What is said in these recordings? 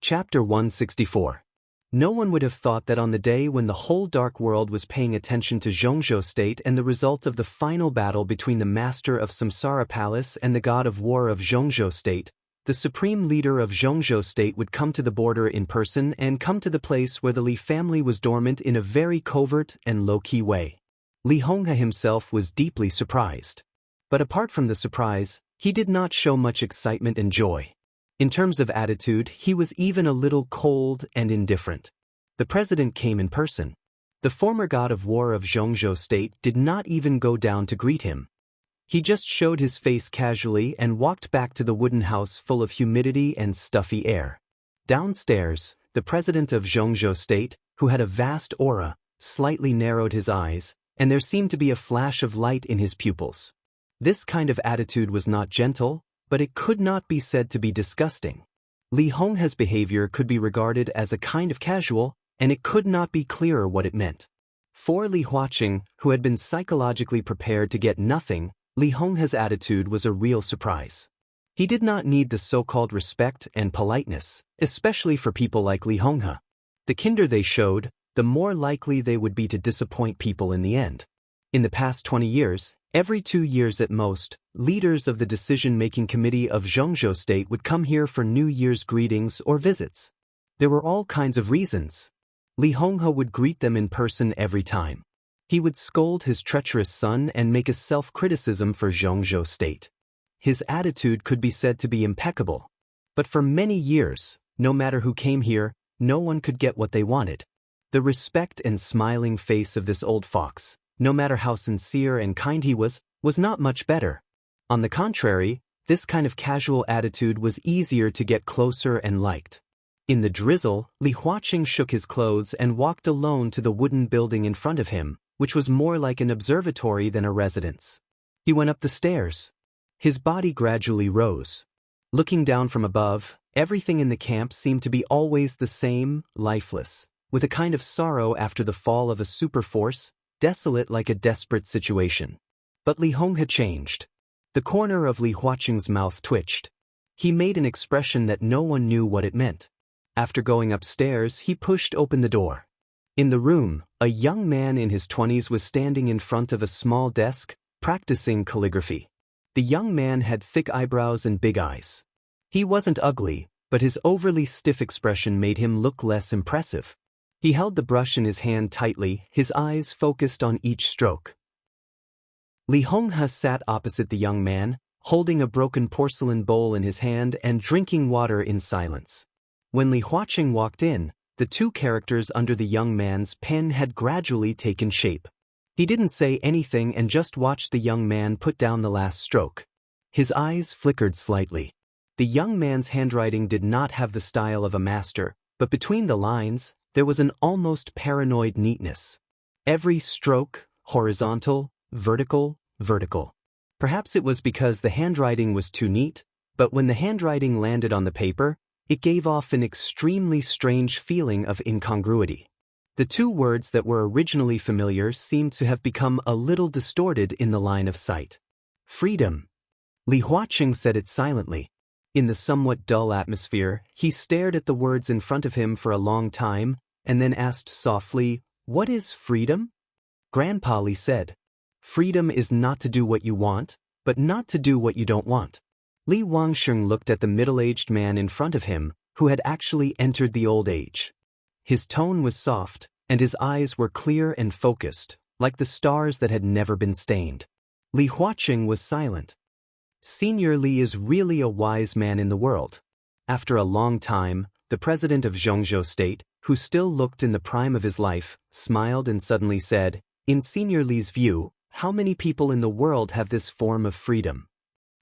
Chapter 164. No one would have thought that on the day when the whole dark world was paying attention to Xianxia State and the result of the final battle between the master of Samsara Palace and the god of war of Xianxia State, the supreme leader of Xianxia State would come to the border in person and come to the place where the Li family was dormant in a very covert and low-key way. Li Honghe himself was deeply surprised. But apart from the surprise, he did not show much excitement and joy. In terms of attitude, he was even a little cold and indifferent. The president came in person. The former god of war of Xianxia State did not even go down to greet him. He just showed his face casually and walked back to the wooden house full of humidity and stuffy air. Downstairs, the president of Xianxia State, who had a vast aura, slightly narrowed his eyes, and there seemed to be a flash of light in his pupils. This kind of attitude was not gentle, but it could not be said to be disgusting. Li Honghe's behavior could be regarded as a kind of casual, and it could not be clearer what it meant. For Li Huaqing, who had been psychologically prepared to get nothing, Li Honghe's attitude was a real surprise. He did not need the so-called respect and politeness, especially for people like Li Honghe. The kinder they showed, the more likely they would be to disappoint people in the end. In the past 20 years, every 2 years at most, leaders of the decision-making committee of Xianxia State would come here for New Year's greetings or visits. There were all kinds of reasons. Li Honghe would greet them in person every time. He would scold his treacherous son and make a self-criticism for Xianxia State. His attitude could be said to be impeccable. But for many years, no matter who came here, no one could get what they wanted. The respect and smiling face of this old fox, no matter how sincere and kind he was not much better. On the contrary, this kind of casual attitude was easier to get closer and liked. In the drizzle, Li Huaqing shook his clothes and walked alone to the wooden building in front of him, which was more like an observatory than a residence. He went up the stairs. His body gradually rose. Looking down from above, everything in the camp seemed to be always the same, lifeless, with a kind of sorrow after the fall of a superforce, desolate like a desperate situation. But Li Honghe changed. The corner of Li Huaqing's mouth twitched. He made an expression that no one knew what it meant. After going upstairs, he pushed open the door. In the room, a young man in his 20s was standing in front of a small desk, practicing calligraphy. The young man had thick eyebrows and big eyes. He wasn't ugly, but his overly stiff expression made him look less impressive. He held the brush in his hand tightly, his eyes focused on each stroke. Li Honghe sat opposite the young man, holding a broken porcelain bowl in his hand and drinking water in silence. When Li Huaqing walked in, the two characters under the young man's pen had gradually taken shape. He didn't say anything and just watched the young man put down the last stroke. His eyes flickered slightly. The young man's handwriting did not have the style of a master, but between the lines, there was an almost paranoid neatness. Every stroke, horizontal, vertical. Perhaps it was because the handwriting was too neat, but when the handwriting landed on the paper, it gave off an extremely strange feeling of incongruity. The two words that were originally familiar seemed to have become a little distorted in the line of sight. Freedom. Li Huaqing said it silently. In the somewhat dull atmosphere, he stared at the words in front of him for a long time, and then asked softly, "What is freedom?" Grandpa Li said, "Freedom is not to do what you want, but not to do what you don't want." Li Huaqing looked at the middle-aged man in front of him, who had actually entered the old age. His tone was soft, and his eyes were clear and focused, like the stars that had never been stained. Li Huaqing was silent. Senior Li is really a wise man in the world. After a long time, the president of Xianxia State, who still looked in the prime of his life, smiled and suddenly said, "In Senior Li's view, how many people in the world have this form of freedom?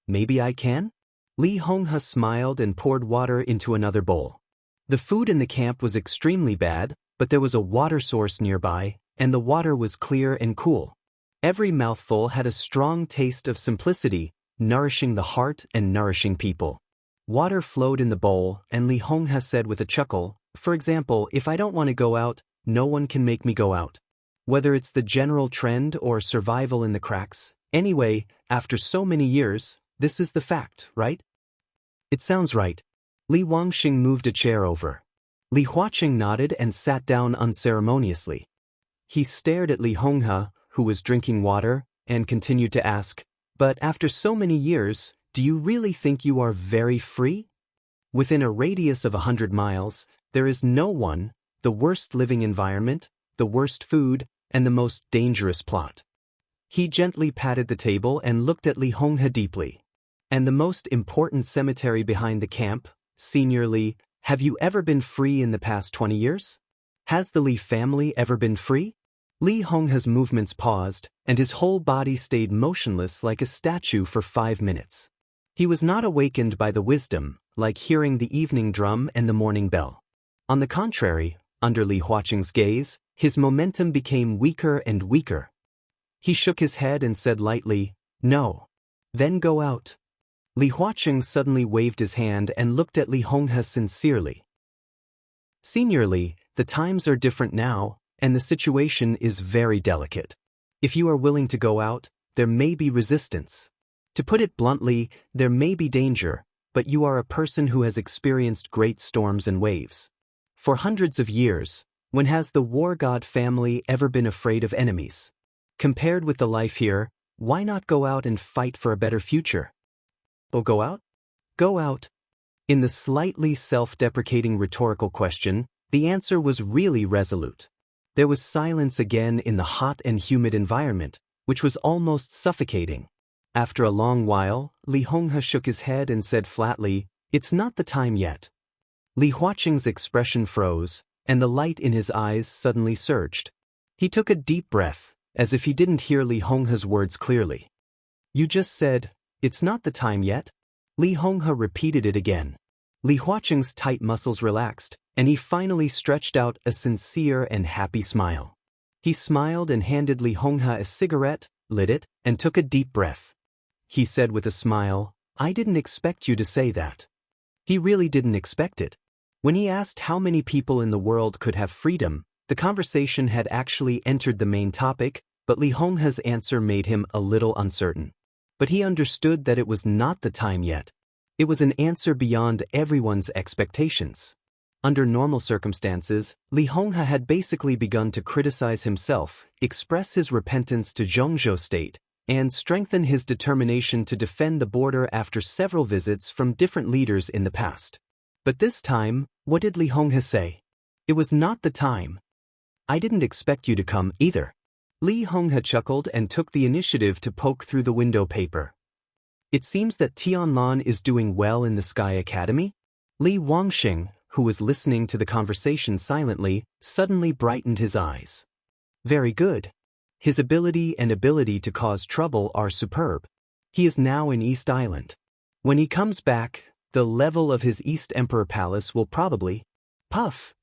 Maybe I can?" Li Honghe smiled and poured water into another bowl. The food in the camp was extremely bad, but there was a water source nearby, and the water was clear and cool. Every mouthful had a strong taste of simplicity, nourishing the heart and nourishing people. Water flowed in the bowl, and Li Honghe said with a chuckle, "For example, if I don't want to go out, no one can make me go out. Whether it's the general trend or survival in the cracks, anyway, after so many years, this is the fact, right?" "It sounds right." Li Wangxing moved a chair over. Li Huaqing nodded and sat down unceremoniously. He stared at Li Honghe, who was drinking water, and continued to ask, "But after so many years, do you really think you are very free? Within a radius of 100 miles, there is no one, the worst living environment, the worst food, and the most dangerous plot." He gently patted the table and looked at Li Honghe deeply. "And the most important cemetery behind the camp, Senior Li, have you ever been free in the past 20 years? Has the Li family ever been free?" Li Honghe's movements paused, and his whole body stayed motionless like a statue for 5 minutes. He was not awakened by the wisdom, like hearing the evening drum and the morning bell. On the contrary, under Li Huaqing's gaze, his momentum became weaker and weaker. He shook his head and said lightly, "No. Then go out." Li Huaqing suddenly waved his hand and looked at Li Honghe sincerely. "Senior Li, the times are different now, and the situation is very delicate. If you are willing to go out, there may be resistance. To put it bluntly, there may be danger, but you are a person who has experienced great storms and waves. For hundreds of years, when has the war god family ever been afraid of enemies? Compared with the life here, why not go out and fight for a better future?" "Oh, go out? Go out." In the slightly self-deprecating rhetorical question, the answer was really resolute. There was silence again in the hot and humid environment, which was almost suffocating. After a long while, Li Honghe shook his head and said flatly, "It's not the time yet." Li Huaqing's expression froze, and the light in his eyes suddenly surged. He took a deep breath, as if he didn't hear Li Honghe's words clearly. "You just said, 'It's not the time yet'?" Li Honghe repeated it again. Li Huaqing's tight muscles relaxed, and he finally stretched out a sincere and happy smile. He smiled and handed Li Honghe a cigarette, lit it, and took a deep breath. He said with a smile, "I didn't expect you to say that." He really didn't expect it. When he asked how many people in the world could have freedom, the conversation had actually entered the main topic, but Li Honghe's answer made him a little uncertain. But he understood that it was not the time yet. It was an answer beyond everyone's expectations. Under normal circumstances, Li Honghe had basically begun to criticize himself, express his repentance to Xianxia state, and strengthen his determination to defend the border after several visits from different leaders in the past. But this time, what did Li Honghe say? "It was not the time. I didn't expect you to come either." Li Honghe chuckled and took the initiative to poke through the window paper. "It seems that Tianlan is doing well in the Sky Academy?" Li Wangxing, who was listening to the conversation silently, suddenly brightened his eyes. "Very good. His ability to cause trouble are superb. He is now in East Island. When he comes back, the level of his East Emperor Palace will probably..." Puff!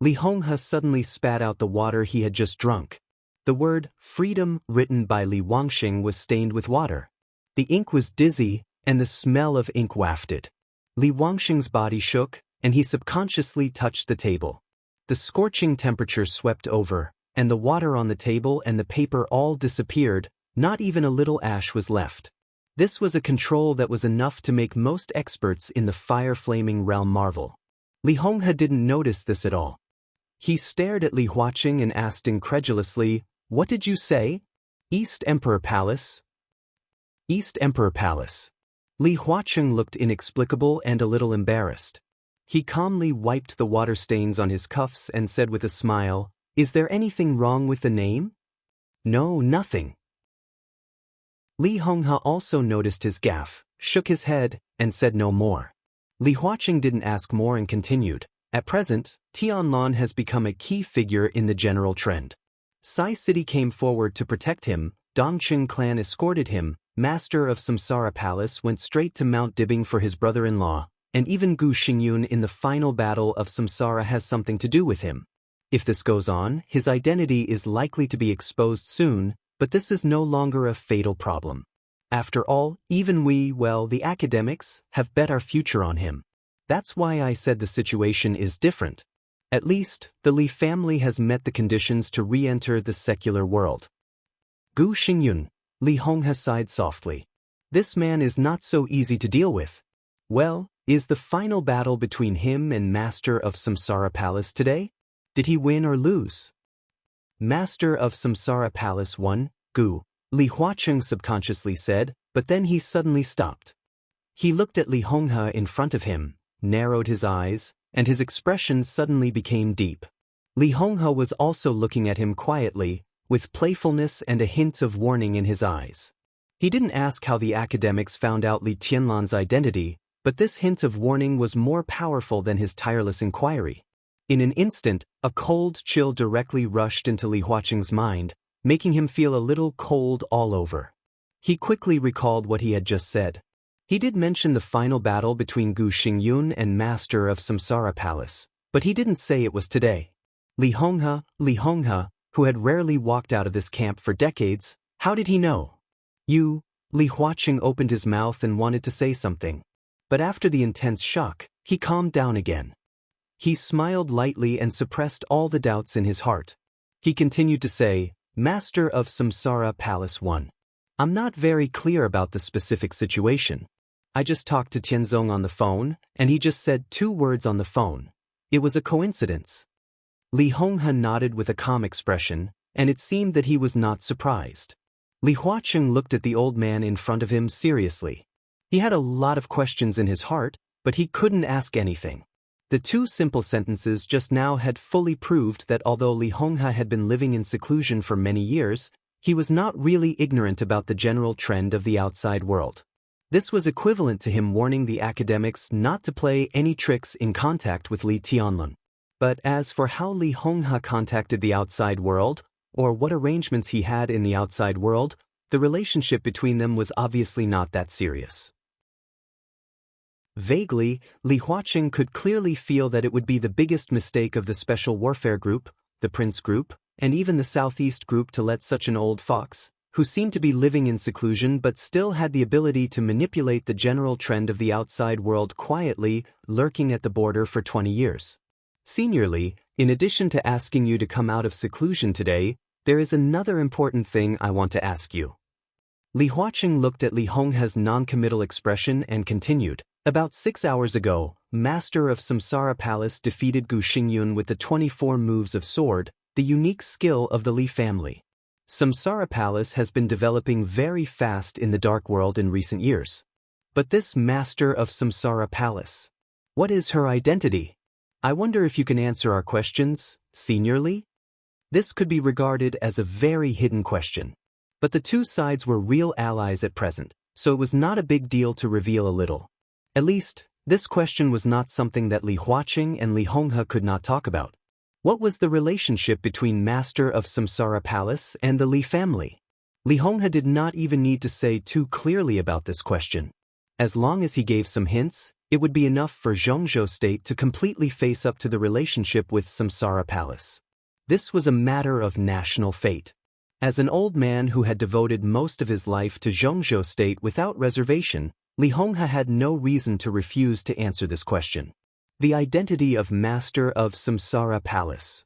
Li Honghe suddenly spat out the water he had just drunk. The word "freedom" written by Li Wangxing was stained with water. The ink was dizzy, and the smell of ink wafted. Li Wangxing's body shook, and he subconsciously touched the table. The scorching temperature swept over, and the water on the table and the paper all disappeared, not even a little ash was left. This was a control that was enough to make most experts in the fire-flaming realm marvel. Li Honghe didn't notice this at all. He stared at Li Huaqing and asked incredulously, "What did you say? East Emperor Palace?" "East Emperor Palace." Li Huaqing looked inexplicable and a little embarrassed. He calmly wiped the water stains on his cuffs and said with a smile, "Is there anything wrong with the name?" "No, nothing." Li Honghe also noticed his gaffe, shook his head, and said no more. Li Huaqing didn't ask more and continued, "At present, Tianlan has become a key figure in the general trend. Sai City came forward to protect him, Dongqing clan escorted him, Master of Samsara Palace went straight to Mount Dibbing for his brother-in-law, and even Gu Xingyun in the final battle of Samsara has something to do with him. If this goes on, his identity is likely to be exposed soon, but this is no longer a fatal problem. After all, even we, the academics, have bet our future on him. That's why I said the situation is different. At least, the Li family has met the conditions to re-enter the secular world." "Gu Xingyun," Li Honghe sighed softly. "This man is not so easy to deal with." "Well, Is the final battle between him and Master of Samsara Palace today? Did he win or lose? Master of Samsara Palace won, Gu, Li Huacheng subconsciously said, but then he suddenly stopped. He looked at Li Honghe in front of him, narrowed his eyes, and his expression suddenly became deep. Li Honghe was also looking at him quietly, with playfulness and a hint of warning in his eyes. He didn't ask how the academics found out Li Tianlan's identity, but this hint of warning was more powerful than his tireless inquiry. In an instant, a cold chill directly rushed into Li Huacheng's mind, making him feel a little cold all over. He quickly recalled what he had just said. He did mention the final battle between Gu Xingyun and Master of Samsara Palace, but he didn't say it was today. Li Honghe, who had rarely walked out of this camp for decades, how did he know? Li Huacheng opened his mouth and wanted to say something. But after the intense shock, he calmed down again. He smiled lightly and suppressed all the doubts in his heart. He continued to say, Master of Samsara Palace 1. I'm not very clear about the specific situation. I just talked to Tianzong on the phone, and he just said 2 words on the phone. It was a coincidence. Li Honghe nodded with a calm expression, and it seemed that he was not surprised. Li Huacheng looked at the old man in front of him seriously. He had a lot of questions in his heart, but he couldn't ask anything. The 2 simple sentences just now had fully proved that although Li Honghe had been living in seclusion for many years, he was not really ignorant about the general trend of the outside world. This was equivalent to him warning the academics not to play any tricks in contact with Li Tianlan. But as for how Li Honghe contacted the outside world, or what arrangements he had in the outside world, the relationship between them was obviously not that serious. Vaguely, Li Huacheng could clearly feel that it would be the biggest mistake of the Special Warfare Group, the Prince Group, and even the Southeast Group to let such an old fox, who seemed to be living in seclusion but still had the ability to manipulate the general trend of the outside world quietly, lurking at the border for 20 years. Seniorly, in addition to asking you to come out of seclusion today, there is another important thing I want to ask you. Li Huacheng looked at Li Honghe's non-committal expression and continued. About 6 hours ago, Master of Samsara Palace defeated Gu Xingyun with the 24 moves of sword, the unique skill of the Li family. Samsara Palace has been developing very fast in the dark world in recent years. But this Master of Samsara Palace, what is her identity? I wonder if you can answer our questions, seniorly? This could be regarded as a very hidden question. But the 2 sides were real allies at present, so it was not a big deal to reveal a little. At least, this question was not something that Li Huacheng and Li Honghe could not talk about. What was the relationship between Master of Samsara Palace and the Li family? Li Honghe did not even need to say too clearly about this question. As long as he gave some hints, it would be enough for Xianxia state to completely face up to the relationship with Samsara Palace. This was a matter of national fate. As an old man who had devoted most of his life to Xianxia state without reservation, Li Honghe had no reason to refuse to answer this question. The identity of Master of Samsara Palace.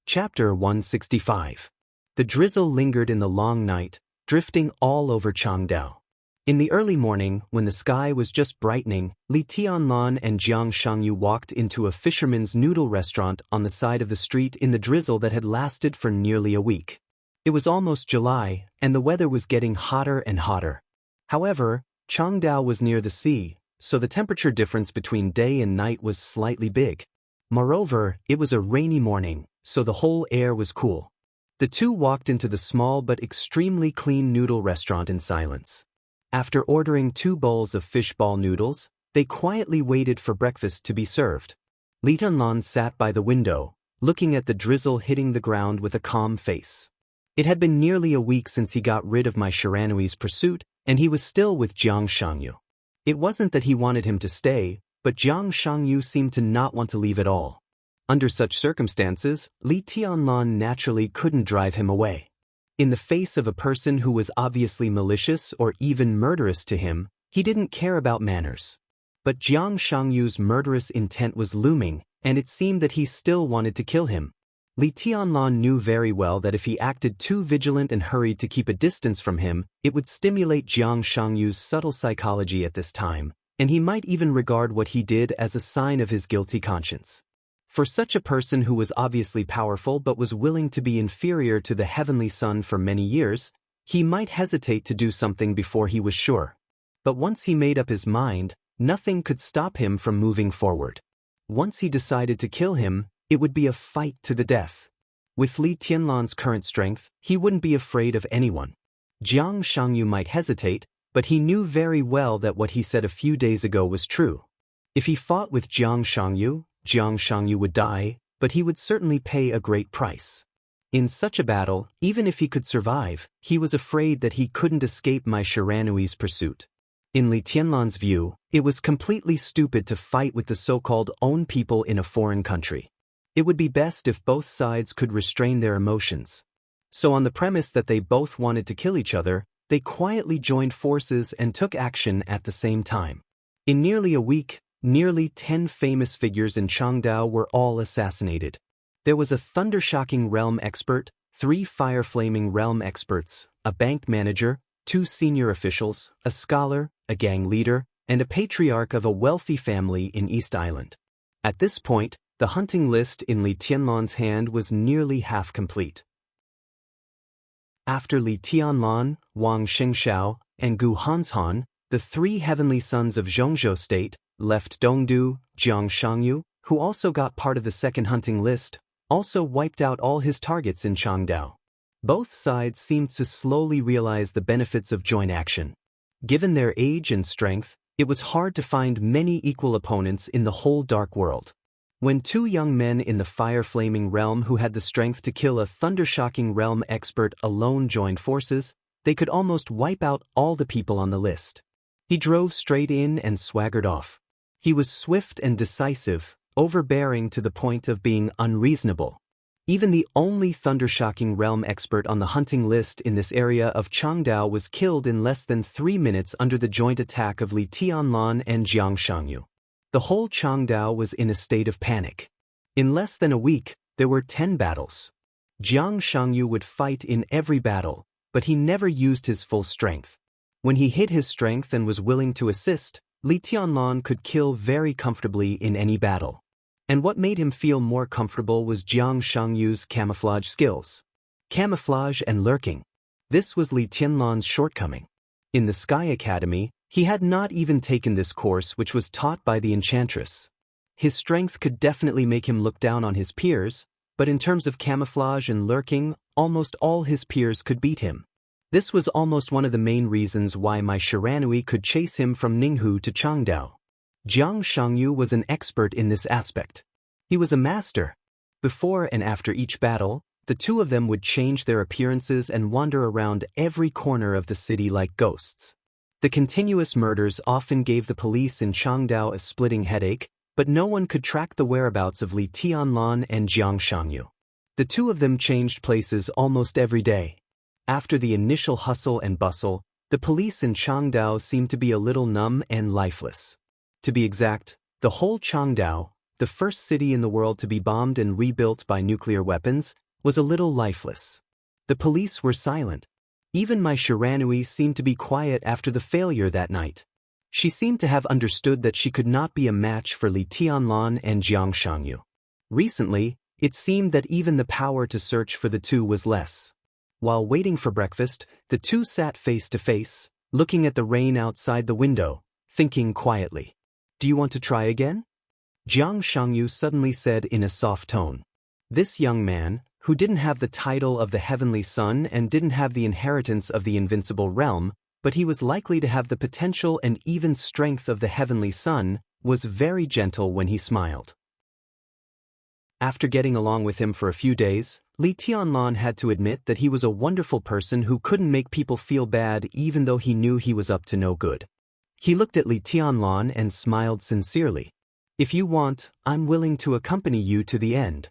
Chapter 165. The drizzle lingered in the long night, drifting all over Changdao. In the early morning, when the sky was just brightening, Li Tianlan and Jiang Shangyu walked into a fisherman's noodle restaurant on the side of the street in the drizzle that had lasted for nearly a week. It was almost July, and the weather was getting hotter and hotter. However, Changdao was near the sea, so the temperature difference between day and night was slightly big. Moreover, it was a rainy morning, so the whole air was cool. The 2 walked into the small but extremely clean noodle restaurant in silence. After ordering 2 bowls of fishball noodles, they quietly waited for breakfast to be served. Li Tianlan sat by the window, looking at the drizzle hitting the ground with a calm face. It had been nearly a week since he got rid of my Shiranui's pursuit, and he was still with Jiang Shangyu. It wasn't that he wanted him to stay, but Jiang Shangyu seemed to not want to leave at all. Under such circumstances, Li Tianlan naturally couldn't drive him away. In the face of a person who was obviously malicious or even murderous to him, he didn't care about manners. But Jiang Shangyu's murderous intent was looming, and it seemed that he still wanted to kill him. Li Tianlan knew very well that if he acted too vigilant and hurried to keep a distance from him, it would stimulate Jiang Shangyu's subtle psychology at this time, and he might even regard what he did as a sign of his guilty conscience. For such a person who was obviously powerful but was willing to be inferior to the Heavenly Son for many years, he might hesitate to do something before he was sure. But once he made up his mind, nothing could stop him from moving forward. Once he decided to kill him, it would be a fight to the death. With Li Tianlan's current strength, he wouldn't be afraid of anyone. Jiang Shangyu might hesitate, but he knew very well that what he said a few days ago was true. If he fought with Jiang Shangyu would die, but he would certainly pay a great price. In such a battle, even if he could survive, he was afraid that he couldn't escape Mai Shiranui's pursuit. In Li Tianlan's view, it was completely stupid to fight with the so-called own people in a foreign country. It would be best if both sides could restrain their emotions. So on the premise that they both wanted to kill each other, they quietly joined forces and took action at the same time. In nearly a week, nearly 10 famous figures in Changdao were all assassinated. There was a thunder-shocking realm expert, 3 fire-flaming realm experts, a bank manager, 2 senior officials, a scholar, a gang leader, and a patriarch of a wealthy family in East Island. At this point, the hunting list in Li Tianlan's hand was nearly half complete. After Li Tianlan, Wang Xingxiao, and Gu Hanshan, the 3 heavenly sons of Zhongzhou State, left Dongdu. Jiang Shangyu, who also got part of the second hunting list, also wiped out all his targets in Changdao. Both sides seemed to slowly realize the benefits of joint action. Given their age and strength, it was hard to find many equal opponents in the whole dark world. When 2 young men in the fire-flaming realm who had the strength to kill a thunder-shocking realm expert alone joined forces, they could almost wipe out all the people on the list. He drove straight in and swaggered off. He was swift and decisive, overbearing to the point of being unreasonable. Even the only thunder-shocking realm expert on the hunting list in this area of Changdao was killed in less than 3 minutes under the joint attack of Li Tianlan and Jiang Shangyu. The whole Changdao was in a state of panic. In less than a week, there were 10 battles. Jiang Shangyu would fight in every battle, but he never used his full strength. When he hid his strength and was willing to assist, Li Tianlan could kill very comfortably in any battle. And what made him feel more comfortable was Jiang Shangyu's camouflage skills. Camouflage and lurking. This was Li Tianlan's shortcoming. In the Sky Academy, he had not even taken this course, which was taught by the Enchantress. His strength could definitely make him look down on his peers, but in terms of camouflage and lurking, almost all his peers could beat him. This was almost one of the main reasons why Mai Shiranui could chase him from Ninghu to Changdao. Jiang Shangyu was an expert in this aspect. He was a master. Before and after each battle, the 2 of them would change their appearances and wander around every corner of the city like ghosts. The continuous murders often gave the police in Changdao a splitting headache, but no one could track the whereabouts of Li Tianlan and Jiang Shangyu. The 2 of them changed places almost every day. After the initial hustle and bustle, the police in Changdao seemed to be a little numb and lifeless. To be exact, the whole Changdao, the first city in the world to be bombed and rebuilt by nuclear weapons, was a little lifeless. The police were silent. Even Mai Shiranui seemed to be quiet after the failure that night. She seemed to have understood that she could not be a match for Li Tianlan and Jiang Shangyu. Recently, it seemed that even the power to search for the 2 was less. While waiting for breakfast, the 2 sat face to face, looking at the rain outside the window, thinking quietly. "Do you want to try again?" Jiang Shangyu suddenly said in a soft tone. This young man, who didn't have the title of the Heavenly Son and didn't have the inheritance of the Invincible Realm, but he was likely to have the potential and even strength of the Heavenly Son, was very gentle when he smiled. After getting along with him for a few days, Li Tianlan had to admit that he was a wonderful person who couldn't make people feel bad even though he knew he was up to no good. He looked at Li Tianlan and smiled sincerely. "If you want, I'm willing to accompany you to the end."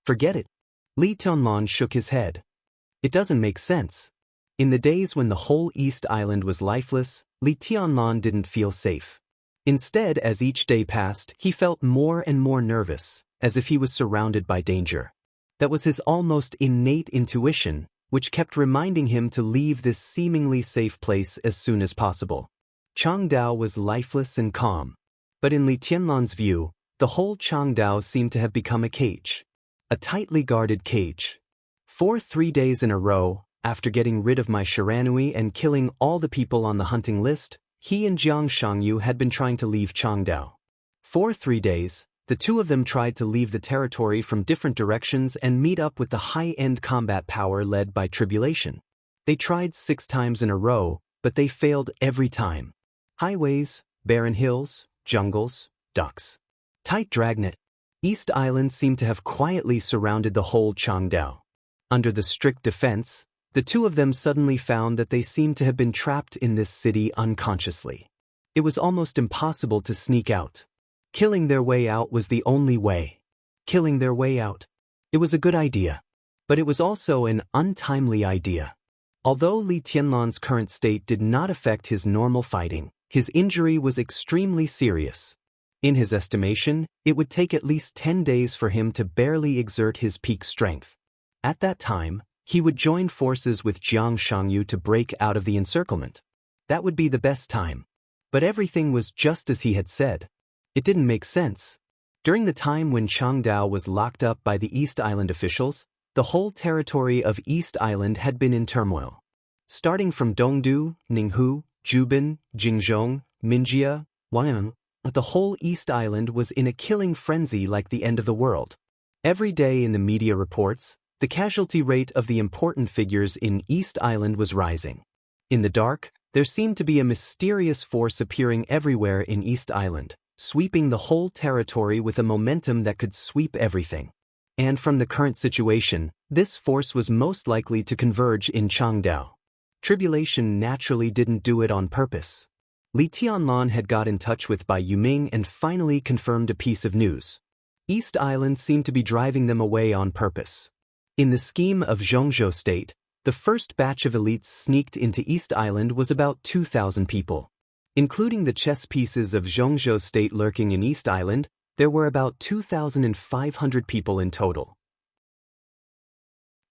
"Forget it." Li Tianlan shook his head. "It doesn't make sense." In the days when the whole East Island was lifeless, Li Tianlan didn't feel safe. Instead, as each day passed, he felt more and more nervous, as if he was surrounded by danger. That was his almost innate intuition, which kept reminding him to leave this seemingly safe place as soon as possible. Changdao was lifeless and calm. But in Li Tianlan's view, the whole Changdao seemed to have become a cage. A tightly guarded cage. For 3 days in a row, after getting rid of my Shiranui and killing all the people on the hunting list, he and Jiang Shangyu had been trying to leave Changdao. For 3 days, the two of them tried to leave the territory from different directions and meet up with the high-end combat power led by Tribulation. They tried 6 times in a row, but they failed every time. Highways, barren hills, jungles, ducks. Tight dragnet. East Island seemed to have quietly surrounded the whole Changdao. Under the strict defense, the two of them suddenly found that they seemed to have been trapped in this city unconsciously. It was almost impossible to sneak out. Killing their way out was the only way. Killing their way out. It was a good idea. But it was also an untimely idea. Although Li Tianlan's current state did not affect his normal fighting, his injury was extremely serious. In his estimation, it would take at least 10 days for him to barely exert his peak strength. At that time, he would join forces with Jiang Shangyu to break out of the encirclement. That would be the best time. But everything was just as he had said. It didn't make sense. During the time when Changdao was locked up by the East Island officials, the whole territory of East Island had been in turmoil. Starting from Dongdu, Ninghu, Jubin, Jingzhong, Minjia, Wangyang, the whole East Island was in a killing frenzy like the end of the world. Every day in the media reports, the casualty rate of the important figures in East Island was rising. In the dark, there seemed to be a mysterious force appearing everywhere in East Island, sweeping the whole territory with a momentum that could sweep everything. And from the current situation, this force was most likely to converge in Changdao. Tribulation naturally didn't do it on purpose. Li Tianlan had got in touch with Bai Yuming and finally confirmed a piece of news. East Island seemed to be driving them away on purpose. In the scheme of Zhongzhou State, the first batch of elites sneaked into East Island was about 2,000 people. Including the chess pieces of Zhongzhou State lurking in East Island, there were about 2,500 people in total.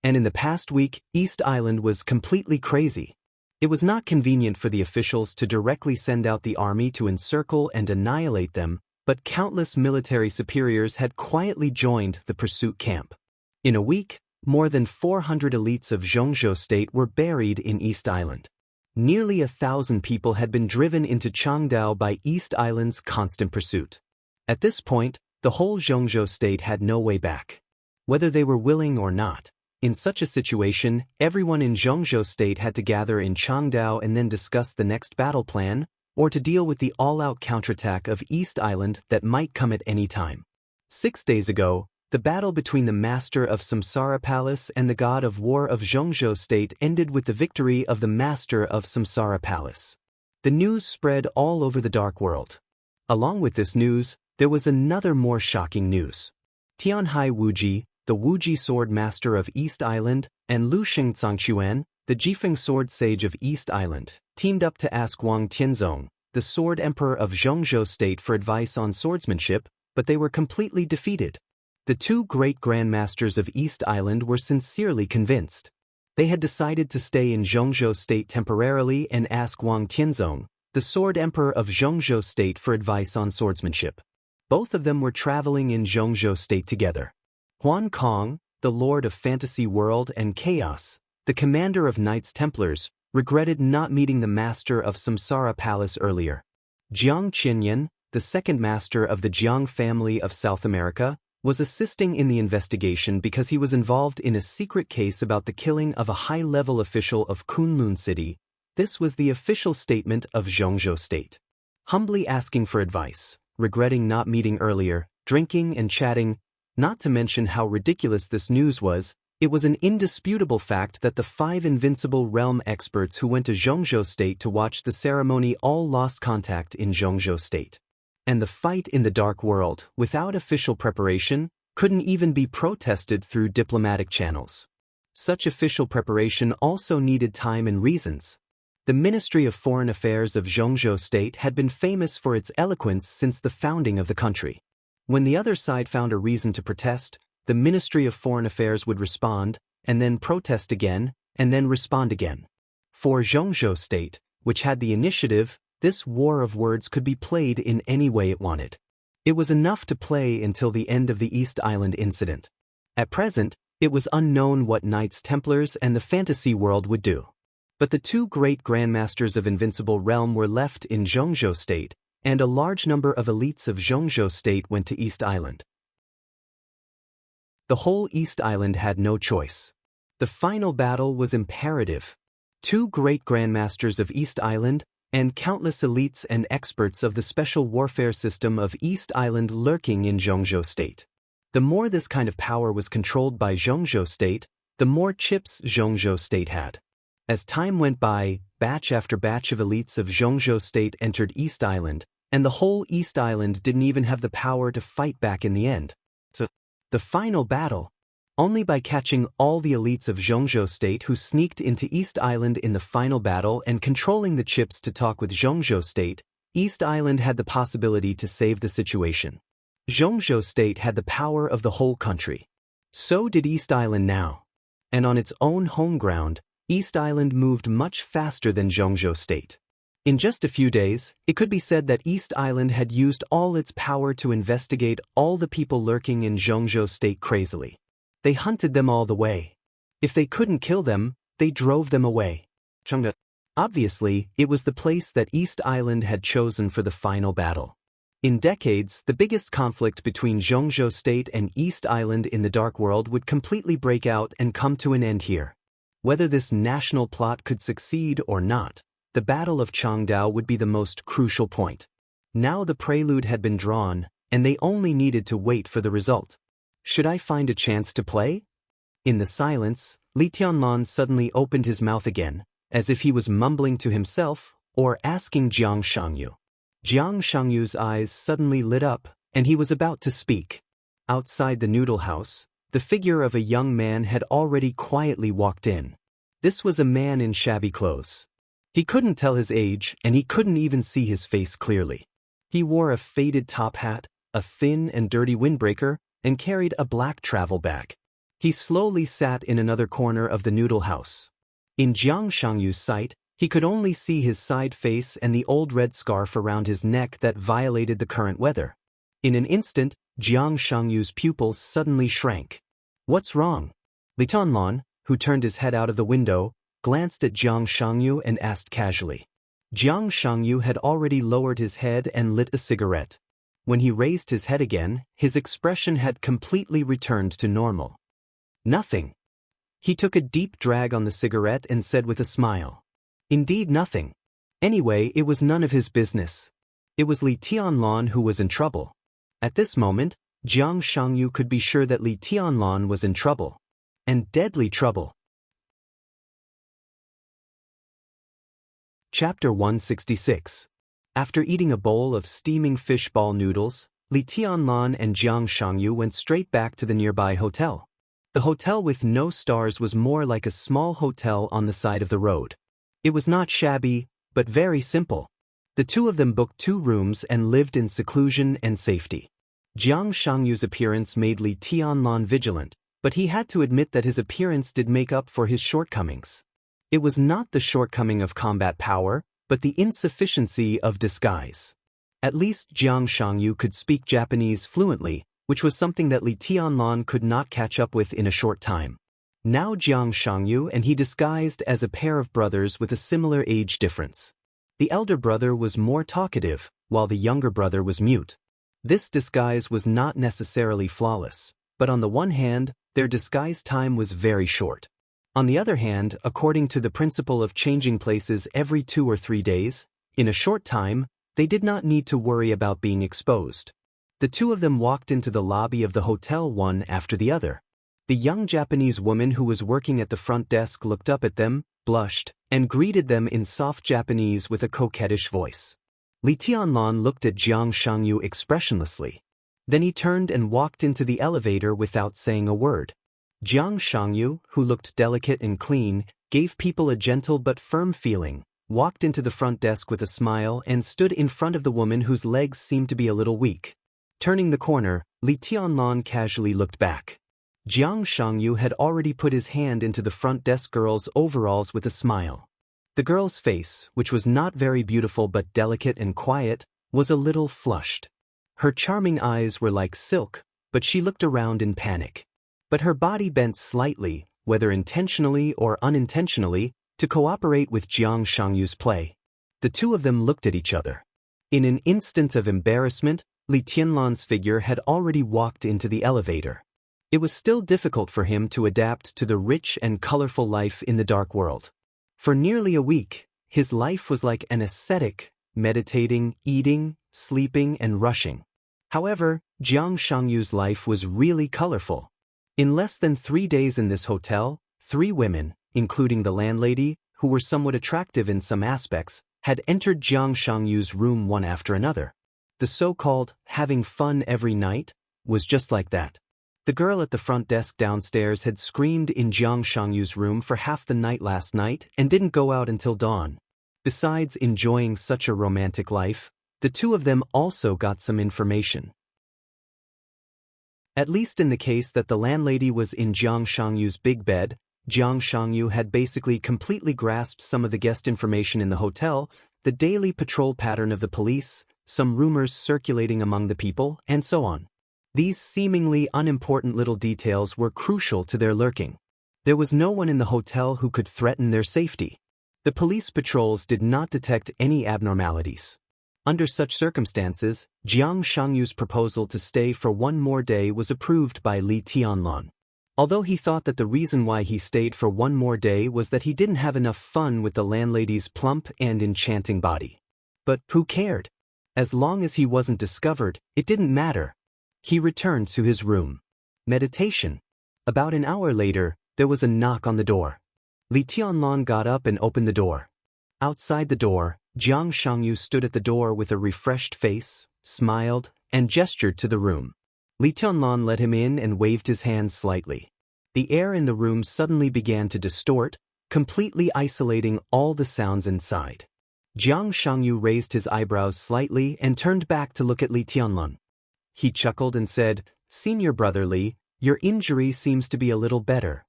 And in the past week, East Island was completely crazy. It was not convenient for the officials to directly send out the army to encircle and annihilate them, but countless military superiors had quietly joined the pursuit camp. In a week, more than 400 elites of Zhongzhou State were buried in East Island. Nearly 1,000 people had been driven into Changdao by East Island's constant pursuit. At this point, the whole Zhongzhou State had no way back. Whether they were willing or not, in such a situation, everyone in Zhongzhou State had to gather in Changdao and then discuss the next battle plan, or to deal with the all-out counterattack of East Island that might come at any time. 6 days ago, the battle between the Master of Samsara Palace and the God of War of Zhongzhou State ended with the victory of the Master of Samsara Palace. The news spread all over the Dark World. Along with this news, there was another more shocking news. Tianhai Wuji, the Wuji Sword Master of East Island, and Lu Xingzangquan, the Jifeng Sword Sage of East Island, teamed up to ask Wang Tianzong, the Sword Emperor of Zhongzhou State, for advice on swordsmanship, but they were completely defeated. The two great grandmasters of East Island were sincerely convinced. They had decided to stay in Zhongzhou State temporarily and ask Wang Tianzong, the Sword Emperor of Zhongzhou State, for advice on swordsmanship. Both of them were traveling in Zhongzhou State together. Huan Kong, the Lord of Fantasy World and Chaos, the commander of Knights Templars, regretted not meeting the Master of Samsara Palace earlier. Jiang Qinyan, the second master of the Jiang family of South America, was assisting in the investigation because he was involved in a secret case about the killing of a high-level official of Kunlun City. This was the official statement of Zhongzhou State. Humbly asking for advice, regretting not meeting earlier, drinking and chatting, not to mention how ridiculous this news was, it was an indisputable fact that the 5 invincible realm experts who went to Zhongzhou State to watch the ceremony all lost contact in Zhongzhou State. And the fight in the Dark World, without official preparation, couldn't even be protested through diplomatic channels. Such official preparation also needed time and reasons. The Ministry of Foreign Affairs of Zhongzhou State had been famous for its eloquence since the founding of the country. When the other side found a reason to protest, the Ministry of Foreign Affairs would respond, and then protest again, and then respond again. For Xianxia State, which had the initiative, this war of words could be played in any way it wanted. It was enough to play until the end of the East Island incident. At present, it was unknown what Knights Templars and the fantasy world would do. But the two great grandmasters of Invincible Realm were left in Xianxia State, and a large number of elites of Xianxia State went to East Island. The whole East Island had no choice. The final battle was imperative. Two great grandmasters of East Island, and countless elites and experts of the special warfare system of East Island lurking in Xianxia State. The more this kind of power was controlled by Xianxia State, the more chips Xianxia State had. As time went by, batch after batch of elites of Xianxia State entered East Island, and the whole East Island didn't even have the power to fight back in the end. So, the final battle, only by catching all the elites of Xianxia State who sneaked into East Island in the final battle and controlling the chips to talk with Xianxia State, East Island had the possibility to save the situation. Xianxia State had the power of the whole country. So did East Island now. And on its own home ground, East Island moved much faster than Xianxia State. In just a few days, it could be said that East Island had used all its power to investigate all the people lurking in Xianxia State crazily. They hunted them all the way. If they couldn't kill them, they drove them away. Obviously, it was the place that East Island had chosen for the final battle. In decades, the biggest conflict between Xianxia State and East Island in the Dark World would completely break out and come to an end here. Whether this national plot could succeed or not, the Battle of Changdao would be the most crucial point. Now the prelude had been drawn, and they only needed to wait for the result. Should I find a chance to play? In the silence, Li Tianlan suddenly opened his mouth again, as if he was mumbling to himself or asking Jiang Shangyu. Jiang Shangyu's eyes suddenly lit up, and he was about to speak. Outside the noodle house, the figure of a young man had already quietly walked in. This was a man in shabby clothes. He couldn't tell his age, and he couldn't even see his face clearly. He wore a faded top hat, a thin and dirty windbreaker, and carried a black travel bag. He slowly sat in another corner of the noodle house. In Jiang Shangyu's sight, he could only see his side face and the old red scarf around his neck that violated the current weather. In an instant, Jiang Shangyu's pupils suddenly shrank. "What's wrong?" Li Tianlan, who turned his head out of the window, glanced at Jiang Shangyu and asked casually. Jiang Shangyu had already lowered his head and lit a cigarette. When he raised his head again, his expression had completely returned to normal. "Nothing." He took a deep drag on the cigarette and said with a smile. "Indeed nothing. Anyway, it was none of his business. It was Li Tianlan who was in trouble." At this moment, Jiang Shangyu could be sure that Li Tianlan was in trouble. And deadly trouble. Chapter 166. After eating a bowl of steaming fish ball noodles, Li Tianlan and Jiang Shangyu went straight back to the nearby hotel. The hotel with no stars was more like a small hotel on the side of the road. It was not shabby, but very simple. The two of them booked 2 rooms and lived in seclusion and safety. Jiang Shangyu's appearance made Li Tianlan vigilant, but he had to admit that his appearance did make up for his shortcomings. It was not the shortcoming of combat power, but the insufficiency of disguise. At least Jiang Shangyu could speak Japanese fluently, which was something that Li Tianlan could not catch up with in a short time. Now Jiang Shangyu and he disguised as a pair of brothers with a similar age difference. The elder brother was more talkative, while the younger brother was mute. This disguise was not necessarily flawless, but on the one hand, their disguise time was very short. On the other hand, according to the principle of changing places every 2 or 3 days, in a short time, they did not need to worry about being exposed. The two of them walked into the lobby of the hotel one after the other. The young Japanese woman who was working at the front desk looked up at them, blushed, and greeted them in soft Japanese with a coquettish voice. Li Tianlan looked at Jiang Shangyu expressionlessly. Then he turned and walked into the elevator without saying a word. Jiang Shangyu, who looked delicate and clean, gave people a gentle but firm feeling, walked into the front desk with a smile and stood in front of the woman whose legs seemed to be a little weak. Turning the corner, Li Tianlan casually looked back. Jiang Shangyu had already put his hand into the front desk girl's overalls with a smile. The girl's face, which was not very beautiful but delicate and quiet, was a little flushed. Her charming eyes were like silk, but she looked around in panic. But her body bent slightly, whether intentionally or unintentionally, to cooperate with Jiang Shangyu's play. The two of them looked at each other. In an instant of embarrassment, Li Tianlan's figure had already walked into the elevator. It was still difficult for him to adapt to the rich and colorful life in the dark world. For nearly a week, his life was like an ascetic, meditating, eating, sleeping, and rushing. However, Jiang Shangyu's life was really colorful. In less than 3 days in this hotel, 3 women, including the landlady, who were somewhat attractive in some aspects, had entered Jiang Shangyu's room one after another. The so-called having fun every night was just like that. The girl at the front desk downstairs had screamed in Jiang Shangyu's room for half the night last night and didn't go out until dawn. Besides enjoying such a romantic life, the two of them also got some information. At least in the case that the landlady was in Jiang Shangyu's big bed, Jiang Shangyu had basically completely grasped some of the guest information in the hotel, the daily patrol pattern of the police, some rumors circulating among the people, and so on. These seemingly unimportant little details were crucial to their lurking. There was no one in the hotel who could threaten their safety. The police patrols did not detect any abnormalities. Under such circumstances, Jiang Shangyu's proposal to stay for one more day was approved by Li Tianlan. Although he thought that the reason why he stayed for one more day was that he didn't have enough fun with the landlady's plump and enchanting body. But who cared? As long as he wasn't discovered, it didn't matter. He returned to his room. Meditation. About an hour later, there was a knock on the door. Li Tianlan got up and opened the door. Outside the door, Jiang Shangyu stood at the door with a refreshed face, smiled, and gestured to the room. Li Tianlan let him in and waved his hand slightly. The air in the room suddenly began to distort, completely isolating all the sounds inside. Jiang Shangyu raised his eyebrows slightly and turned back to look at Li Tianlan. He chuckled and said, "Senior brother Li, your injury seems to be a little better.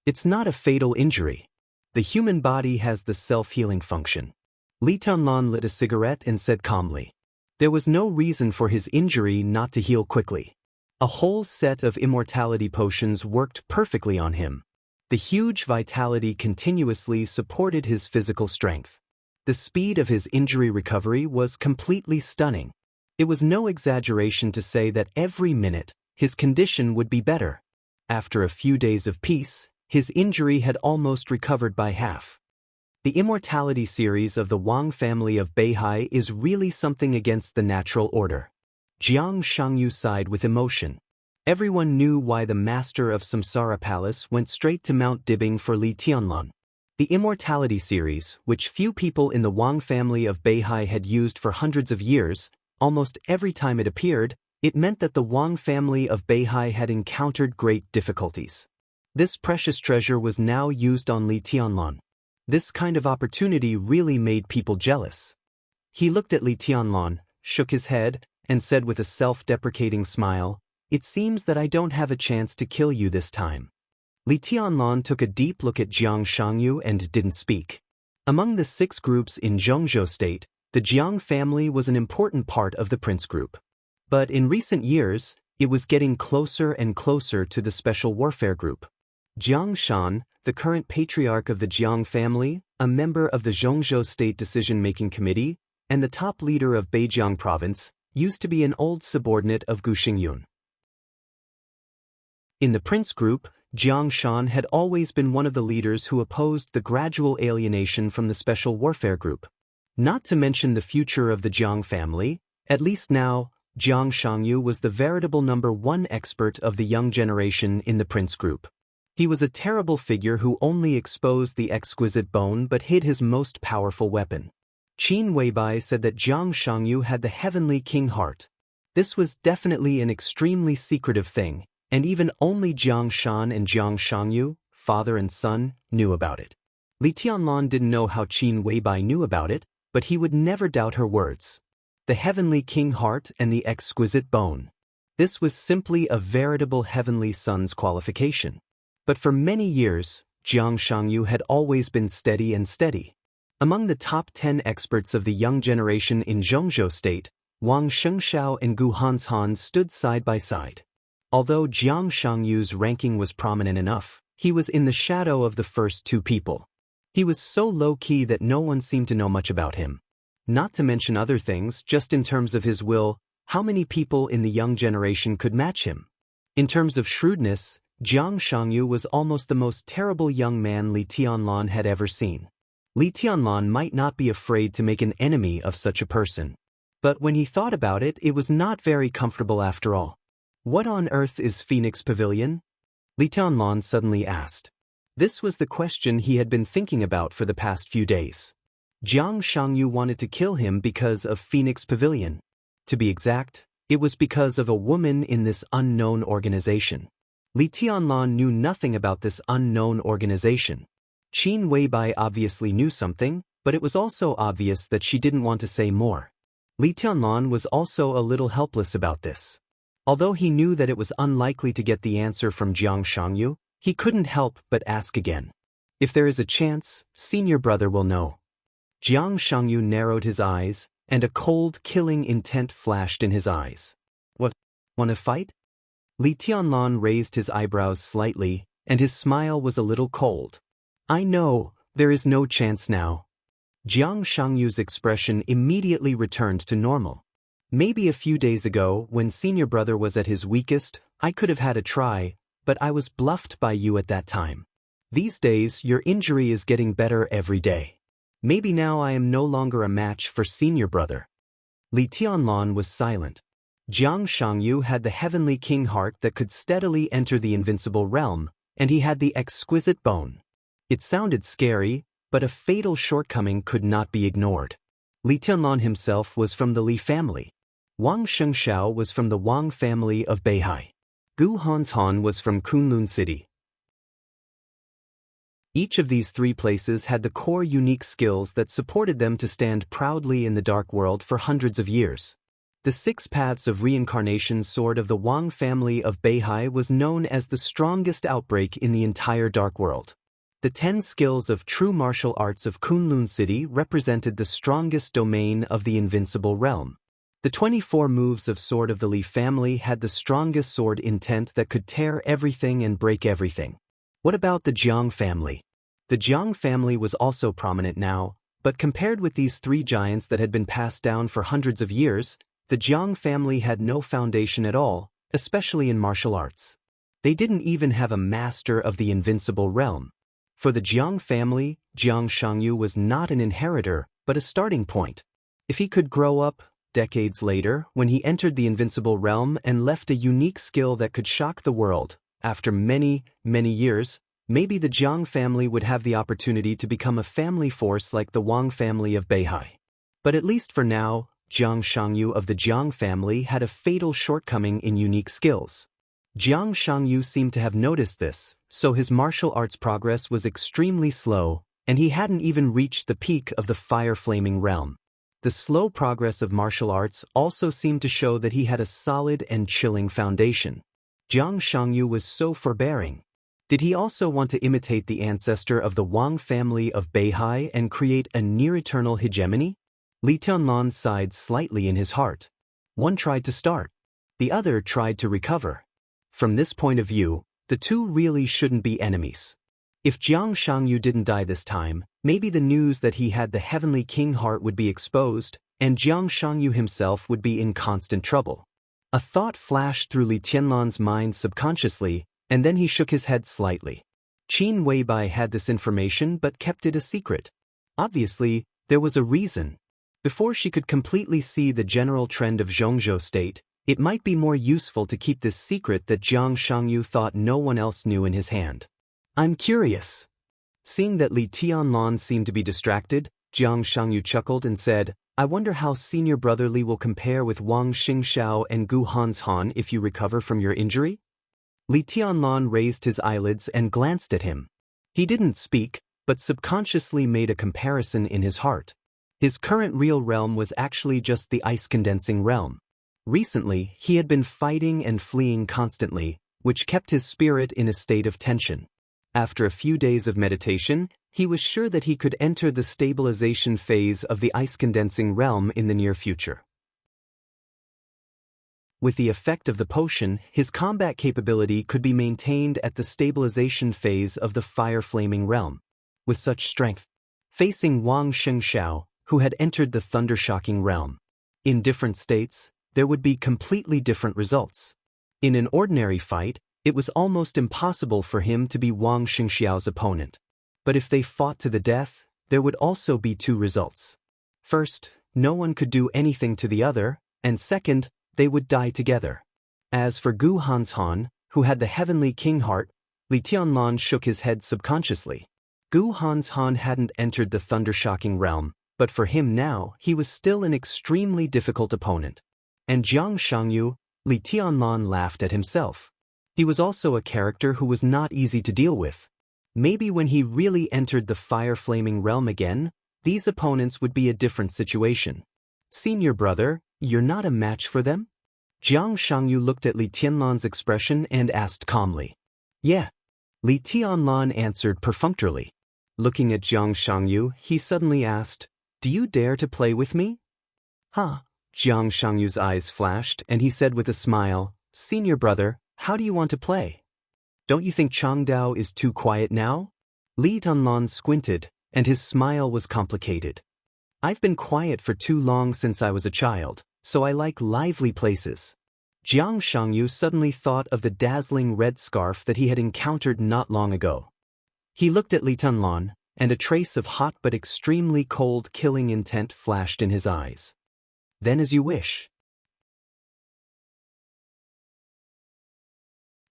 It's not a fatal injury. The human body has the self-healing function." Li Tianlan lit a cigarette and said calmly. There was no reason for his injury not to heal quickly. A whole set of immortality potions worked perfectly on him. The huge vitality continuously supported his physical strength. The speed of his injury recovery was completely stunning. It was no exaggeration to say that every minute, his condition would be better. After a few days of peace, his injury had almost recovered by half. The immortality series of the Wang family of Beihai is really something against the natural order. Jiang Shangyu sighed with emotion. Everyone knew why the master of Samsara Palace went straight to Mount Dibing for Li Tianlan. The immortality series, which few people in the Wang family of Beihai had used for hundreds of years, almost every time it appeared, it meant that the Wang family of Beihai had encountered great difficulties. This precious treasure was now used on Li Tianlan. This kind of opportunity really made people jealous. He looked at Li Tianlan, shook his head, and said with a self-deprecating smile, "It seems that I don't have a chance to kill you this time." Li Tianlan took a deep look at Jiang Shangyu and didn't speak. Among the 6 groups in Zhongzhou State, the Jiang family was an important part of the Prince Group. But in recent years, it was getting closer and closer to the Special Warfare Group. Jiang Shan, the current patriarch of the Jiang family, a member of the Zhongzhou State Decision-Making Committee, and the top leader of Beijiang Province, used to be an old subordinate of Gu Xingyun. In the Prince Group, Jiang Shan had always been one of the leaders who opposed the gradual alienation from the Special Warfare Group. Not to mention the future of the Jiang family, at least now, Jiang Shangyu was the veritable #1 expert of the young generation in the Prince Group. He was a terrible figure who only exposed the exquisite bone but hid his most powerful weapon. Qin Weibai said that Jiang Shangyu had the heavenly king heart. This was definitely an extremely secretive thing, and even only Jiang Shan and Jiang Shangyu, father and son, knew about it. Li Tianlan didn't know how Qin Weibai knew about it, but he would never doubt her words. The heavenly king heart and the exquisite bone. This was simply a veritable heavenly son's qualification. But for many years, Jiang Shangyu had always been steady and steady. Among the top 10 experts of the young generation in Zhongzhou State, Wang Shengxiao and Gu Hanshan stood side by side. Although Jiang Shangyu's ranking was prominent enough, he was in the shadow of the first two people. He was so low-key that no one seemed to know much about him. Not to mention other things, just in terms of his will, how many people in the young generation could match him? In terms of shrewdness, Jiang Shangyu was almost the most terrible young man Li Tianlan had ever seen. Li Tianlan might not be afraid to make an enemy of such a person. But when he thought about it, it was not very comfortable after all. What on earth is Phoenix Pavilion? Li Tianlan suddenly asked. This was the question he had been thinking about for the past few days. Jiang Shangyu wanted to kill him because of Phoenix Pavilion. To be exact, it was because of a woman in this unknown organization. Li Tianlan knew nothing about this unknown organization. Qin Weibai obviously knew something, but it was also obvious that she didn't want to say more. Li Tianlan was also a little helpless about this. Although he knew that it was unlikely to get the answer from Jiang Shangyu, he couldn't help but ask again. If there is a chance, senior brother will know. Jiang Shangyu narrowed his eyes, and a cold, killing intent flashed in his eyes. What? Want to fight? Li Tianlan raised his eyebrows slightly, and his smile was a little cold. I know, there is no chance now. Jiang Shangyu's expression immediately returned to normal. Maybe a few days ago, when senior brother was at his weakest, I could have had a try, but I was bluffed by you at that time. These days, your injury is getting better every day. Maybe now I am no longer a match for senior brother. Li Tianlan was silent. Jiang Shangyu had the heavenly king heart that could steadily enter the invincible realm, and he had the exquisite bone. It sounded scary, but a fatal shortcoming could not be ignored. Li Tianlan himself was from the Li family. Wang Shengxiao was from the Wang family of Beihai. Gu Hanshan was from Kunlun City. Each of these three places had the core unique skills that supported them to stand proudly in the dark world for hundreds of years. The 6 paths of reincarnation sword of the Wang family of Beihai was known as the strongest outbreak in the entire dark world. The 10 skills of true martial arts of Kunlun City represented the strongest domain of the invincible realm. The 24 moves of sword of the Li family had the strongest sword intent that could tear everything and break everything. What about the Jiang family? The Jiang family was also prominent now, but compared with these 3 giants that had been passed down for hundreds of years, the Jiang family had no foundation at all, especially in martial arts. They didn't even have a master of the invincible realm. For the Jiang family, Jiang Shangyu was not an inheritor, but a starting point. If he could grow up, decades later, when he entered the invincible realm and left a unique skill that could shock the world, after many, many years, maybe the Jiang family would have the opportunity to become a family force like the Wang family of Beihai. But at least for now, Jiang Shangyu of the Jiang family had a fatal shortcoming in unique skills. Jiang Shangyu seemed to have noticed this, so his martial arts progress was extremely slow, and he hadn't even reached the peak of the fire-flaming realm. The slow progress of martial arts also seemed to show that he had a solid and chilling foundation. Jiang Shangyu was so forbearing. Did he also want to imitate the ancestor of the Wang family of Beihai and create a near-eternal hegemony? Li Tianlan sighed slightly in his heart. One tried to start. The other tried to recover. From this point of view, the two really shouldn't be enemies. If Jiang Shangyu didn't die this time, maybe the news that he had the heavenly king heart would be exposed, and Jiang Shangyu himself would be in constant trouble. A thought flashed through Li Tianlan's mind subconsciously, and then he shook his head slightly. Qin Weibai had this information but kept it a secret. Obviously, there was a reason. Before she could completely see the general trend of Zhongzhou State, it might be more useful to keep this secret that Jiang Shangyu thought no one else knew in his hand. I'm curious. Seeing that Li Tianlan seemed to be distracted, Jiang Shangyu chuckled and said, I wonder how senior brother Li will compare with Wang Xingxiao and Gu Hanshan if you recover from your injury? Li Tianlan raised his eyelids and glanced at him. He didn't speak, but subconsciously made a comparison in his heart. His current real realm was actually just the ice-condensing realm. Recently, he had been fighting and fleeing constantly, which kept his spirit in a state of tension. After a few days of meditation, he was sure that he could enter the stabilization phase of the ice-condensing realm in the near future. With the effect of the potion, his combat capability could be maintained at the stabilization phase of the fire-flaming realm. With such strength, facing Wang Shengxiao, who had entered the thunder-shocking realm. In different states, there would be completely different results. In an ordinary fight, it was almost impossible for him to be Wang Shengxiao's opponent. But if they fought to the death, there would also be two results. First, no one could do anything to the other, and second, they would die together. As for Gu Hanshan, who had the heavenly king heart, Li Tianlan shook his head subconsciously. Gu Hanshan hadn't entered the thunder-shocking realm, but for him now, he was still an extremely difficult opponent. And Jiang Shangyu, Li Tianlan laughed at himself. He was also a character who was not easy to deal with. Maybe when he really entered the fire-flaming realm again, these opponents would be a different situation. Senior brother, you're not a match for them? Jiang Shangyu looked at Li Tianlan's expression and asked calmly. Yeah. Li Tianlan answered perfunctorily. Looking at Jiang Shangyu, he suddenly asked, Do you dare to play with me? Huh? Jiang Shangyu's eyes flashed, and he said with a smile, Senior brother, how do you want to play? Don't you think Changdao is too quiet now? Li Tianlan squinted, and his smile was complicated. I've been quiet for too long since I was a child, so I like lively places. Jiang Shangyu suddenly thought of the dazzling red scarf that he had encountered not long ago. He looked at Li Tianlan, and a trace of hot but extremely cold killing intent flashed in his eyes. Then as you wish.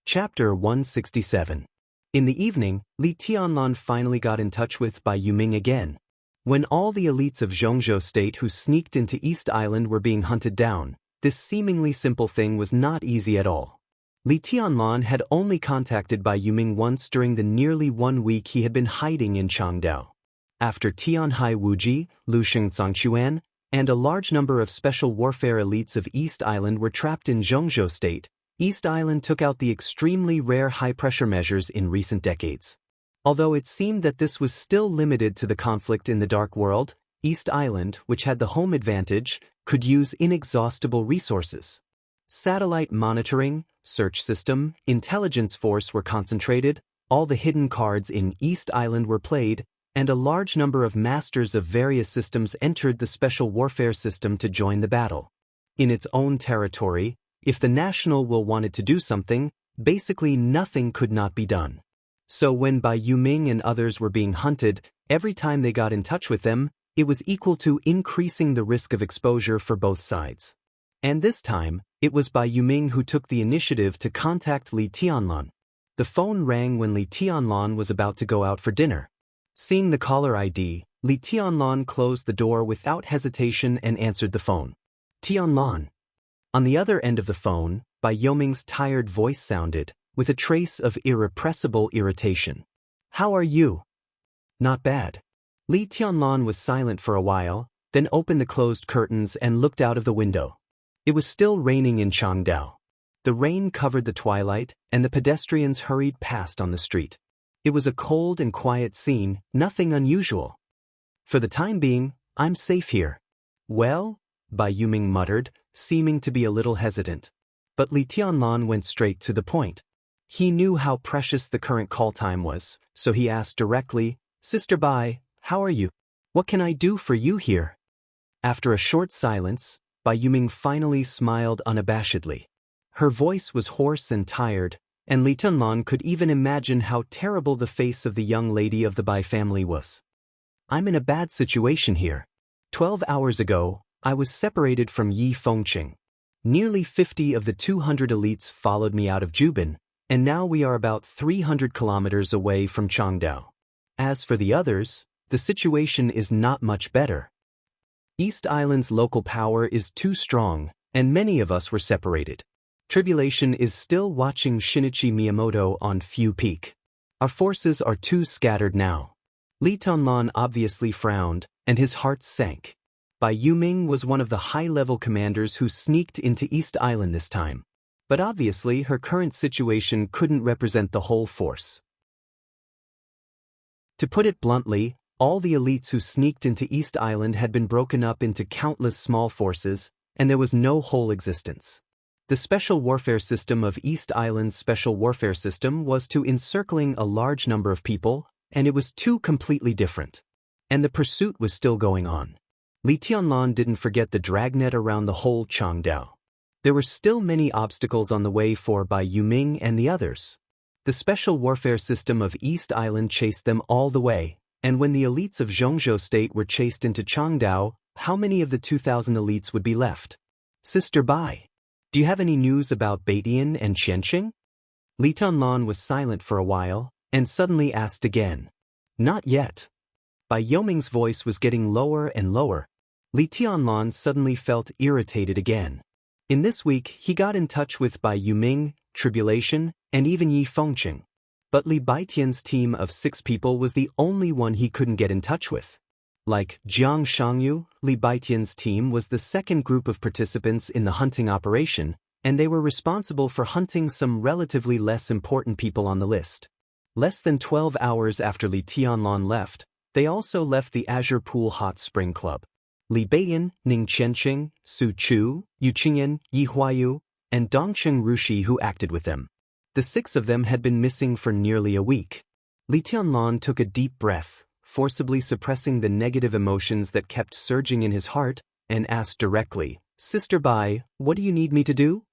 Chapter 167. In the evening, Li Tianlan finally got in touch with Bai Yuming again. When all the elites of Zhongzhou State who sneaked into East Island were being hunted down, this seemingly simple thing was not easy at all. Li Tianlan had only contacted Bai Yuming once during the nearly 1 week he had been hiding in Changdao. After Tianhai Wuji, Lusheng Zhangquan, and a large number of special warfare elites of East Island were trapped in Zhongzhou State, East Island took out the extremely rare high-pressure measures in recent decades. Although it seemed that this was still limited to the conflict in the Dark World, East Island, which had the home advantage, could use inexhaustible resources. Satellite monitoring, search system, intelligence force were concentrated, all the hidden cards in East Island were played, and a large number of masters of various systems entered the special warfare system to join the battle. In its own territory, if the national will wanted to do something, basically nothing could not be done. So when Bai Yuming and others were being hunted, every time they got in touch with them, it was equal to increasing the risk of exposure for both sides. And this time, it was Bai Yuming who took the initiative to contact Li Tianlan. The phone rang when Li Tianlan was about to go out for dinner. Seeing the caller ID, Li Tianlan closed the door without hesitation and answered the phone. Tianlan. On the other end of the phone, Bai Yuming's tired voice sounded, with a trace of irrepressible irritation. How are you? Not bad. Li Tianlan was silent for a while, then opened the closed curtains and looked out of the window. It was still raining in Changdao. The rain covered the twilight, and the pedestrians hurried past on the street. It was a cold and quiet scene, nothing unusual. For the time being, I'm safe here. Well? Bai Yuming muttered, seeming to be a little hesitant. But Li Tianlan went straight to the point. He knew how precious the current call time was, so he asked directly, Sister Bai, how are you? What can I do for you here? After a short silence, Bai Yuming finally smiled unabashedly. Her voice was hoarse and tired, and Li Tianlan could even imagine how terrible the face of the young lady of the Bai family was. I'm in a bad situation here. 12 hours ago, I was separated from Yi Fengqing. Nearly 50 of the 200 elites followed me out of Jubin, and now we are about 300 kilometers away from Changdao. As for the others, the situation is not much better. East Island's local power is too strong, and many of us were separated. Tribulation is still watching Shinichi Miyamoto on Fu Peak. Our forces are too scattered now. Li Tianlan obviously frowned, and his heart sank. Bai Yuming was one of the high-level commanders who sneaked into East Island this time. But obviously her current situation couldn't represent the whole force. To put it bluntly, all the elites who sneaked into East Island had been broken up into countless small forces, and there was no whole existence. The special warfare system of East Island's special warfare system was to encircling a large number of people, and it was two completely different. And the pursuit was still going on. Li Tianlan didn't forget the dragnet around the whole Changdao. There were still many obstacles on the way for Bai Yuming and the others. The special warfare system of East Island chased them all the way, and when the elites of Zhongzhou State were chased into Changdao, how many of the 2,000 elites would be left? Sister Bai, do you have any news about Baidian and Xianxia? Li Tianlan was silent for a while, and suddenly asked again. Not yet. Bai Yoming's voice was getting lower and lower. Li Tianlan suddenly felt irritated again. In this week, he got in touch with Bai Yuming, Tribulation, and even Yi Fengqing. But Li Baitian's team of 6 people was the only one he couldn't get in touch with. Like Jiang Shangyu, Li Baitian's team was the second group of participants in the hunting operation, and they were responsible for hunting some relatively less important people on the list. Less than 12 hours after Li Tianlan left, they also left the Azure Pool Hot Spring Club. Li Baiyan, Ning Qianqing, Su Chu, Yu Qingyan, Yi Huayu, and Dongcheng Rushi who acted with them. The 6 of them had been missing for nearly a week. Li Tianlan took a deep breath, forcibly suppressing the negative emotions that kept surging in his heart, and asked directly, Sister Bai, what do you need me to do?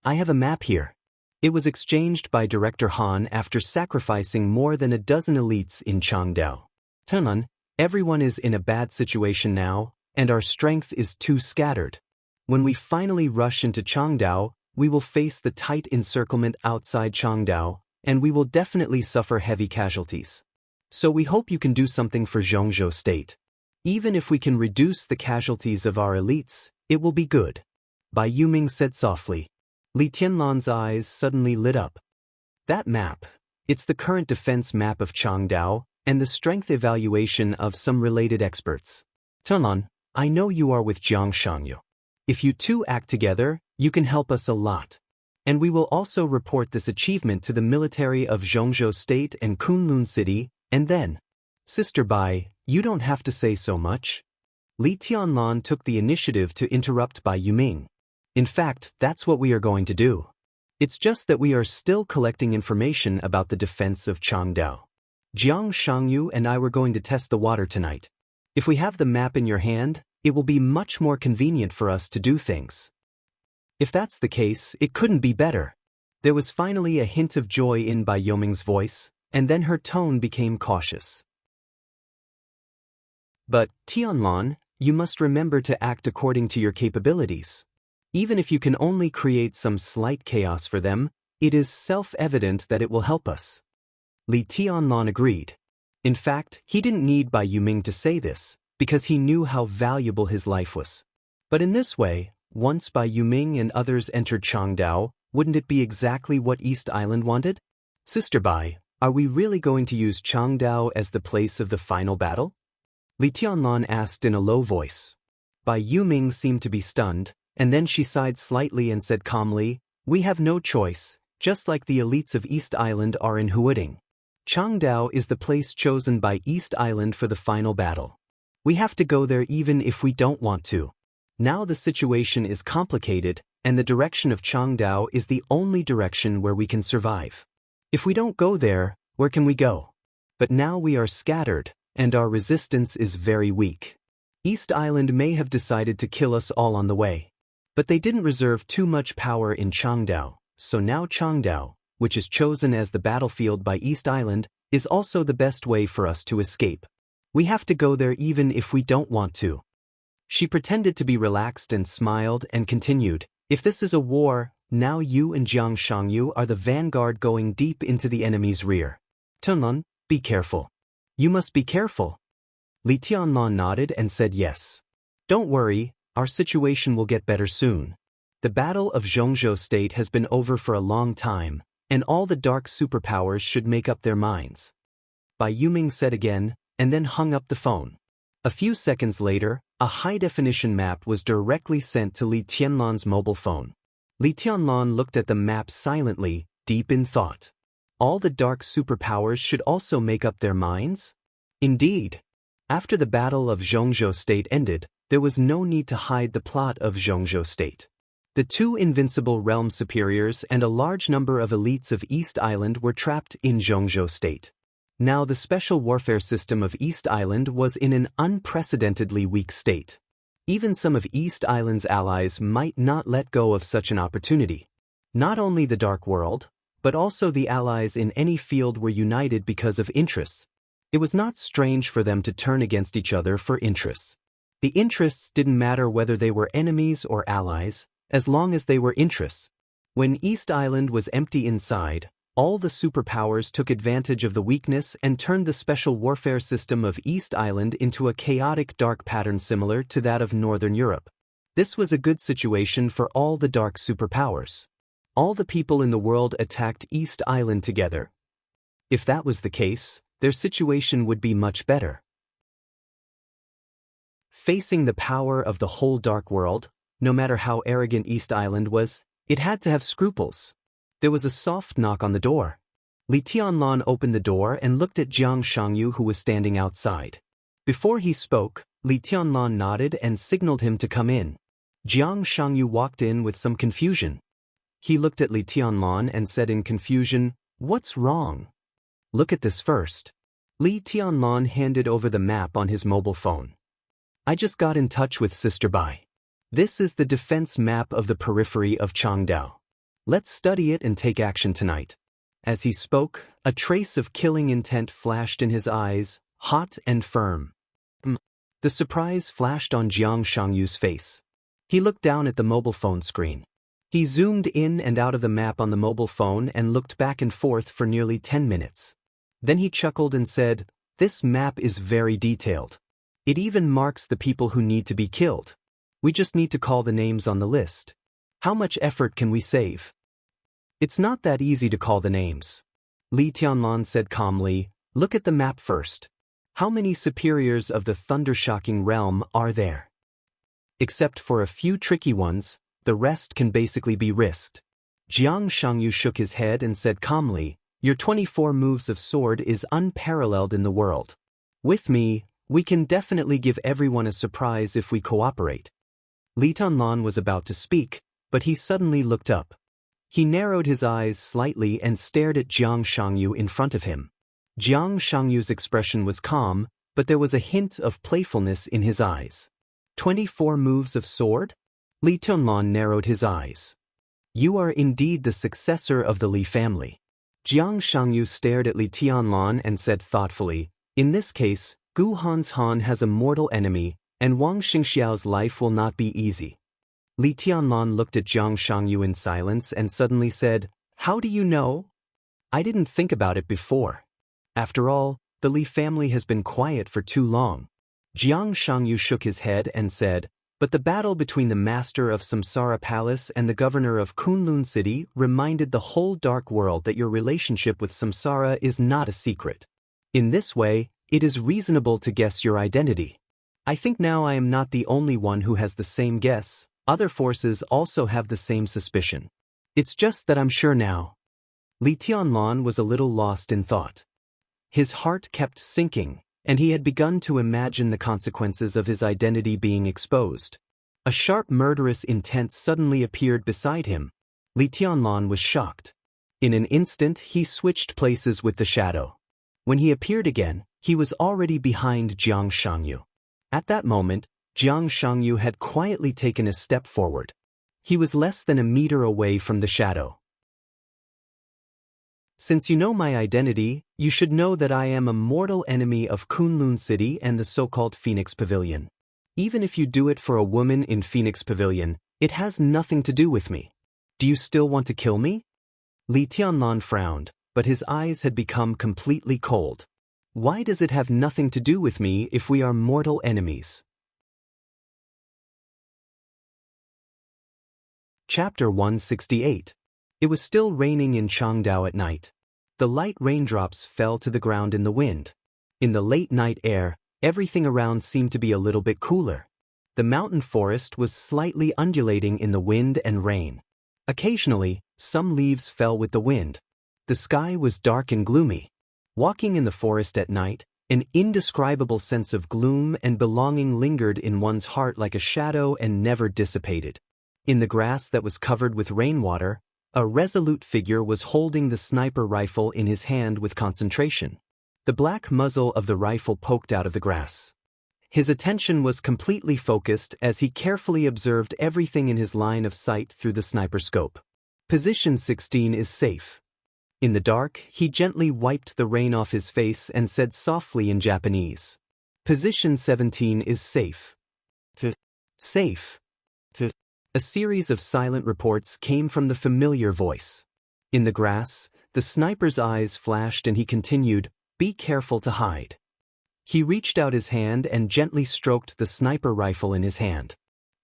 I have a map here. It was exchanged by Director Han after sacrificing more than a dozen elites in Changdao. Tunlun, everyone is in a bad situation now, and our strength is too scattered. When we finally rush into Changdao, we will face the tight encirclement outside Changdao, and we will definitely suffer heavy casualties. So we hope you can do something for Zhongzhou State. Even if we can reduce the casualties of our elites, it will be good. Bai Yuming said softly. Li Tianlan's eyes suddenly lit up. That map, it's the current defense map of Changdao, and the strength evaluation of some related experts. Tunlan, I know you are with Jiang Shangyu. If you two act together, you can help us a lot. And we will also report this achievement to the military of Zhongzhou State and Kunlun City, and then. Sister Bai, you don't have to say so much. Li Tianlan took the initiative to interrupt Bai Yuming. In fact, that's what we are going to do. It's just that we are still collecting information about the defense of Changdao. Jiang Shangyu and I were going to test the water tonight. If we have the map in your hand, it will be much more convenient for us to do things. If that's the case, it couldn't be better. There was finally a hint of joy in Bai Yoming's voice, and then her tone became cautious. But, Tianlan, you must remember to act according to your capabilities. Even if you can only create some slight chaos for them, it is self-evident that it will help us. Li Tianlan agreed. In fact, he didn't need Bai Yuming to say this, because he knew how valuable his life was. But in this way, once Bai Yuming and others entered Changdao, wouldn't it be exactly what East Island wanted? Sister Bai, are we really going to use Changdao as the place of the final battle? Li Tianlan asked in a low voice. Bai Yuming seemed to be stunned, and then she sighed slightly and said calmly, We have no choice, just like the elites of East Island are in Huading. Changdao is the place chosen by East Island for the final battle. We have to go there even if we don't want to. Now the situation is complicated, and the direction of Changdao is the only direction where we can survive. If we don't go there, where can we go? But now we are scattered, and our resistance is very weak. East Island may have decided to kill us all on the way. But they didn't reserve too much power in Changdao, so now Changdao, which is chosen as the battlefield by East Island, is also the best way for us to escape. We have to go there even if we don't want to. She pretended to be relaxed and smiled and continued, If this is a war, now you and Jiang Shangyu are the vanguard going deep into the enemy's rear. Tunlun, be careful. You must be careful. Li Tianlan nodded and said yes. Don't worry, our situation will get better soon. The Battle of Zhongzhou State has been over for a long time, and all the dark superpowers should make up their minds. Bai Yuming said again, and then hung up the phone. A few seconds later, a high-definition map was directly sent to Li Tianlan's mobile phone. Li Tianlan looked at the map silently, deep in thought. All the dark superpowers should also make up their minds? Indeed. After the Battle of Xianxia State ended, there was no need to hide the plot of Xianxia State. The two invincible realm superiors and a large number of elites of East Island were trapped in Xianxia State. Now the special warfare system of East Island was in an unprecedentedly weak state. Even some of East Island's allies might not let go of such an opportunity. Not only the Dark World, but also the allies in any field were united because of interests. It was not strange for them to turn against each other for interests. The interests didn't matter whether they were enemies or allies, as long as they were interests. When East Island was empty inside, all the superpowers took advantage of the weakness and turned the special warfare system of East Island into a chaotic dark pattern similar to that of Northern Europe. This was a good situation for all the dark superpowers. All the people in the world attacked East Island together. If that was the case, their situation would be much better. Facing the power of the whole Dark World, no matter how arrogant East Island was, it had to have scruples. There was a soft knock on the door. Li Tianlan opened the door and looked at Xianxia, who was standing outside. Before he spoke, Li Tianlan nodded and signaled him to come in. Xianxia walked in with some confusion. He looked at Li Tianlan and said in confusion, "What's wrong?" "Look at this first." Li Tianlan handed over the map on his mobile phone. "I just got in touch with Sister Bai. This is the defense map of the periphery of Changdao. Let's study it and take action tonight." As he spoke, a trace of killing intent flashed in his eyes, hot and firm. The surprise flashed on Xianxia's face. He looked down at the mobile phone screen. He zoomed in and out of the map on the mobile phone and looked back and forth for nearly 10 minutes. Then he chuckled and said, "This map is very detailed. It even marks the people who need to be killed. We just need to call the names on the list. How much effort can we save?" "It's not that easy to call the names." Li Tianlan said calmly, "Look at the map first. How many superiors of the Thundershocking realm are there? Except for a few tricky ones, the rest can basically be risked." Xianxia shook his head and said calmly, "Your 24 moves of sword is unparalleled in the world. With me, we can definitely give everyone a surprise if we cooperate." Li Tianlan was about to speak, but he suddenly looked up. He narrowed his eyes slightly and stared at Xianxia in front of him. Xianxia's expression was calm, but there was a hint of playfulness in his eyes. 24 moves of sword? Li Tianlan narrowed his eyes. "You are indeed the successor of the Li family." Xianxia stared at Li Tianlan and said thoughtfully, "In this case, Gu Hanshan has a mortal enemy, and Wang Xingxiao's life will not be easy." Li Tianlan looked at Xianxia in silence and suddenly said, "How do you know?" "I didn't think about it before. After all, the Li family has been quiet for too long." Xianxia shook his head and said, "But the battle between the master of Samsara Palace and the governor of Kunlun City reminded the whole Dark World that your relationship with Samsara is not a secret. In this way, it is reasonable to guess your identity. I think now I am not the only one who has the same guess. Other forces also have the same suspicion. It's just that I'm sure now." Li Tianlan was a little lost in thought. His heart kept sinking, and he had begun to imagine the consequences of his identity being exposed. A sharp murderous intent suddenly appeared beside him. Li Tianlan was shocked. In an instant he switched places with the shadow. When he appeared again, he was already behind Xianxia. At that moment, Xianxia had quietly taken a step forward. He was less than a meter away from the shadow. "Since you know my identity, you should know that I am a mortal enemy of Kunlun City and the so-called Phoenix Pavilion. Even if you do it for a woman in Phoenix Pavilion, it has nothing to do with me. Do you still want to kill me?" Li Tianlan frowned, but his eyes had become completely cold. "Why does it have nothing to do with me if we are mortal enemies?" Chapter 168. It was still raining in Changdao at night. The light raindrops fell to the ground in the wind. In the late night air, Everything around seemed to be a little bit cooler. The mountain forest was slightly undulating in the wind and rain. Occasionally, some leaves fell with the wind. The sky was dark and gloomy. Walking in the forest at night, an indescribable sense of gloom and belonging lingered in one's heart like a shadow and never dissipated. In the grass that was covered with rainwater, a resolute figure was holding the sniper rifle in his hand with concentration. The black muzzle of the rifle poked out of the grass. His attention was completely focused as he carefully observed everything in his line of sight through the sniper scope. Position 16 is safe. In the dark, he gently wiped the rain off his face and said softly in Japanese, "Position 17 is safe." Safe. A series of silent reports came from the familiar voice. In the grass, the sniper's eyes flashed and he continued, "Be careful to hide." He reached out his hand and gently stroked the sniper rifle in his hand.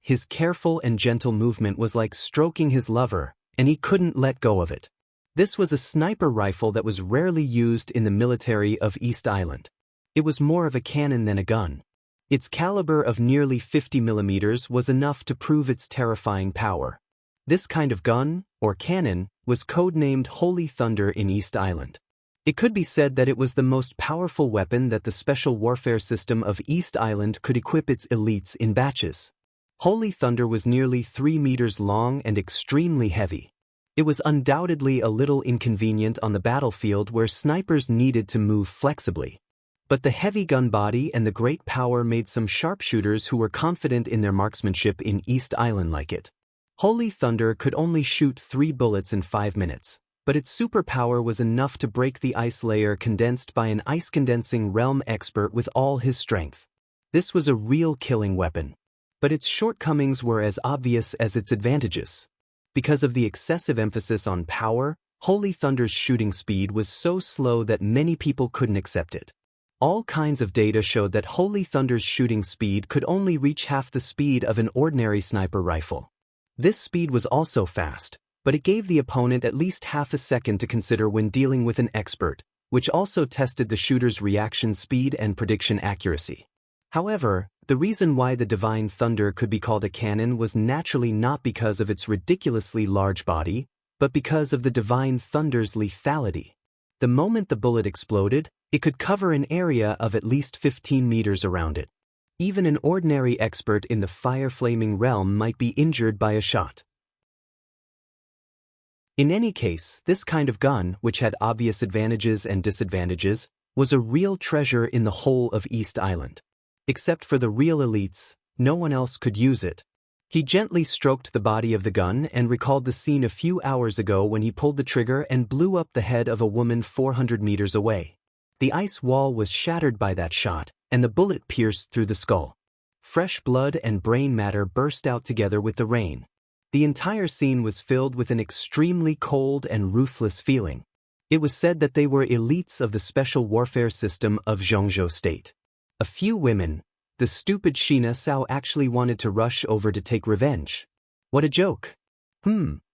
His careful and gentle movement was like stroking his lover, and he couldn't let go of it. This was a sniper rifle that was rarely used in the military of East Island. It was more of a cannon than a gun. Its caliber of nearly 50 millimeters was enough to prove its terrifying power. This kind of gun, or cannon, was codenamed Holy Thunder in East Island. It could be said that it was the most powerful weapon that the special warfare system of East Island could equip its elites in batches. Holy Thunder was nearly 3 meters long and extremely heavy. It was undoubtedly a little inconvenient on the battlefield where snipers needed to move flexibly. But the heavy gun body and the great power made some sharpshooters who were confident in their marksmanship in East Island like it. Holy Thunder could only shoot 3 bullets in 5 minutes, but its superpower was enough to break the ice layer condensed by an ice-condensing realm expert with all his strength. This was a real killing weapon. But its shortcomings were as obvious as its advantages. Because of the excessive emphasis on power, Holy Thunder's shooting speed was so slow that many people couldn't accept it. All kinds of data showed that Holy Thunder's shooting speed could only reach half the speed of an ordinary sniper rifle. This speed was also fast, but it gave the opponent at least half a second to consider when dealing with an expert, which also tested the shooter's reaction speed and prediction accuracy. However, the reason why the Divine Thunder could be called a cannon was naturally not because of its ridiculously large body, but because of the Divine Thunder's lethality. The moment the bullet exploded, it could cover an area of at least 15 meters around it. Even an ordinary expert in the fire-flaming realm might be injured by a shot. In any case, this kind of gun, which had obvious advantages and disadvantages, was a real treasure in the whole of East Island. Except for the real elites, no one else could use it. He gently stroked the body of the gun and recalled the scene a few hours ago when he pulled the trigger and blew up the head of a woman 400 meters away. The ice wall was shattered by that shot, and the bullet pierced through the skull. Fresh blood and brain matter burst out together with the rain. The entire scene was filled with an extremely cold and ruthless feeling. It was said that they were elites of the special warfare system of Xianxia state. A few women, the stupid Xianxia, actually wanted to rush over to take revenge. What a joke.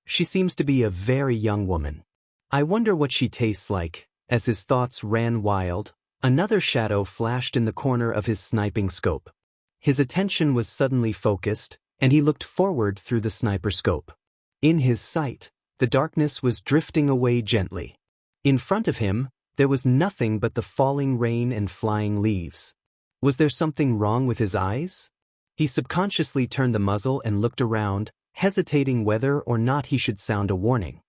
She seems to be a very young woman. I wonder what she tastes like. As his thoughts ran wild, another shadow flashed in the corner of his sniping scope. His attention was suddenly focused, and he looked forward through the sniper scope. In his sight, the darkness was drifting away gently. In front of him, there was nothing but the falling rain and flying leaves. Was there something wrong with his eyes? He subconsciously turned the muzzle and looked around, hesitating whether or not he should sound a warning.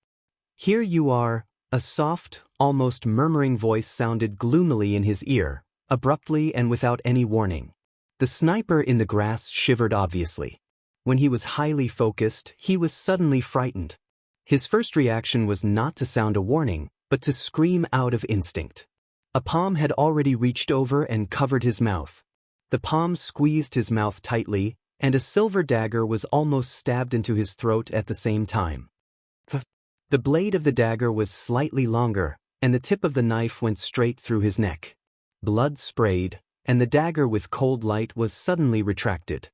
"Here you are," a soft, almost murmuring voice sounded gloomily in his ear, abruptly and without any warning. The sniper in the grass shivered obviously. When he was highly focused, he was suddenly frightened. His first reaction was not to sound a warning, but to scream out of instinct. A palm had already reached over and covered his mouth. The palm squeezed his mouth tightly, and a silver dagger was almost stabbed into his throat at the same time. The blade of the dagger was slightly longer, and the tip of the knife went straight through his neck. Blood sprayed, and the dagger with cold light was suddenly retracted.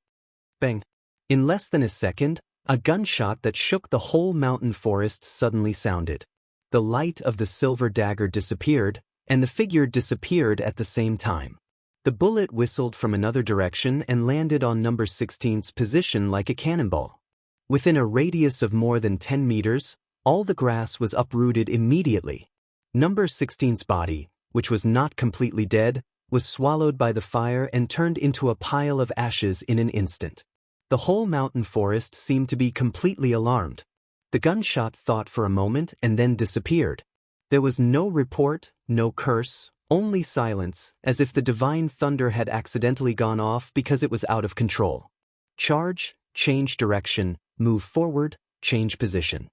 Bang! In less than a second, a gunshot that shook the whole mountain forest suddenly sounded. The light of the silver dagger disappeared, and the figure disappeared at the same time. The bullet whistled from another direction and landed on number 16's position like a cannonball. Within a radius of more than 10 meters, all the grass was uprooted immediately. Number 16's body, which was not completely dead, was swallowed by the fire and turned into a pile of ashes in an instant. The whole mountain forest seemed to be completely alarmed. The gunshot thought for a moment and then disappeared. There was no report, no curse, only silence, as if the divine thunder had accidentally gone off because it was out of control. Charge, change direction, move forward, change position.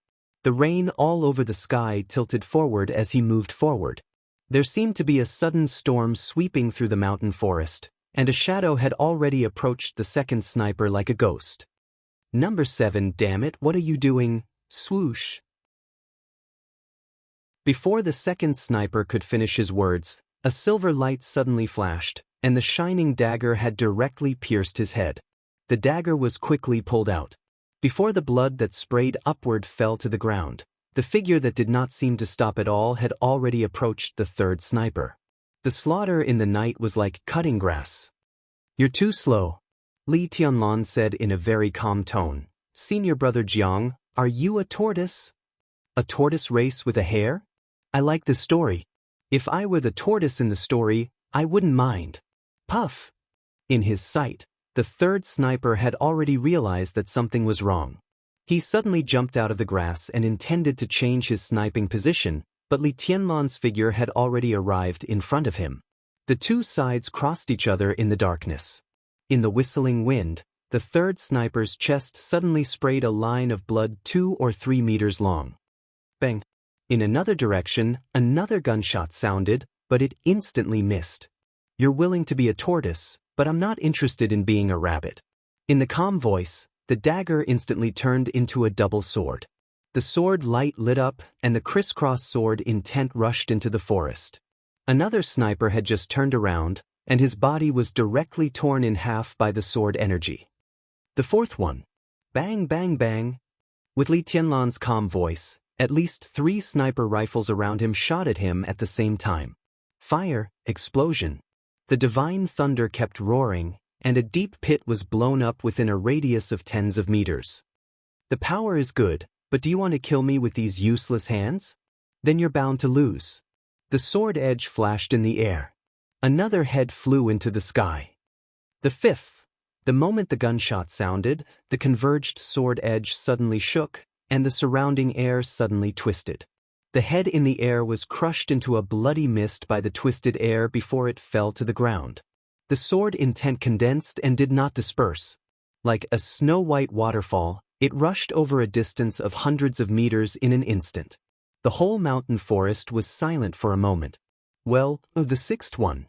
The rain all over the sky tilted forward as he moved forward. There seemed to be a sudden storm sweeping through the mountain forest, and a shadow had already approached the second sniper like a ghost. Number 7, damn it, what are you doing? Swoosh. Before the second sniper could finish his words, a silver light suddenly flashed, and the shining dagger had directly pierced his head. The dagger was quickly pulled out. Before the blood that sprayed upward fell to the ground, the figure that did not seem to stop at all had already approached the third sniper. The slaughter in the night was like cutting grass. "You're too slow," Li Tianlan said in a very calm tone. "Senior brother Jiang, are you a tortoise? A tortoise race with a hare? I like this story. If I were the tortoise in the story, I wouldn't mind." Puff! In his sight, the third sniper had already realized that something was wrong. He suddenly jumped out of the grass and intended to change his sniping position, but Li Tianlan's figure had already arrived in front of him. The two sides crossed each other in the darkness. In the whistling wind, the third sniper's chest suddenly sprayed a line of blood 2 or 3 meters long. Bang! In another direction, another gunshot sounded, but it instantly missed. "You're willing to be a tortoise, but I'm not interested in being a rabbit." In the calm voice, the dagger instantly turned into a double sword. The sword light lit up, and the crisscross sword intent rushed into the forest. Another sniper had just turned around, and his body was directly torn in half by the sword energy. The fourth one. Bang, bang, bang. With Li Tianlan's calm voice, at least 3 sniper rifles around him shot at him at the same time. Fire, explosion. The divine thunder kept roaring, and a deep pit was blown up within a radius of tens of meters. "The power is good, but do you want to kill me with these useless hands? Then you're bound to lose." The sword edge flashed in the air. Another head flew into the sky. The fifth. The moment the gunshot sounded, the converged sword edge suddenly shook, and the surrounding air suddenly twisted. The head in the air was crushed into a bloody mist by the twisted air before it fell to the ground. The sword intent condensed and did not disperse. Like a snow-white waterfall, it rushed over a distance of hundreds of meters in an instant. The whole mountain forest was silent for a moment. "Well, the sixth one."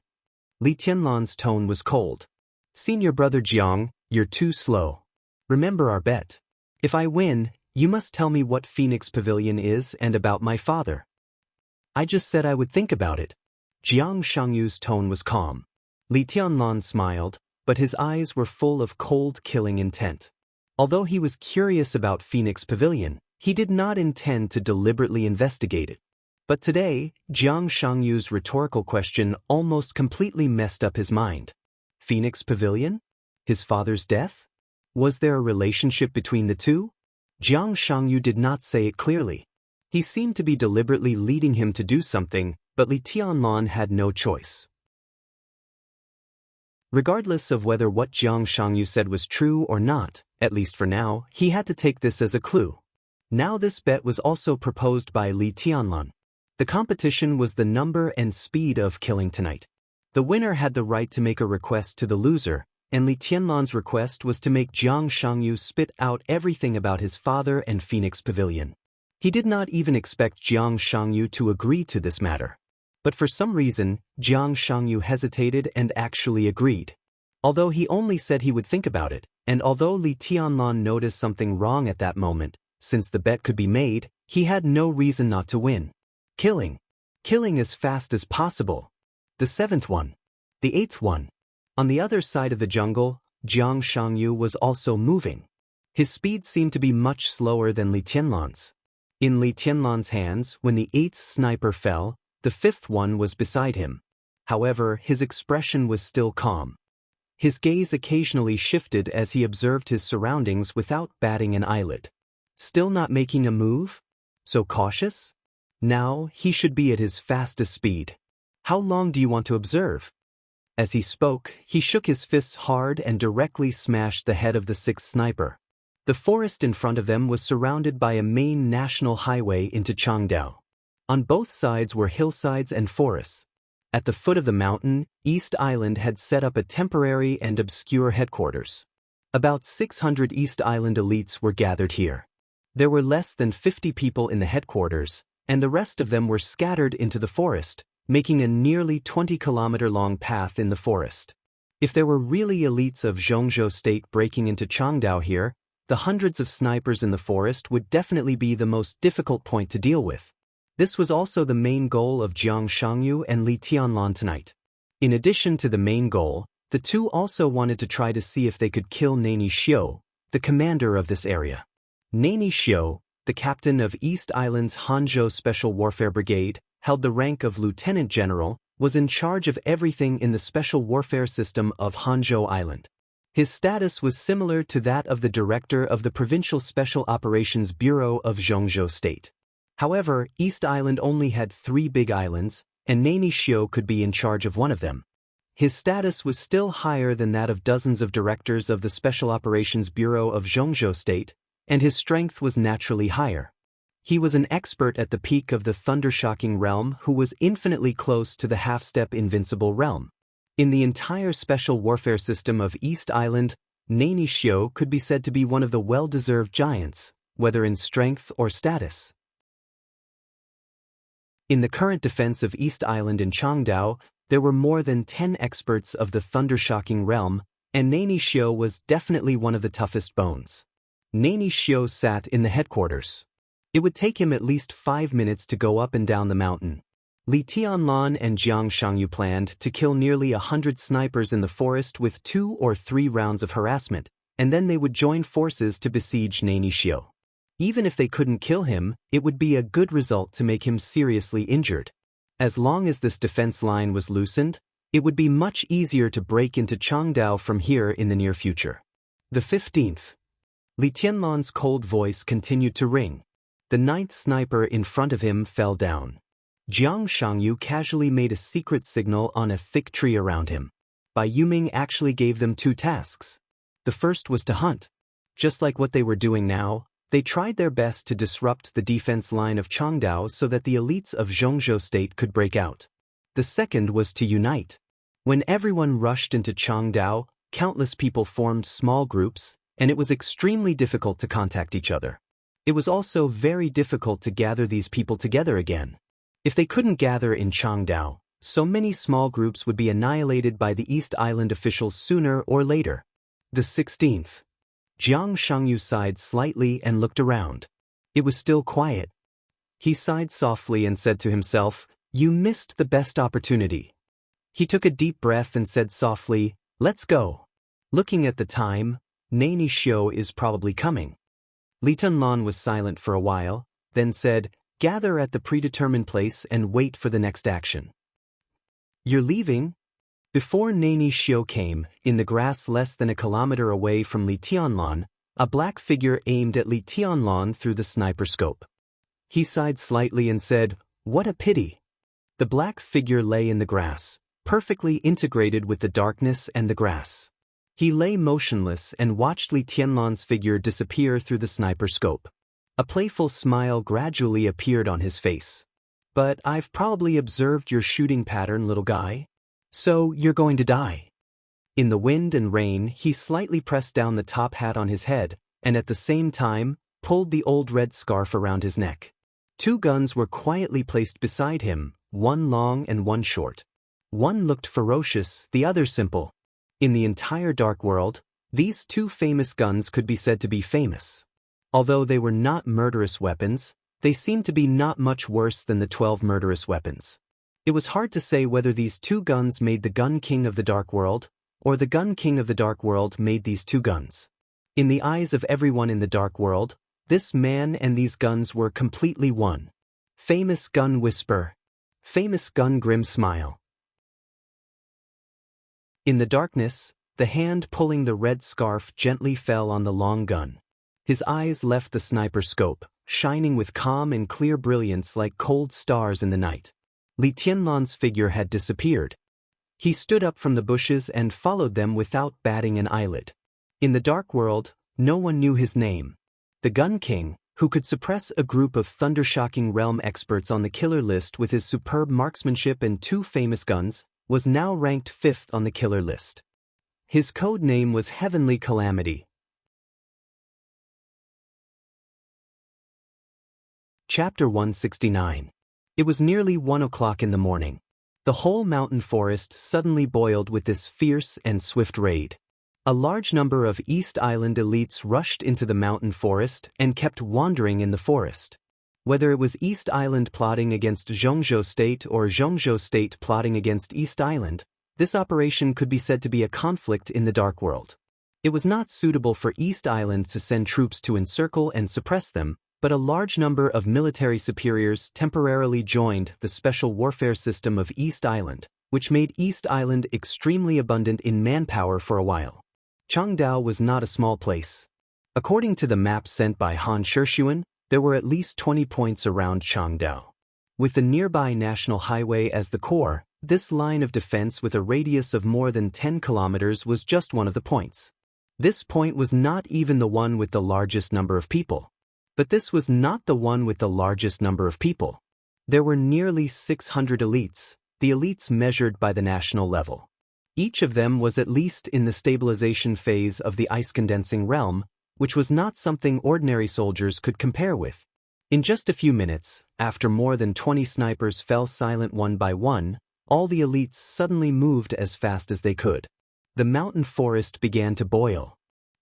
Li Tianlan's tone was cold. "Senior brother Jiang, you're too slow. Remember our bet. If I win, you must tell me what Phoenix Pavilion is and about my father." "I just said I would think about it." Jiang Shangyu's tone was calm. Li Tianlan smiled, but his eyes were full of cold, killing intent. Although he was curious about Phoenix Pavilion, he did not intend to deliberately investigate it. But today, Jiang Shangyu's rhetorical question almost completely messed up his mind. Phoenix Pavilion? His father's death? Was there a relationship between the two? Jiang Shangyu did not say it clearly. He seemed to be deliberately leading him to do something, but Li Tianlan had no choice. Regardless of whether what Jiang Shangyu said was true or not, at least for now, he had to take this as a clue. Now this bet was also proposed by Li Tianlan. The competition was the number and speed of killing tonight. The winner had the right to make a request to the loser, and Li Tianlan's request was to make Jiang Shangyu spit out everything about his father and Phoenix Pavilion. He did not even expect Jiang Shangyu to agree to this matter. But for some reason, Jiang Shangyu hesitated and actually agreed. Although he only said he would think about it, and although Li Tianlan noticed something wrong at that moment, since the bet could be made, he had no reason not to win. Killing. Killing as fast as possible. The seventh one. The eighth one. On the other side of the jungle, Jiang Shangyu was also moving. His speed seemed to be much slower than Li Tianlan's. In Li Tianlan's hands, when the 8th sniper fell, the 5th one was beside him. However, his expression was still calm. His gaze occasionally shifted as he observed his surroundings without batting an eyelid. Still not making a move? So cautious? Now, he should be at his fastest speed. How long do you want to observe? As he spoke, he shook his fists hard and directly smashed the head of the sixth sniper. The forest in front of them was surrounded by a main national highway into Changdao. On both sides were hillsides and forests. At the foot of the mountain, East Island had set up a temporary and obscure headquarters. About 600 East Island elites were gathered here. There were less than 50 people in the headquarters, and the rest of them were scattered into the forest, making a nearly 20-kilometer-long path in the forest. If there were really elites of Xianxia state breaking into Changdao here, the hundreds of snipers in the forest would definitely be the most difficult point to deal with. This was also the main goal of Jiang Shangyu and Li Tianlan tonight. In addition to the main goal, the two also wanted to try to see if they could kill Nani Xiu, the commander of this area. Nani Xiu, the captain of East Island's Hanzhou Special Warfare Brigade, held the rank of lieutenant general, was in charge of everything in the special warfare system of Hanzhou Island. His status was similar to that of the director of the Provincial Special Operations Bureau of Xianxia State. However, East Island only had 3 big islands, and Nani Xiu could be in charge of one of them. His status was still higher than that of dozens of directors of the Special Operations Bureau of Xianxia State, and his strength was naturally higher. He was an expert at the peak of the Thundershocking realm who was infinitely close to the half-step invincible realm. In the entire special warfare system of East Island, Nani Xiu could be said to be one of the well-deserved giants, whether in strength or status. In the current defense of East Island in Changdao, there were more than 10 experts of the Thundershocking realm, and Nani Xiu was definitely one of the toughest bones. Nani Xiu sat in the headquarters. It would take him at least 5 minutes to go up and down the mountain. Li Tianlan and Jiang Shangyu planned to kill nearly 100 snipers in the forest with 2 or 3 rounds of harassment, and then they would join forces to besiege Nani Xiu. Even if they couldn't kill him, it would be a good result to make him seriously injured. As long as this defense line was loosened, it would be much easier to break into Changdao from here in the near future. The 15th. Li Tianlan's cold voice continued to ring. The 9th sniper in front of him fell down. Jiang Shangyu casually made a secret signal on a thick tree around him. Bai Yuming actually gave them 2 tasks. The first was to hunt. Just like what they were doing now, they tried their best to disrupt the defense line of Changdao so that the elites of Xianxia state could break out. The second was to unite. When everyone rushed into Changdao, countless people formed small groups, and it was extremely difficult to contact each other. It was also very difficult to gather these people together again. If they couldn't gather in Changdao, so many small groups would be annihilated by the East Island officials sooner or later. The 16th. Jiang Shangyu sighed slightly and looked around. It was still quiet. He sighed softly and said to himself, "You missed the best opportunity." He took a deep breath and said softly, "Let's go." Looking at the time, Nani Xiu is probably coming. Li Tianlan was silent for a while, then said, "Gather at the predetermined place and wait for the next action." "You're leaving?" Before Nani Xiu came, in the grass less than a kilometer away from Li Tianlan, a black figure aimed at Li Tianlan through the sniper scope. He sighed slightly and said, "What a pity." The black figure lay in the grass, perfectly integrated with the darkness and the grass. He lay motionless and watched Li Tianlan's figure disappear through the sniper scope. A playful smile gradually appeared on his face. "But I've probably observed your shooting pattern, little guy. So you're going to die." In the wind and rain, he slightly pressed down the top hat on his head, and at the same time, pulled the old red scarf around his neck. 2 guns were quietly placed beside him, one long and one short. One looked ferocious, the other simple. In the entire dark world, these 2 famous guns could be said to be famous. Although they were not murderous weapons, they seemed to be not much worse than the 12 murderous weapons. It was hard to say whether these 2 guns made the Gun King of the Dark World, or the Gun King of the Dark World made these 2 guns. In the eyes of everyone in the Dark World, this man and these guns were completely one. Famous Gun Whisper. Famous Gun Grim Smile. In the darkness, the hand pulling the red scarf gently fell on the long gun. His eyes left the sniper scope, shining with calm and clear brilliance like cold stars in the night. Li Tianlan's figure had disappeared. He stood up from the bushes and followed them without batting an eyelid. In the dark world, no one knew his name. The Gun King, who could suppress a group of thunder-shocking realm experts on the killer list with his superb marksmanship and 2 famous guns, was now ranked 5th on the killer list. His code name was Heavenly Calamity. Chapter 169. It was nearly 1 o'clock in the morning. The whole mountain forest suddenly boiled with this fierce and swift raid. A large number of East Island elites rushed into the mountain forest and kept wandering in the forest. Whether it was East Island plotting against Zhongzhou State or Zhongzhou State plotting against East Island, this operation could be said to be a conflict in the Dark World. It was not suitable for East Island to send troops to encircle and suppress them, but a large number of military superiors temporarily joined the special warfare system of East Island, which made East Island extremely abundant in manpower for a while. Changdao was not a small place. According to the map sent by Han Shishuan, there were at least 20 points around Changdao. With the nearby national highway as the core, this line of defense with a radius of more than 10 kilometers was just one of the points. This point was not even the one with the largest number of people. But this was not the one with the largest number of people. There were nearly 600 elites, the elites measured by the national level. Each of them was at least in the stabilization phase of the ice-condensing realm, which was not something ordinary soldiers could compare with. In just a few minutes, after more than 20 snipers fell silent one by one, all the elites suddenly moved as fast as they could. The mountain forest began to boil.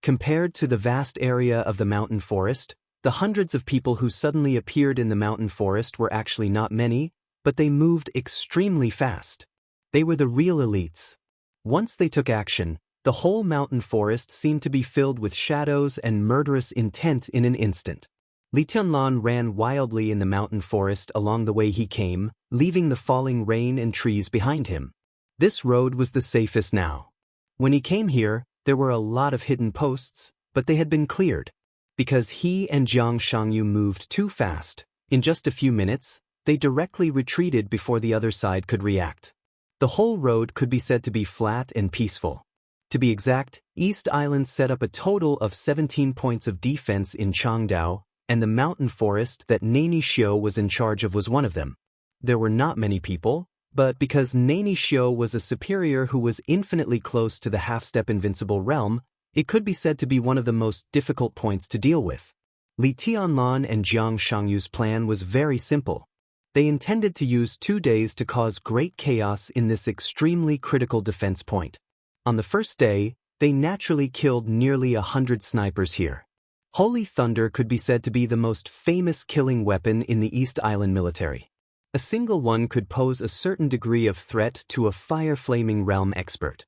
Compared to the vast area of the mountain forest, the hundreds of people who suddenly appeared in the mountain forest were actually not many, but they moved extremely fast. They were the real elites. Once they took action, the whole mountain forest seemed to be filled with shadows and murderous intent in an instant. Li Tianlan ran wildly in the mountain forest along the way he came, leaving the falling rain and trees behind him. This road was the safest now. When he came here, there were a lot of hidden posts, but they had been cleared. Because he and Jiang Shangyu moved too fast, in just a few minutes, they directly retreated before the other side could react. The whole road could be said to be flat and peaceful. To be exact, East Island set up a total of 17 points of defense in Changdao, and the mountain forest that Nani Xiu was in charge of was one of them. There were not many people, but because Nani Xiu was a superior who was infinitely close to the half-step invincible realm, it could be said to be one of the most difficult points to deal with. Li Tianlan and Jiang Shangyu's plan was very simple. They intended to use 2 days to cause great chaos in this extremely critical defense point. On the first day, they naturally killed nearly 100 snipers here. Holy Thunder could be said to be the most famous killing weapon in the East Island military. A single one could pose a certain degree of threat to a fire-flaming realm expert.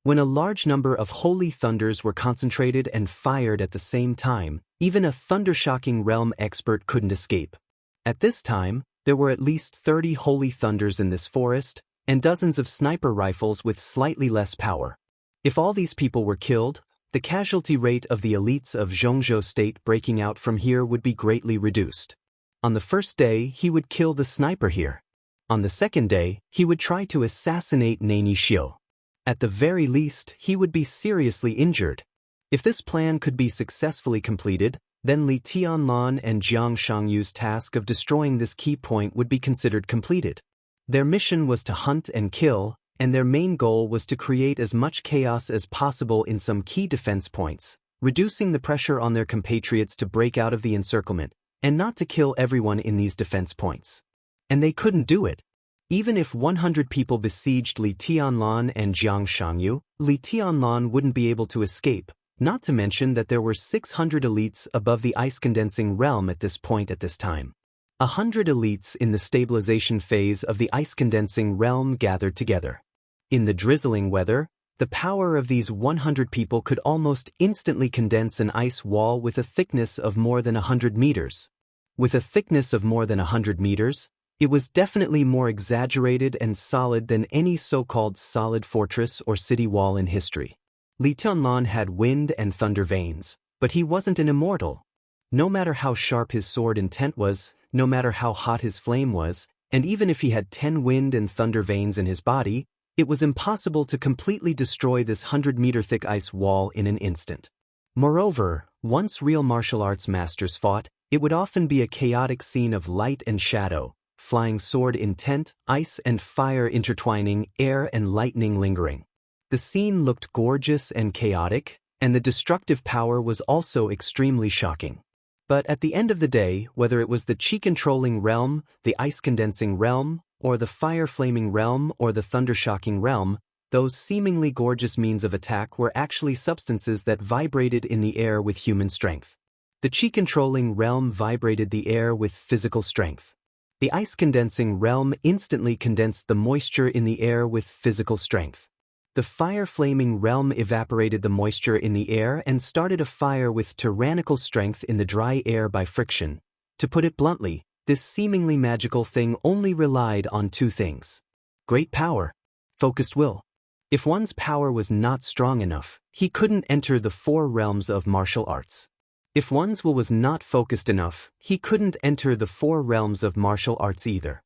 When a large number of holy thunders were concentrated and fired at the same time, even a thunder-shocking realm expert couldn't escape. At this time, there were at least 30 holy thunders in this forest, and dozens of sniper rifles with slightly less power. If all these people were killed, the casualty rate of the elites of Zhongzhou State breaking out from here would be greatly reduced. On the first day, he would kill the sniper here. On the second day, he would try to assassinate Nani Xiu. At the very least, he would be seriously injured. If this plan could be successfully completed, then Li Tianlan and Jiang Shangyu's task of destroying this key point would be considered completed. Their mission was to hunt and kill, and their main goal was to create as much chaos as possible in some key defense points, reducing the pressure on their compatriots to break out of the encirclement, and not to kill everyone in these defense points. And they couldn't do it. Even if 100 people besieged Li Tianlan and Jiang Shangyu, Li Tianlan wouldn't be able to escape, not to mention that there were 600 elites above the ice-condensing realm at this point at this time. 100 elites in the stabilization phase of the ice-condensing realm gathered together. In the drizzling weather, the power of these 100 people could almost instantly condense an ice wall with a thickness of more than 100 meters. With a thickness of more than 100 meters, It was definitely more exaggerated and solid than any so-called solid fortress or city wall in history. Li Tianlan had wind and thunder veins, but he wasn't an immortal. No matter how sharp his sword intent was, no matter how hot his flame was, and even if he had 10 wind and thunder veins in his body, it was impossible to completely destroy this 100-meter-thick ice wall in an instant. Moreover, once real martial arts masters fought, it would often be a chaotic scene of light and shadow, flying sword intent, ice and fire intertwining, air and lightning lingering. The scene looked gorgeous and chaotic, and the destructive power was also extremely shocking. But at the end of the day, whether it was the chi-controlling realm, the ice-condensing realm, or the fire-flaming realm or the thunder-shocking realm, those seemingly gorgeous means of attack were actually substances that vibrated in the air with human strength. The chi-controlling realm vibrated the air with physical strength. The ice-condensing realm instantly condensed the moisture in the air with physical strength. The fire-flaming realm evaporated the moisture in the air and started a fire with tyrannical strength in the dry air by friction. To put it bluntly, this seemingly magical thing only relied on two things: great power, focused will. If one's power was not strong enough, he couldn't enter the 4 realms of martial arts. If one's will was not focused enough, he couldn't enter the 4 realms of martial arts either.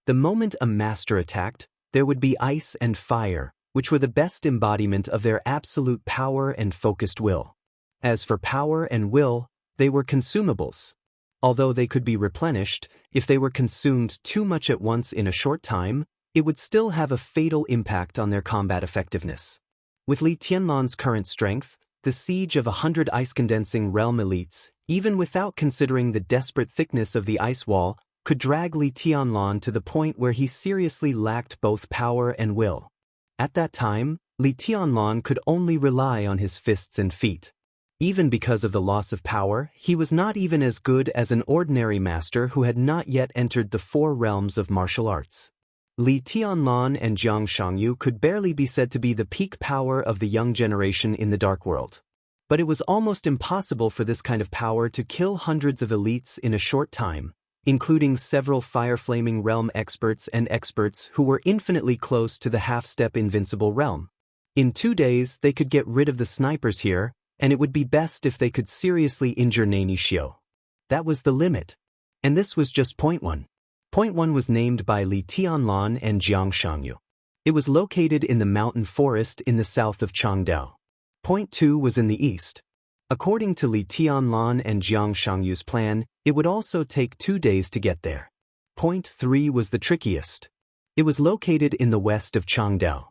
The moment a master attacked, there would be ice and fire, which were the best embodiment of their absolute power and focused will. As for power and will, they were consumables. Although they could be replenished, if they were consumed too much at once in a short time, it would still have a fatal impact on their combat effectiveness. With Li Tianlan's current strength, the siege of 100 ice-condensing realm elites, even without considering the desperate thickness of the ice wall, could drag Li Tianlan to the point where he seriously lacked both power and will. At that time, Li Tianlan could only rely on his fists and feet. Even because of the loss of power, he was not even as good as an ordinary master who had not yet entered the 4 realms of martial arts. Li Tianlan and Xianxia could barely be said to be the peak power of the young generation in the Dark World. But it was almost impossible for this kind of power to kill hundreds of elites in a short time, including several fire-flaming realm experts and experts who were infinitely close to the half-step invincible realm. In 2 days, they could get rid of the snipers here, and it would be best if they could seriously injure Nani Xiu. That was the limit. And this was just point 1. Point 1 was named by Li Tianlan and Xianxia. It was located in the mountain forest in the south of Changdao. Point 2 was in the east. According to Li Tianlan and Xianxia's plan, it would also take 2 days to get there. Point 3 was the trickiest. It was located in the west of Changdao.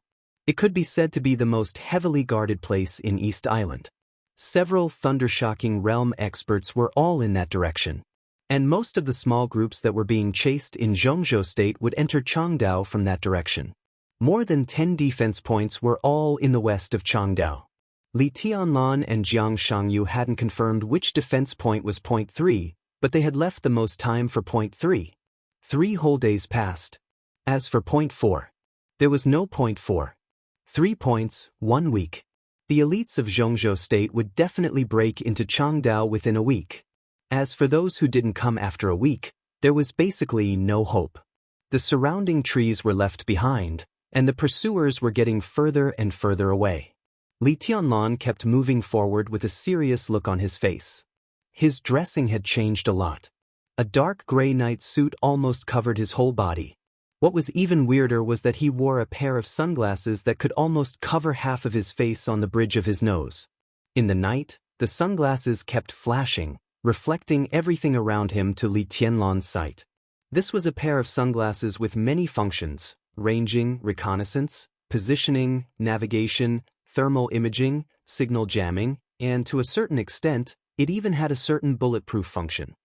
It could be said to be the most heavily guarded place in East Island. Several thunder-shocking realm experts were all in that direction, and most of the small groups that were being chased in Zhongzhou State would enter Changdao from that direction. More than 10 defense points were all in the west of Changdao. Li Tianlan and Xianxia hadn't confirmed which defense point was point 3, but they had left the most time for point 3. 3 whole days passed. As for point 4, there was no point 4. 3 points, 1 week. The elites of Zhongzhou State would definitely break into Changdao within a week. As for those who didn't come after a week, there was basically no hope. The surrounding trees were left behind, and the pursuers were getting further and further away. Li Tianlan kept moving forward with a serious look on his face. His dressing had changed a lot. A dark gray night suit almost covered his whole body. What was even weirder was that he wore a pair of sunglasses that could almost cover half of his face on the bridge of his nose. In the night, the sunglasses kept flashing, reflecting everything around him to Li Tianlan's sight. This was a pair of sunglasses with many functions: ranging, reconnaissance, positioning, navigation, thermal imaging, signal jamming, and to a certain extent, it even had a certain bulletproof function.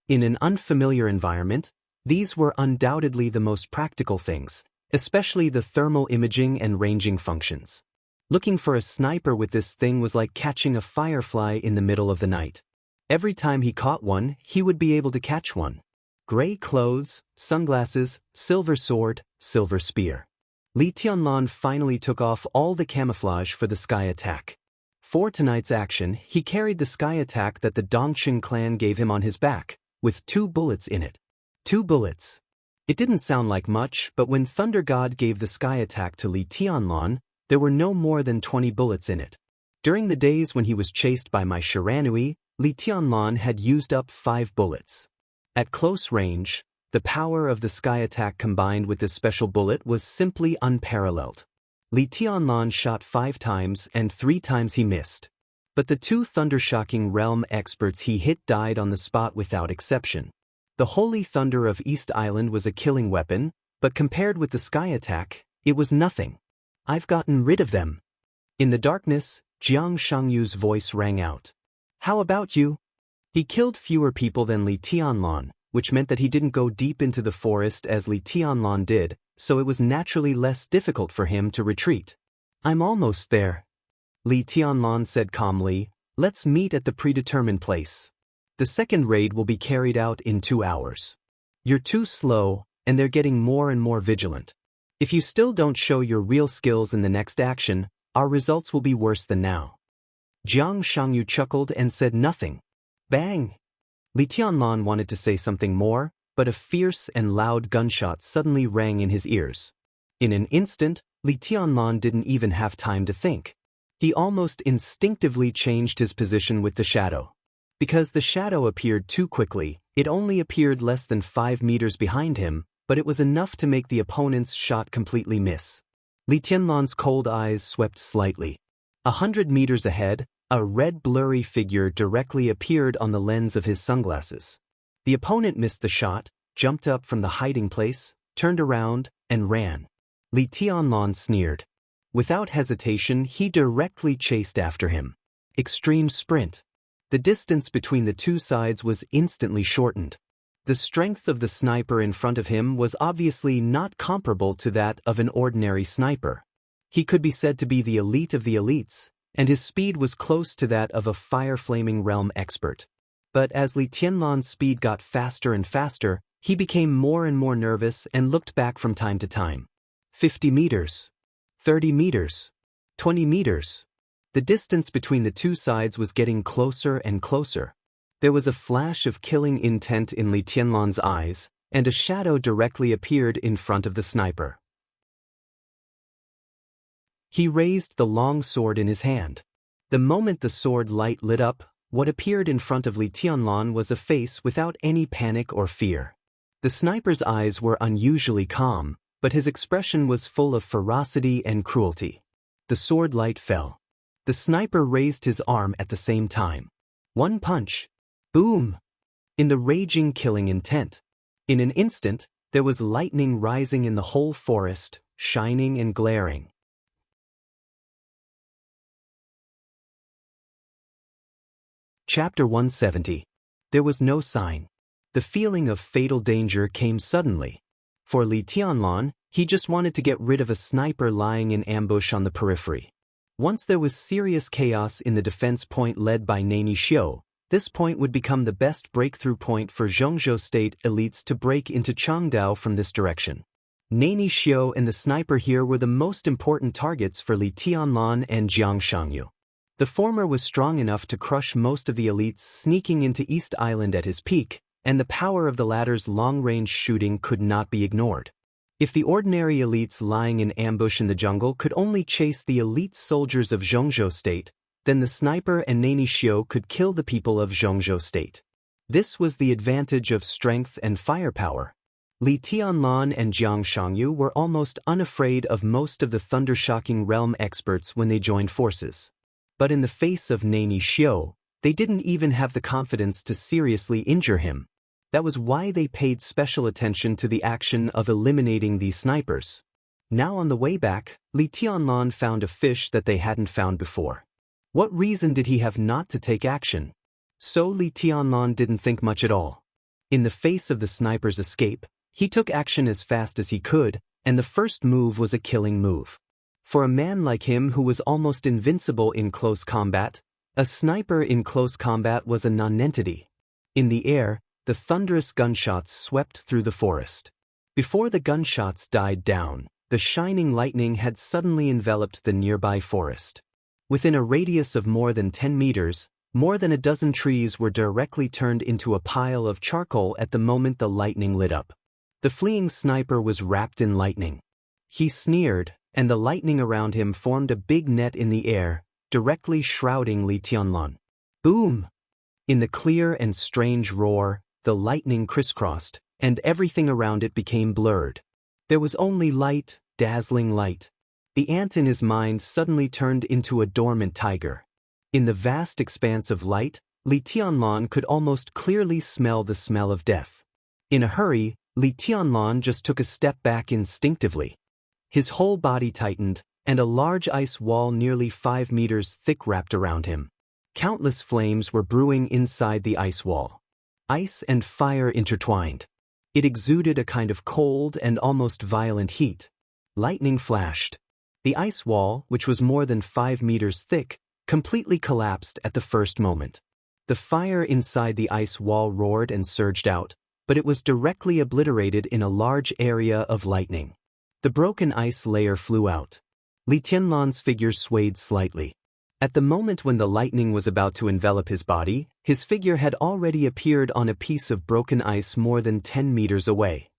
In an unfamiliar environment, these were undoubtedly the most practical things, especially the thermal imaging and ranging functions. Looking for a sniper with this thing was like catching a firefly in the middle of the night. Every time he caught one, he would be able to catch one. Gray clothes, sunglasses, silver sword, silver spear. Li Tianlan finally took off all the camouflage for the sky attack. For tonight's action, he carried the sky attack that the Dongqing clan gave him on his back, with 2 bullets in it. 2 bullets. It didn't sound like much, but when Thunder God gave the sky attack to Li Tianlan, there were no more than 20 bullets in it. During the days when he was chased by my Shiranui, Li Tianlan had used up 5 bullets. At close range, the power of the sky attack combined with this special bullet was simply unparalleled. Li Tianlan shot 5 times and 3 times he missed. But the 2 thundershocking realm experts he hit died on the spot without exception. The holy thunder of East Island was a killing weapon, but compared with the sky attack, it was nothing. I've gotten rid of them. In the darkness, Jiang Shangyu's voice rang out. How about you? He killed fewer people than Li Tianlan, which meant that he didn't go deep into the forest as Li Tianlan did, so it was naturally less difficult for him to retreat. I'm almost there. Li Tianlan said calmly, let's meet at the predetermined place. The second raid will be carried out in 2 hours. You're too slow, and they're getting more and more vigilant. If you still don't show your real skills in the next action, our results will be worse than now. Jiang Shangyu chuckled and said nothing. Bang! Li Tianlan wanted to say something more, but a fierce and loud gunshot suddenly rang in his ears. In an instant, Li Tianlan didn't even have time to think. He almost instinctively changed his position with the shadow. Because the shadow appeared too quickly, it only appeared less than 5 meters behind him, but it was enough to make the opponent's shot completely miss. Li Tianlan's cold eyes swept slightly. 100 meters ahead, a red blurry figure directly appeared on the lens of his sunglasses. The opponent missed the shot, jumped up from the hiding place, turned around, and ran. Li Tianlan sneered. Without hesitation, he directly chased after him. Extreme sprint. The distance between the 2 sides was instantly shortened. The strength of the sniper in front of him was obviously not comparable to that of an ordinary sniper. He could be said to be the elite of the elites, and his speed was close to that of a fire-flaming realm expert. But as Li Tianlan's speed got faster and faster, he became more and more nervous and looked back from time to time. 50 meters. 30 meters. 20 meters. The distance between the 2 sides was getting closer and closer. There was a flash of killing intent in Li Tianlan's eyes, and a shadow directly appeared in front of the sniper. He raised the long sword in his hand. The moment the sword light lit up, what appeared in front of Li Tianlan was a face without any panic or fear. The sniper's eyes were unusually calm, but his expression was full of ferocity and cruelty. The sword light fell. The sniper raised his arm at the same time. One punch. Boom! In the raging killing intent. In an instant, there was lightning rising in the whole forest, shining and glaring. Chapter 170. There was no sign. The feeling of fatal danger came suddenly. For Li Tianlan, he just wanted to get rid of a sniper lying in ambush on the periphery. Once there was serious chaos in the defense point led by Nani Xiu, this point would become the best breakthrough point for Zhongzhou State elites to break into Changdao from this direction. Nani Xiu and the sniper here were the most important targets for Li Tianlan and Jiang Shangyu. The former was strong enough to crush most of the elites sneaking into East Island at his peak, and the power of the latter's long-range shooting could not be ignored. If the ordinary elites lying in ambush in the jungle could only chase the elite soldiers of Zhongzhou State, then the sniper and Nani Xiu could kill the people of Zhongzhou State. This was the advantage of strength and firepower. Li Tianlan and Jiang Shangyu were almost unafraid of most of the thundershocking realm experts when they joined forces. But in the face of Nani Xiu, they didn't even have the confidence to seriously injure him. That was why they paid special attention to the action of eliminating these snipers. Now on the way back, Li Tianlan found a fish that they hadn't found before. What reason did he have not to take action? So Li Tianlan didn't think much at all. In the face of the sniper's escape, he took action as fast as he could, and the first move was a killing move. For a man like him who was almost invincible in close combat, a sniper in close combat was a nonentity. In the air, the thunderous gunshots swept through the forest. Before the gunshots died down, the shining lightning had suddenly enveloped the nearby forest. Within a radius of more than 10 meters, more than a dozen trees were directly turned into a pile of charcoal at the moment the lightning lit up. The fleeing sniper was wrapped in lightning. He sneered, and the lightning around him formed a big net in the air, directly shrouding Li Tianlan. Boom! In the clear and strange roar, the lightning crisscrossed, and everything around it became blurred. There was only light, dazzling light. The ant in his mind suddenly turned into a dormant tiger. In the vast expanse of light, Li Tianlan could almost clearly smell the smell of death. In a hurry, Li Tianlan just took a step back instinctively. His whole body tightened, and a large ice wall nearly 5 meters thick wrapped around him. Countless flames were brewing inside the ice wall. Ice and fire intertwined. It exuded a kind of cold and almost violent heat. Lightning flashed. The ice wall, which was more than 5 meters thick, completely collapsed at the first moment. The fire inside the ice wall roared and surged out, but it was directly obliterated in a large area of lightning. The broken ice layer flew out. Li Tianlan's figure swayed slightly. At the moment when the lightning was about to envelop his body, his figure had already appeared on a piece of broken ice more than 10 meters away.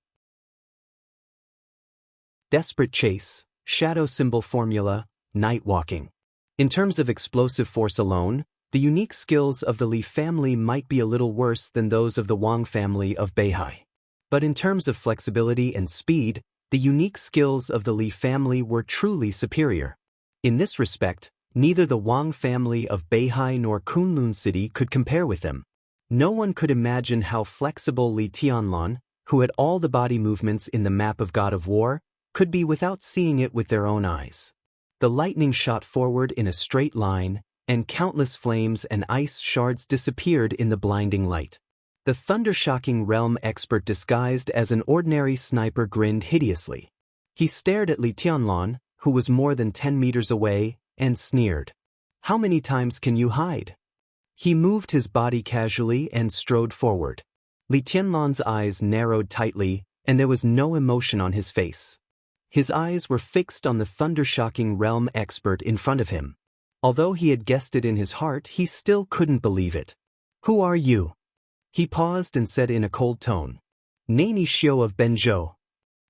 Desperate chase, shadow symbol formula, night walking. In terms of explosive force alone, the unique skills of the Li family might be a little worse than those of the Wang family of Beihai. But in terms of flexibility and speed, the unique skills of the Li family were truly superior. In this respect, neither the Wang family of Beihai nor Kunlun City could compare with them. No one could imagine how flexible Li Tianlan, who had all the body movements in the map of God of War, could be without seeing it with their own eyes. The lightning shot forward in a straight line, and countless flames and ice shards disappeared in the blinding light. The thunder-shocking realm expert disguised as an ordinary sniper grinned hideously. He stared at Li Tianlan, who was more than 10 meters away, and sneered. "How many times can you hide?" He moved his body casually and strode forward. Li Tianlan's eyes narrowed tightly, and there was no emotion on his face. His eyes were fixed on the thunder-shocking realm expert in front of him. Although he had guessed it in his heart, he still couldn't believe it. "Who are you?" He paused and said in a cold tone. "Nani Xiu of Benzhou."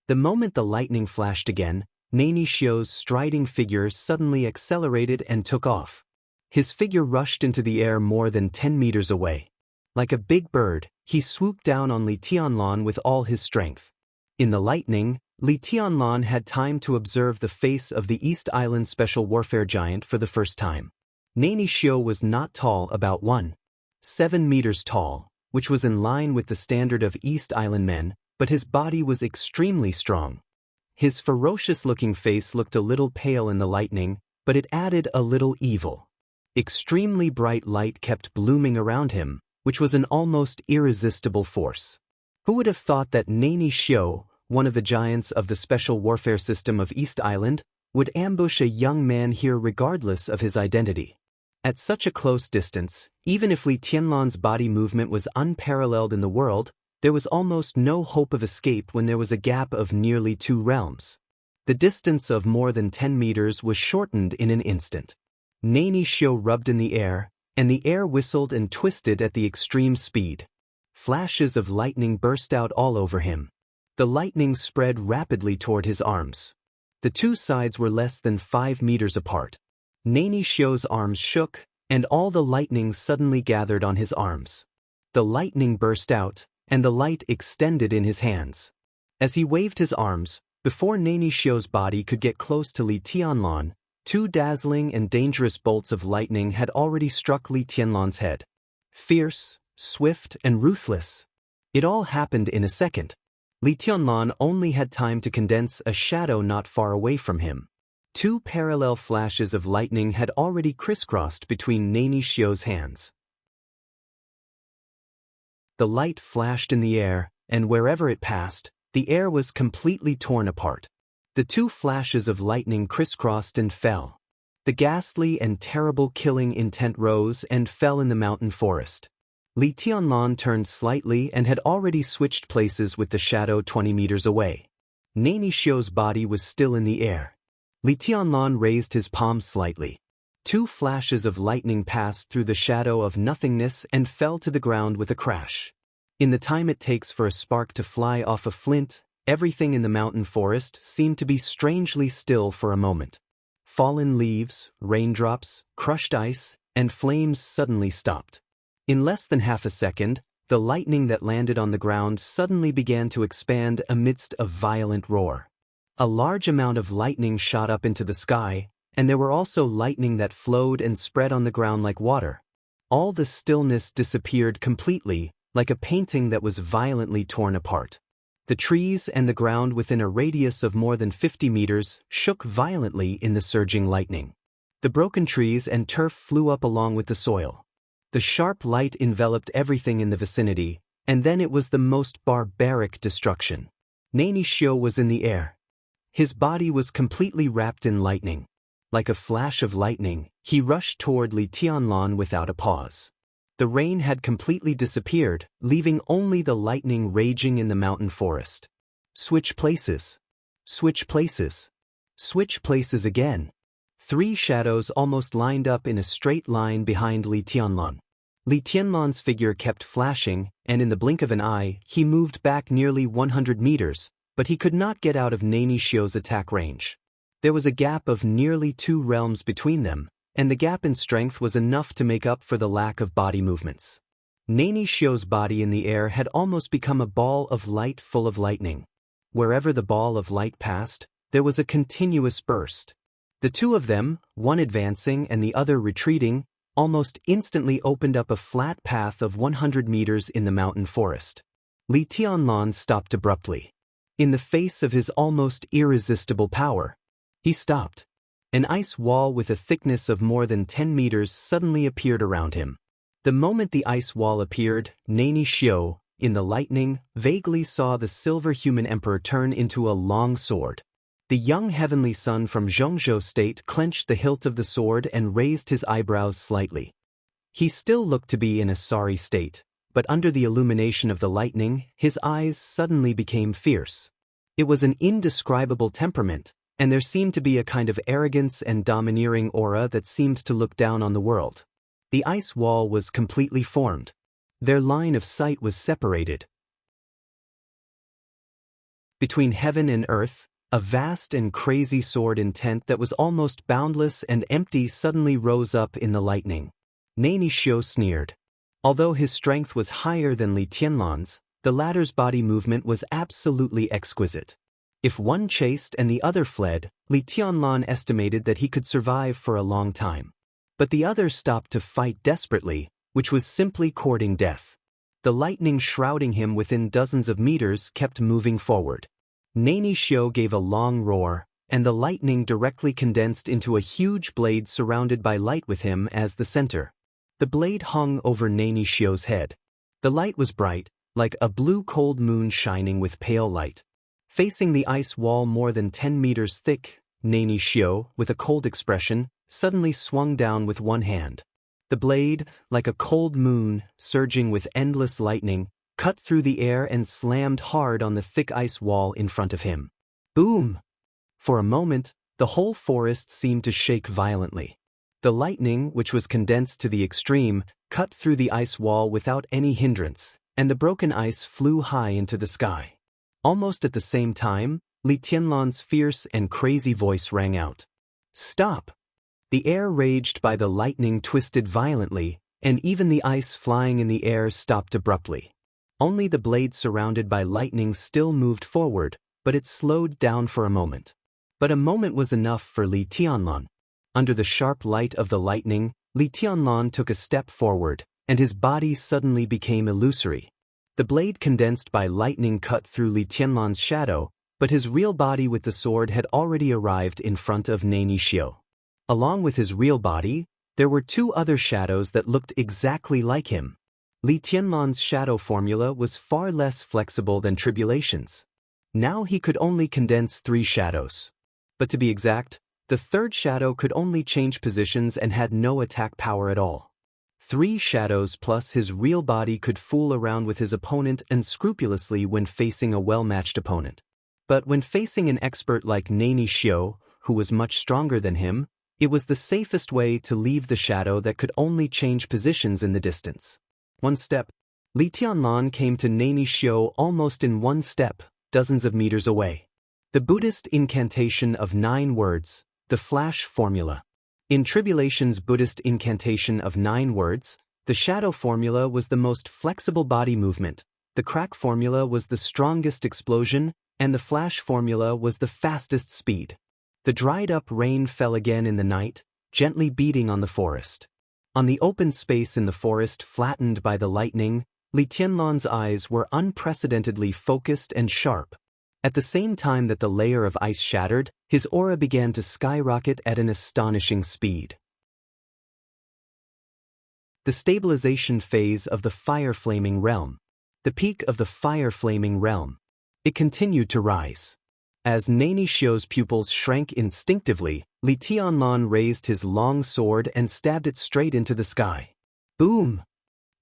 The moment the lightning flashed again, Nani Xiu's striding figure suddenly accelerated and took off. His figure rushed into the air more than 10 meters away. Like a big bird, he swooped down on Li Tianlan with all his strength. In the lightning, Li Tianlan had time to observe the face of the East Island Special Warfare Giant for the first time. Nani Xiu was not tall, about 1.7 meters tall, which was in line with the standard of East Island men, but his body was extremely strong. His ferocious-looking face looked a little pale in the lightning, but it added a little evil. Extremely bright light kept blooming around him, which was an almost irresistible force. Who would have thought that Nani Xiu, one of the giants of the special warfare system of East Island, would ambush a young man here regardless of his identity? At such a close distance, even if Li Tianlan's body movement was unparalleled in the world, there was almost no hope of escape when there was a gap of nearly 2 realms. The distance of more than 10 meters was shortened in an instant. Nani Xiu rubbed in the air, and the air whistled and twisted at the extreme speed. Flashes of lightning burst out all over him. The lightning spread rapidly toward his arms. The two sides were less than 5 meters apart. Nani Xiu's arms shook, and all the lightning suddenly gathered on his arms. The lightning burst out, and the light extended in his hands. As he waved his arms, before Nani Xiu's body could get close to Li Tianlan, 2 dazzling and dangerous bolts of lightning had already struck Li Tianlan's head. Fierce, swift, and ruthless. It all happened in a second. Li Tianlan only had time to condense a shadow not far away from him. 2 parallel flashes of lightning had already crisscrossed between Nani Xiu's hands. The light flashed in the air, and wherever it passed, the air was completely torn apart. The 2 flashes of lightning crisscrossed and fell. The ghastly and terrible killing intent rose and fell in the mountain forest. Li Tianlan turned slightly and had already switched places with the shadow 20 meters away. Nani Xiu's body was still in the air. Li Tianlan raised his palm slightly. Two flashes of lightning passed through the shadow of nothingness and fell to the ground with a crash. In the time it takes for a spark to fly off a flint, everything in the mountain forest seemed to be strangely still for a moment. Fallen leaves, raindrops, crushed ice, and flames suddenly stopped. In less than half a second, the lightning that landed on the ground suddenly began to expand amidst a violent roar. A large amount of lightning shot up into the sky, and there were also lightning that flowed and spread on the ground like water. All the stillness disappeared completely, like a painting that was violently torn apart. The trees and the ground within a radius of more than 50 meters shook violently in the surging lightning. The broken trees and turf flew up along with the soil. The sharp light enveloped everything in the vicinity, and then it was the most barbaric destruction. Xianxia was in the air. His body was completely wrapped in lightning. Like a flash of lightning, he rushed toward Li Tianlan without a pause. The rain had completely disappeared, leaving only the lightning raging in the mountain forest. Switch places. Switch places. Switch places again. Three shadows almost lined up in a straight line behind Li Tianlan. Li Tianlan's figure kept flashing, and in the blink of an eye, he moved back nearly 100 meters, but he could not get out of Xianxia's attack range. There was a gap of nearly 2 realms between them, and the gap in strength was enough to make up for the lack of body movements. Xianxia's body in the air had almost become a ball of light full of lightning. Wherever the ball of light passed, there was a continuous burst. The two of them, one advancing and the other retreating, almost instantly opened up a flat path of 100 meters in the mountain forest. Li Tianlan stopped abruptly. In the face of his almost irresistible power, he stopped. An ice wall with a thickness of more than 10 meters suddenly appeared around him. The moment the ice wall appeared, Xianxia, in the lightning, vaguely saw the silver human emperor turn into a long sword. The young heavenly son from Xianxia state clenched the hilt of the sword and raised his eyebrows slightly. He still looked to be in a sorry state, but under the illumination of the lightning, his eyes suddenly became fierce. It was an indescribable temperament, and there seemed to be a kind of arrogance and domineering aura that seemed to look down on the world. The ice wall was completely formed. Their line of sight was separated. Between heaven and earth, a vast and crazy sword intent that was almost boundless and empty suddenly rose up in the lightning. Xianxia sneered. Although his strength was higher than Li Tianlan's, the latter's body movement was absolutely exquisite. If one chased and the other fled, Li Tianlan estimated that he could survive for a long time. But the other stopped to fight desperately, which was simply courting death. The lightning shrouding him within dozens of meters kept moving forward. Xianxia gave a long roar, and the lightning directly condensed into a huge blade surrounded by light with him as the center. The blade hung over Xianxia's head. The light was bright, like a blue cold moon shining with pale light. Facing the ice wall more than 10 meters thick, Xianxia, with a cold expression, suddenly swung down with one hand. The blade, like a cold moon, surging with endless lightning, cut through the air and slammed hard on the thick ice wall in front of him. Boom! For a moment, the whole forest seemed to shake violently. The lightning, which was condensed to the extreme, cut through the ice wall without any hindrance, and the broken ice flew high into the sky. Almost at the same time, Li Tianlan's fierce and crazy voice rang out. Stop! The air raged by the lightning twisted violently, and even the ice flying in the air stopped abruptly. Only the blade surrounded by lightning still moved forward, but it slowed down for a moment. But a moment was enough for Li Tianlan. Under the sharp light of the lightning, Li Tianlan took a step forward, and his body suddenly became illusory. The blade condensed by lightning cut through Li Tianlan's shadow, but his real body with the sword had already arrived in front of Xianxia. Along with his real body, there were two other shadows that looked exactly like him. Li Tianlan's shadow formula was far less flexible than Tribulation's. Now he could only condense 3 shadows. But to be exact, the third shadow could only change positions and had no attack power at all. 3 shadows plus his real body could fool around with his opponent unscrupulously when facing a well-matched opponent. But when facing an expert like Xianxia, who was much stronger than him, It was the safest way to leave the shadow that could only change positions in the distance. One step. Li Tianlan came to Nani Xiu almost in one step, dozens of meters away. The Buddhist incantation of 9 words, the flash formula. In Tribulation's Buddhist incantation of 9 words, the shadow formula was the most flexible body movement, the crack formula was the strongest explosion, and the flash formula was the fastest speed. The dried-up rain fell again in the night, gently beating on the forest. On the open space in the forest flattened by the lightning, Li Tianlan's eyes were unprecedentedly focused and sharp. At the same time that the layer of ice shattered, his aura began to skyrocket at an astonishing speed. The stabilization phase of the fire-flaming realm. The peak of the fire-flaming realm. It continued to rise. As Nani Xiu's pupils shrank instinctively, Li Tianlan raised his long sword and stabbed it straight into the sky. Boom!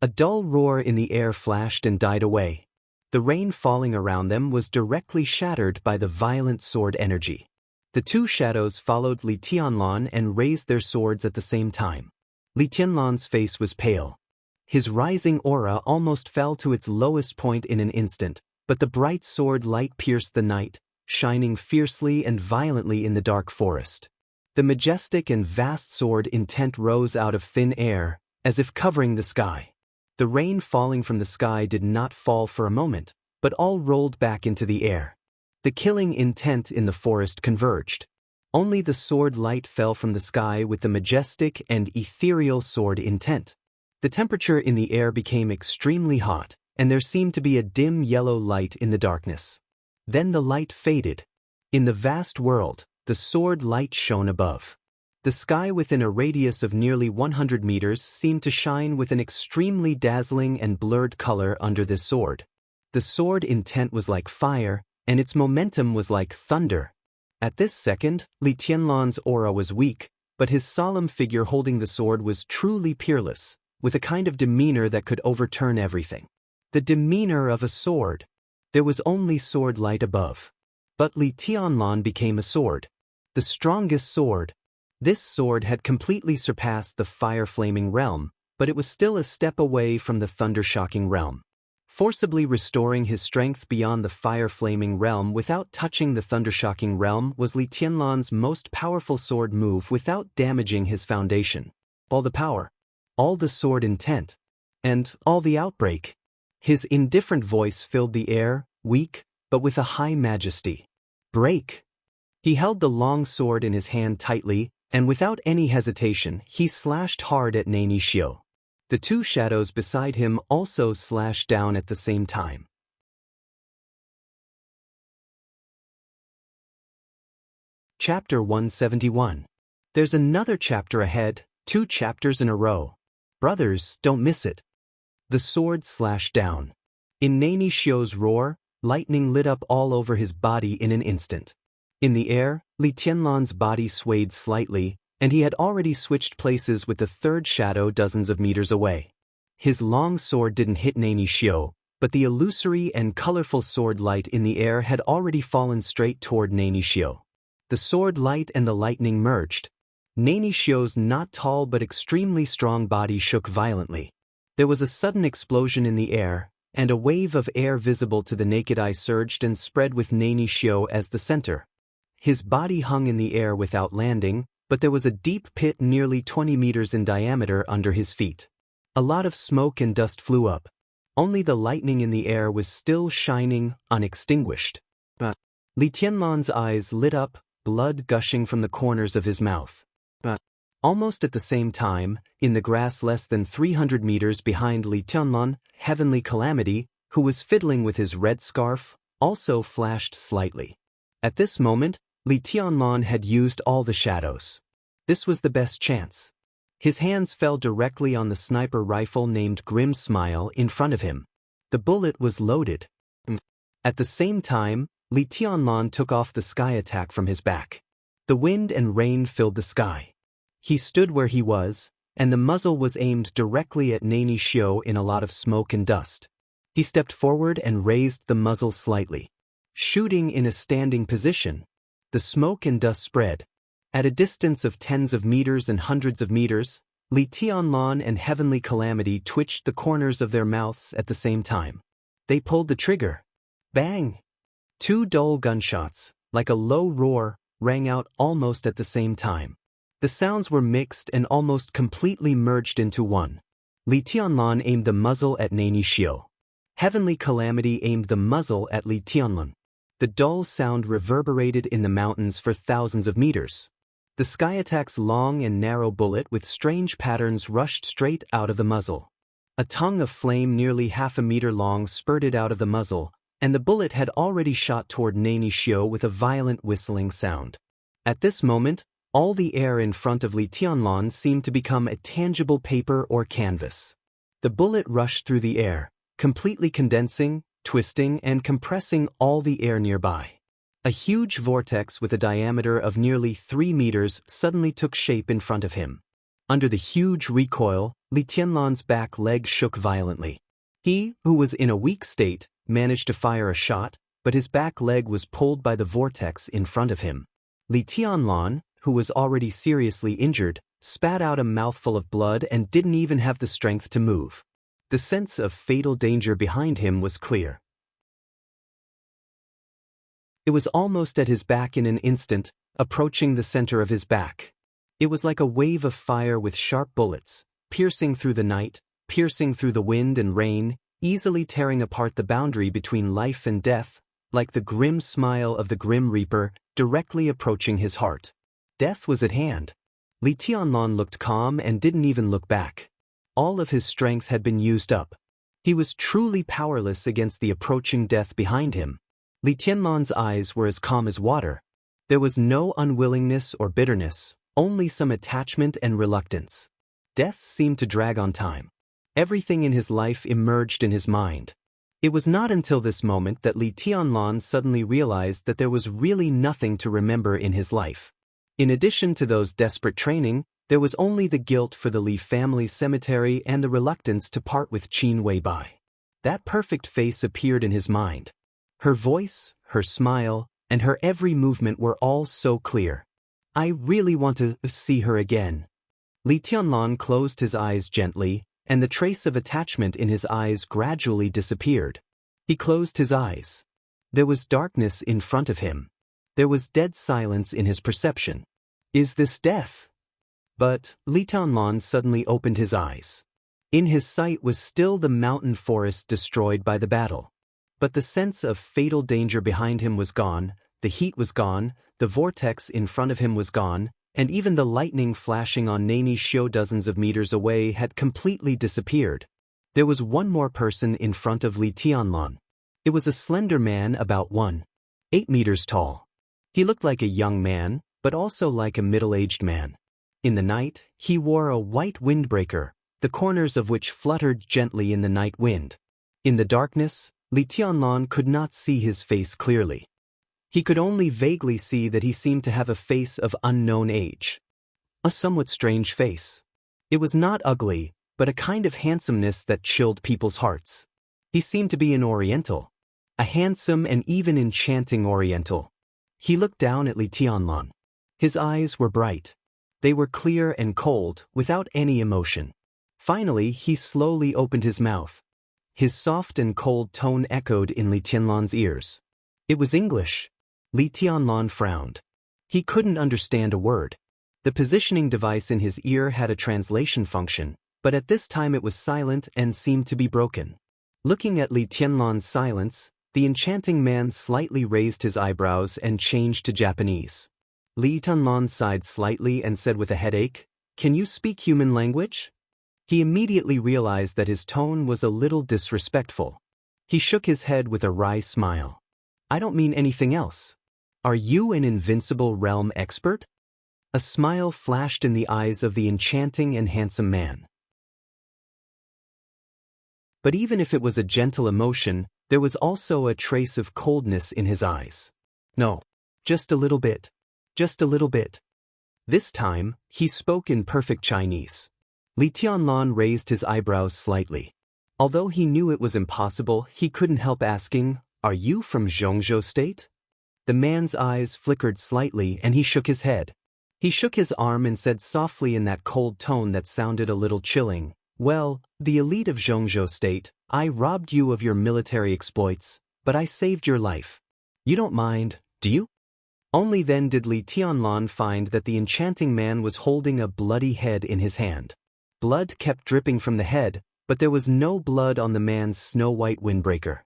A dull roar in the air flashed and died away. The rain falling around them was directly shattered by the violent sword energy. The 2 shadows followed Li Tianlan and raised their swords at the same time. Li Tianlan's face was pale. His rising aura almost fell to its lowest point in an instant, but the bright sword light pierced the night, shining fiercely and violently in the dark forest. The majestic and vast sword intent rose out of thin air, as if covering the sky. The rain falling from the sky did not fall for a moment, but all rolled back into the air. The killing intent in the forest converged. Only the sword light fell from the sky with the majestic and ethereal sword intent. The temperature in the air became extremely hot, and there seemed to be a dim yellow light in the darkness. Then the light faded. In the vast world, the sword light shone above. The sky within a radius of nearly 100 meters seemed to shine with an extremely dazzling and blurred color under this sword. The sword intent was like fire, and its momentum was like thunder. At this second, Li Tianlan's aura was weak, but his solemn figure holding the sword was truly peerless, with a kind of demeanor that could overturn everything. The demeanor of a sword. There was only sword light above. But Li Tianlan became a sword. The strongest sword. This sword had completely surpassed the fire-flaming realm, but it was still a step away from the thunder-shocking realm. Forcibly restoring his strength beyond the fire-flaming realm without touching the thunder-shocking realm was Li Tianlan's most powerful sword move without damaging his foundation. All the power. All the sword intent. And all the outbreak. His indifferent voice filled the air, weak, but with a high majesty. Break! He held the long sword in his hand tightly, and without any hesitation, he slashed hard at Nani Xiu. The 2 shadows beside him also slashed down at the same time. Chapter 171. There's another chapter ahead, 2 chapters in a row. Brothers, don't miss it. The sword slashed down. In Nani Xiu's roar, lightning lit up all over his body in an instant. In the air, Li Tianlan's body swayed slightly, and he had already switched places with the 3rd shadow dozens of meters away. His long sword didn't hit Nani Xiu, but the illusory and colorful sword light in the air had already fallen straight toward Nani Xiu. The sword light and the lightning merged. Nani Xiu's not tall but extremely strong body shook violently. There was a sudden explosion in the air, and a wave of air visible to the naked eye surged and spread with Nani Xiu as the center. His body hung in the air without landing, but there was a deep pit nearly 20 meters in diameter under his feet. A lot of smoke and dust flew up. Only the lightning in the air was still shining, unextinguished. Li Tianlan's eyes lit up, blood gushing from the corners of his mouth. Almost at the same time, in the grass less than 300 meters behind Li Tianlan, Heavenly Calamity, who was fiddling with his red scarf, also flashed slightly. At this moment, Li Tianlan had used all the shadows. This was the best chance. His hands fell directly on the sniper rifle named Grim Smile in front of him. The bullet was loaded. At the same time, Li Tianlan took off the sky attack from his back. The wind and rain filled the sky. He stood where he was, and the muzzle was aimed directly at Nani Xiu in a lot of smoke and dust. He stepped forward and raised the muzzle slightly. Shooting in a standing position. The smoke and dust spread. At a distance of tens of meters and hundreds of meters, Li Tianlan and Heavenly Calamity twitched the corners of their mouths at the same time. They pulled the trigger. Bang! Two dull gunshots, like a low roar, rang out almost at the same time. The sounds were mixed and almost completely merged into one. Li Tianlan aimed the muzzle at Xianxia. Heavenly Calamity aimed the muzzle at Li Tianlan. The dull sound reverberated in the mountains for thousands of meters. The sky attack's long and narrow bullet with strange patterns rushed straight out of the muzzle. A tongue of flame nearly half a meter long spurted out of the muzzle, and the bullet had already shot toward Xianxia with a violent whistling sound. At this moment, all the air in front of Li Tianlan seemed to become a tangible paper or canvas. The bullet rushed through the air, completely condensing, twisting, and compressing all the air nearby. A huge vortex with a diameter of nearly 3 meters suddenly took shape in front of him. Under the huge recoil, Li Tianlan's back leg shook violently. He, who was in a weak state, managed to fire a shot, but his back leg was pulled by the vortex in front of him. Li Tianlan, who was already seriously injured, spat out a mouthful of blood and didn't even have the strength to move. The sense of fatal danger behind him was clear. It was almost at his back in an instant, approaching the center of his back. It was like a wave of fire with sharp bullets, piercing through the night, piercing through the wind and rain, easily tearing apart the boundary between life and death, like the grim smile of the Grim Reaper, directly approaching his heart. Death was at hand. Li Tianlan looked calm and didn't even look back. All of his strength had been used up. He was truly powerless against the approaching death behind him. Li Tianlan's eyes were as calm as water. There was no unwillingness or bitterness, only some attachment and reluctance. Death seemed to drag on time. Everything in his life emerged in his mind. It was not until this moment that Li Tianlan suddenly realized that there was really nothing to remember in his life. In addition to those desperate training, there was only the guilt for the Li family's cemetery and the reluctance to part with Qin Weibai. That perfect face appeared in his mind. Her voice, her smile, and her every movement were all so clear. I really want to see her again. Li Tianlan closed his eyes gently, and the trace of attachment in his eyes gradually disappeared. He closed his eyes. There was darkness in front of him. There was dead silence in his perception. Is this death? But Li Tianlan suddenly opened his eyes. In his sight was still the mountain forest destroyed by the battle. But the sense of fatal danger behind him was gone, the heat was gone, the vortex in front of him was gone, and even the lightning flashing on Xianxia dozens of meters away had completely disappeared. There was one more person in front of Li Tianlan. It was a slender man about 1.8 meters tall. He looked like a young man, but also like a middle-aged man. In the night, he wore a white windbreaker, the corners of which fluttered gently in the night wind. In the darkness, Li Tianlan could not see his face clearly. He could only vaguely see that he seemed to have a face of unknown age. A somewhat strange face. It was not ugly, but a kind of handsomeness that chilled people's hearts. He seemed to be an Oriental. A handsome and even enchanting Oriental. He looked down at Li Tianlan. His eyes were bright. They were clear and cold, without any emotion. Finally, he slowly opened his mouth. His soft and cold tone echoed in Li Tianlan's ears. It was English. Li Tianlan frowned. He couldn't understand a word. The positioning device in his ear had a translation function, but at this time it was silent and seemed to be broken. Looking at Li Tianlan's silence, the enchanting man slightly raised his eyebrows and changed to Japanese. Li Tianlan sighed slightly and said with a headache, "Can you speak human language?" He immediately realized that his tone was a little disrespectful. He shook his head with a wry smile. "I don't mean anything else. Are you an invincible realm expert?" A smile flashed in the eyes of the enchanting and handsome man. But even if it was a gentle emotion, there was also a trace of coldness in his eyes. "No. Just a little bit. Just a little bit." This time, he spoke in perfect Chinese. Li Tianlan raised his eyebrows slightly. Although he knew it was impossible, he couldn't help asking, "Are you from Xianxia State?" The man's eyes flickered slightly and he shook his head. He shook his arm and said softly in that cold tone that sounded a little chilling, "Well, the elite of Xianxia state, I robbed you of your military exploits, but I saved your life. You don't mind, do you?" Only then did Li Tianlan find that the enchanting man was holding a bloody head in his hand. Blood kept dripping from the head, but there was no blood on the man's snow-white windbreaker.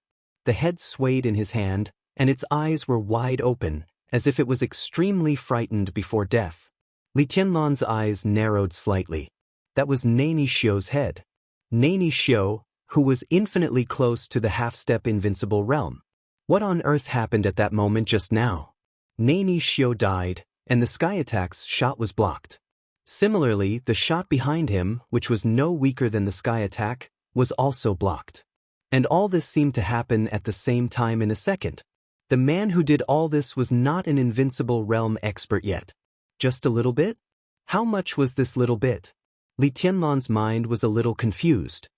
The head swayed in his hand, and its eyes were wide open, as if it was extremely frightened before death. Li Tianlan's eyes narrowed slightly. That was Nani Xiu's head. Nani Xiu, who was infinitely close to the half-step invincible realm. What on earth happened at that moment just now? Nani Xiu died, and the sky attack's shot was blocked. Similarly, the shot behind him, which was no weaker than the sky attack, was also blocked. And all this seemed to happen at the same time in a second. The man who did all this was not an invincible realm expert yet. Just a little bit? How much was this little bit? Li Tianlan's mind was a little confused.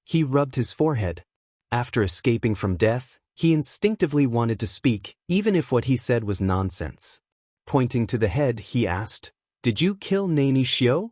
He rubbed his forehead. After escaping from death, he instinctively wanted to speak, even if what he said was nonsense. Pointing to the head, he asked, "Did you kill Nani Xiu?"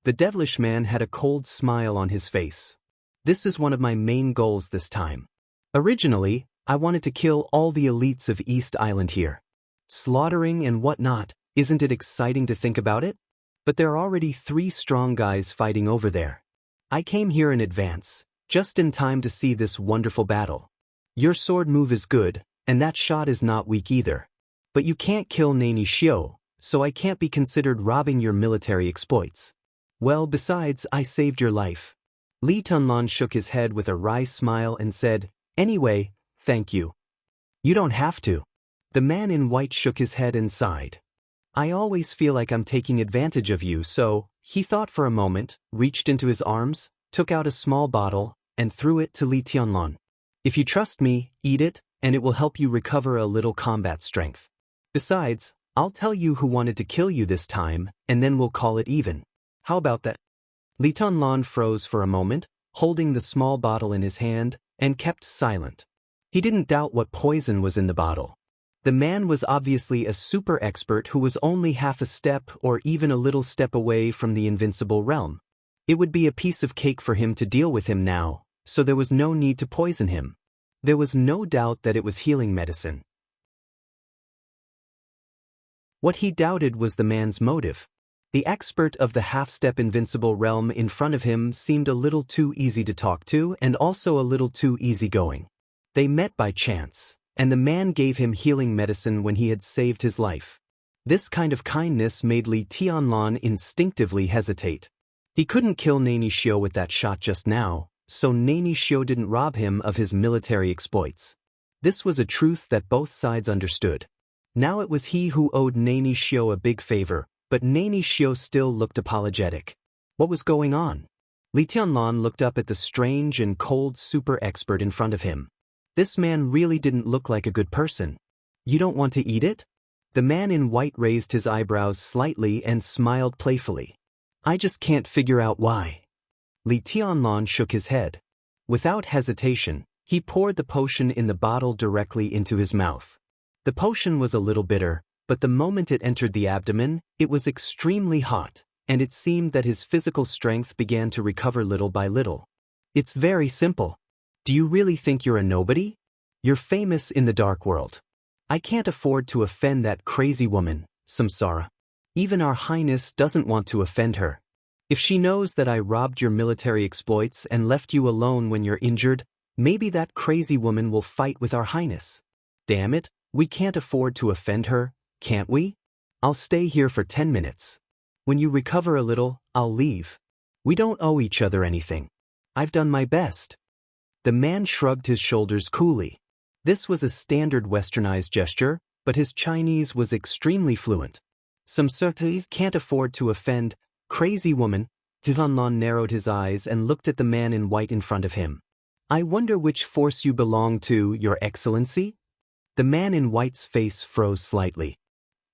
The devilish man had a cold smile on his face. "This is one of my main goals this time. Originally, I wanted to kill all the elites of East Island here. Slaughtering and whatnot, isn't it exciting to think about it? But there are already 3 strong guys fighting over there. I came here in advance, just in time to see this wonderful battle. Your sword move is good, and that shot is not weak either. But you can't kill Nani Xiu, so I can't be considered robbing your military exploits. Well, besides, I saved your life." Li Tianlan shook his head with a wry smile and said, "Anyway, thank you. You don't have to." The man in white shook his head and sighed. "I always feel like I'm taking advantage of you, so," he thought for a moment, reached into his arms, took out a small bottle, and threw it to Li Tianlan. "If you trust me, eat it, and it will help you recover a little combat strength. Besides, I'll tell you who wanted to kill you this time, and then we'll call it even. How about that?" Li Tianlan froze for a moment, holding the small bottle in his hand, and kept silent. He didn't doubt what poison was in the bottle. The man was obviously a super expert who was only half a step or even a little step away from the invincible realm. It would be a piece of cake for him to deal with him now, so there was no need to poison him. There was no doubt that it was healing medicine. What he doubted was the man's motive. The expert of the half-step invincible realm in front of him seemed a little too easy to talk to and also a little too easygoing. They met by chance, and the man gave him healing medicine when he had saved his life. This kind of kindness made Li Tianlan instinctively hesitate. He couldn't kill Nani Xiu with that shot just now, so Nani Xiu didn't rob him of his military exploits. This was a truth that both sides understood. Now it was he who owed Nani Xiu a big favor, but Nani Xiu still looked apologetic. What was going on? Li Tianlan looked up at the strange and cold super expert in front of him. This man really didn't look like a good person. "You don't want to eat it?" The man in white raised his eyebrows slightly and smiled playfully. "I just can't figure out why." Li Tianlan shook his head. Without hesitation, he poured the potion in the bottle directly into his mouth. The potion was a little bitter, but the moment it entered the abdomen, it was extremely hot, and it seemed that his physical strength began to recover little by little. "It's very simple. Do you really think you're a nobody? You're famous in the dark world. I can't afford to offend that crazy woman, Samsara. Even our highness doesn't want to offend her. If she knows that I robbed your military exploits and left you alone when you're injured, maybe that crazy woman will fight with our highness. Damn it, we can't afford to offend her, can't we? I'll stay here for 10 minutes. When you recover a little, I'll leave. We don't owe each other anything. I've done my best." The man shrugged his shoulders coolly. This was a standard westernized gesture, but his Chinese was extremely fluent. "Samsara can't afford to offend, crazy woman." Tianlan narrowed his eyes and looked at the man in white in front of him. "I wonder which force you belong to, Your Excellency?" The man in white's face froze slightly.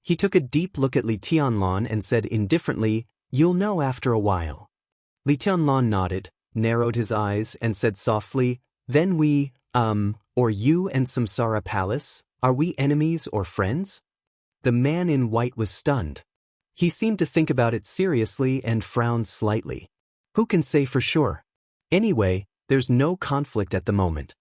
He took a deep look at Li Tianlan and said indifferently, "You'll know after a while." Li Tianlan nodded, narrowed his eyes, and said softly, "Then we, or you and Samsara Palace, are we enemies or friends?" The man in white was stunned. He seemed to think about it seriously and frowned slightly. Who can say for sure? Anyway, there's no conflict at the moment.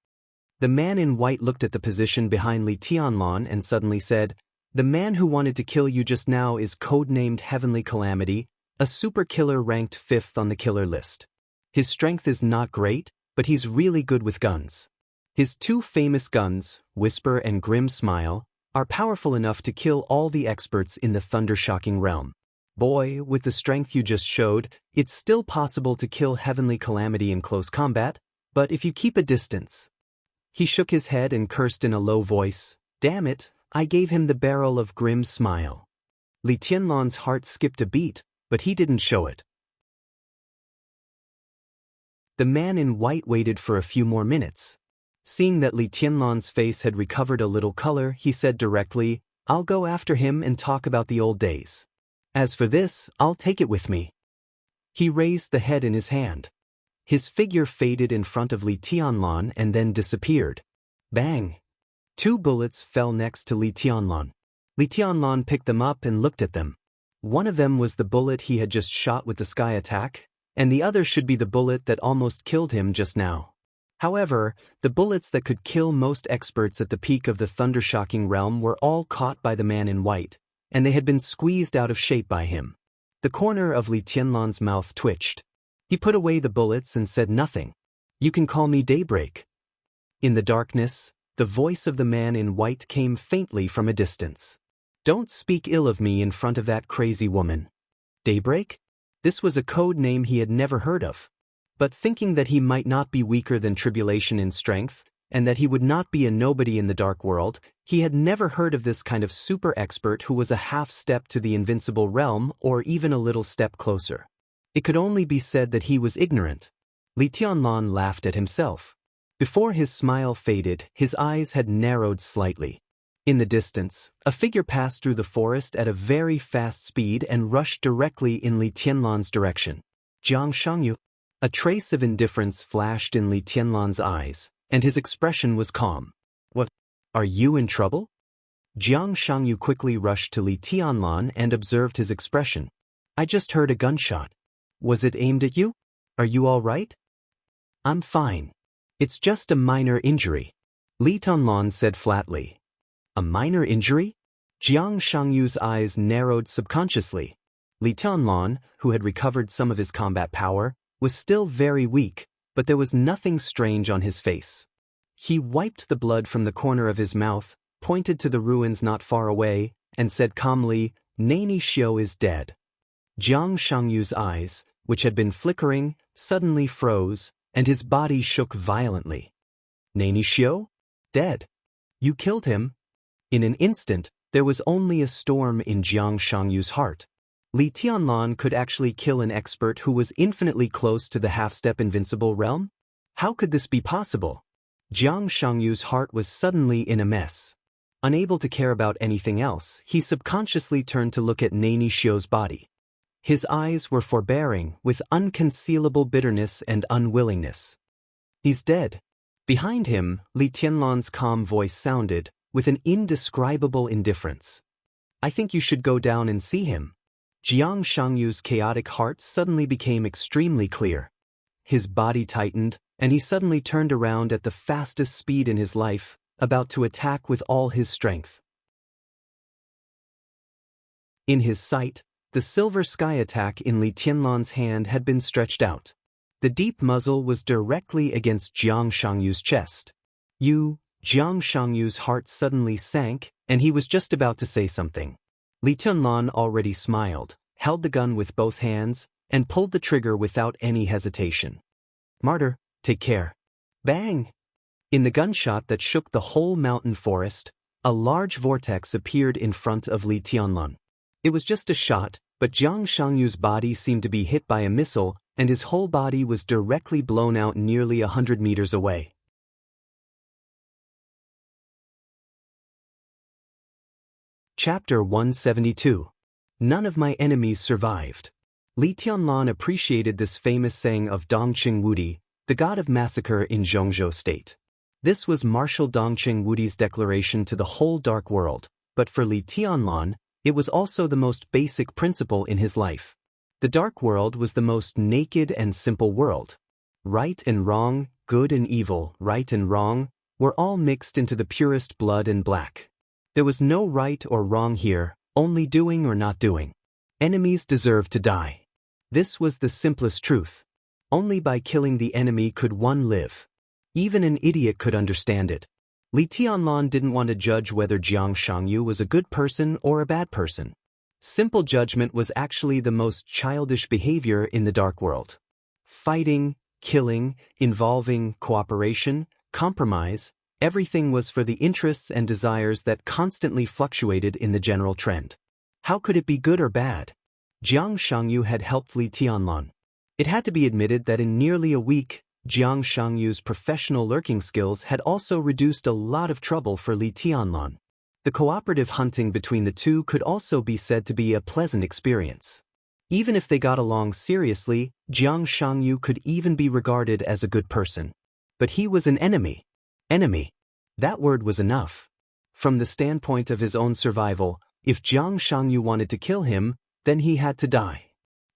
The man in white looked at the position behind Li Tianlan and suddenly said, "The man who wanted to kill you just now is codenamed Heavenly Calamity, a super killer ranked 5th on the killer list. His strength is not great, but he's really good with guns. His 2 famous guns, Whisper and Grim Smile, are powerful enough to kill all the experts in the thunder-shocking realm. Boy, with the strength you just showed, it's still possible to kill Heavenly Calamity in close combat, but if you keep a distance." He shook his head and cursed in a low voice, "Damn it, I gave him the barrel of Grim Smile." Li Tianlan's heart skipped a beat, but he didn't show it. The man in white waited for a few more minutes. Seeing that Li Tianlan's face had recovered a little color, he said directly, "I'll go after him and talk about the old days. As for this, I'll take it with me." He raised the head in his hand. His figure faded in front of Li Tianlan and then disappeared. Bang! 2 bullets fell next to Li Tianlan. Li Tianlan picked them up and looked at them. One of them was the bullet he had just shot with the sky attack, and the other should be the bullet that almost killed him just now. However, the bullets that could kill most experts at the peak of the thunder-shocking realm were all caught by the man in white, and they had been squeezed out of shape by him. The corner of Li Tianlan's mouth twitched. He put away the bullets and said nothing. "You can call me Daybreak." In the darkness, the voice of the man in white came faintly from a distance. "Don't speak ill of me in front of that crazy woman." Daybreak? This was a code name he had never heard of. But thinking that he might not be weaker than Tribulation in strength, and that he would not be a nobody in the dark world, he had never heard of this kind of super expert who was a half step to the invincible realm or even a little step closer. It could only be said that he was ignorant. Li Tianlan laughed at himself. Before his smile faded, his eyes had narrowed slightly. In the distance, a figure passed through the forest at a very fast speed and rushed directly in Li Tianlan's direction. Xianxia. A trace of indifference flashed in Li Tianlan's eyes, and his expression was calm. "What? Are you in trouble?" Xianxia quickly rushed to Li Tianlan and observed his expression. "I just heard a gunshot. Was it aimed at you? Are you all right?" "I'm fine. It's just a minor injury," Li Tianlan said flatly. "A minor injury?" Xianxia's eyes narrowed subconsciously. Li Tianlan, who had recovered some of his combat power, was still very weak, but there was nothing strange on his face. He wiped the blood from the corner of his mouth, pointed to the ruins not far away, and said calmly, "Nani Xiu is dead." Xianxia's eyes, which had been flickering, suddenly froze, and his body shook violently. "Nani Xiu? Dead? You killed him?" In an instant, there was only a storm in Xianxia's heart. Li Tianlan could actually kill an expert who was infinitely close to the half-step invincible realm? How could this be possible? Xianxia's heart was suddenly in a mess. Unable to care about anything else, he subconsciously turned to look at Nani Xiu's body. His eyes were forbearing, with unconcealable bitterness and unwillingness. "He's dead." Behind him, Li Tianlan's calm voice sounded, with an indescribable indifference. "I think you should go down and see him." Xianxia's chaotic heart suddenly became extremely clear. His body tightened, and he suddenly turned around at the fastest speed in his life, about to attack with all his strength. In his sight, the silver sky attack in Li Tianlan's hand had been stretched out. The deep muzzle was directly against Xianxia's chest. Xianxia's heart suddenly sank, and he was just about to say something. Li Tianlan already smiled, held the gun with both hands, and pulled the trigger without any hesitation. "Martyr, take care." Bang! In the gunshot that shook the whole mountain forest, a large vortex appeared in front of Li Tianlan. It was just a shot, but Xianxia's body seemed to be hit by a missile, and his whole body was directly blown out nearly 100 meters away. Chapter 172. None of my enemies survived. Li Tianlan appreciated this famous saying of Dongqing Wudi, the god of massacre in Zhongzhou State. This was Marshal Dongqing Wudi's declaration to the whole dark world, but for Li Tianlan, It was also the most basic principle in his life. The dark world was the most naked and simple world. Right and wrong, good and evil, right and wrong, were all mixed into the purest blood and black. There was no right or wrong here, only doing or not doing. Enemies deserved to die. This was the simplest truth. Only by killing the enemy could one live. Even an idiot could understand it. Li Tianlan didn't want to judge whether Jiang Shangyu was a good person or a bad person. Simple judgment was actually the most childish behavior in the dark world. Fighting, killing, involving cooperation, compromise, everything was for the interests and desires that constantly fluctuated in the general trend. How could it be good or bad? Jiang Shangyu had helped Li Tianlan. It had to be admitted that in nearly a week, Jiang Shangyu's professional lurking skills had also reduced a lot of trouble for Li Tianlan. The cooperative hunting between the two could also be said to be a pleasant experience. Even if they got along seriously, Jiang Shangyu could even be regarded as a good person. But he was an enemy. Enemy. That word was enough. From the standpoint of his own survival, if Jiang Shangyu wanted to kill him, then he had to die.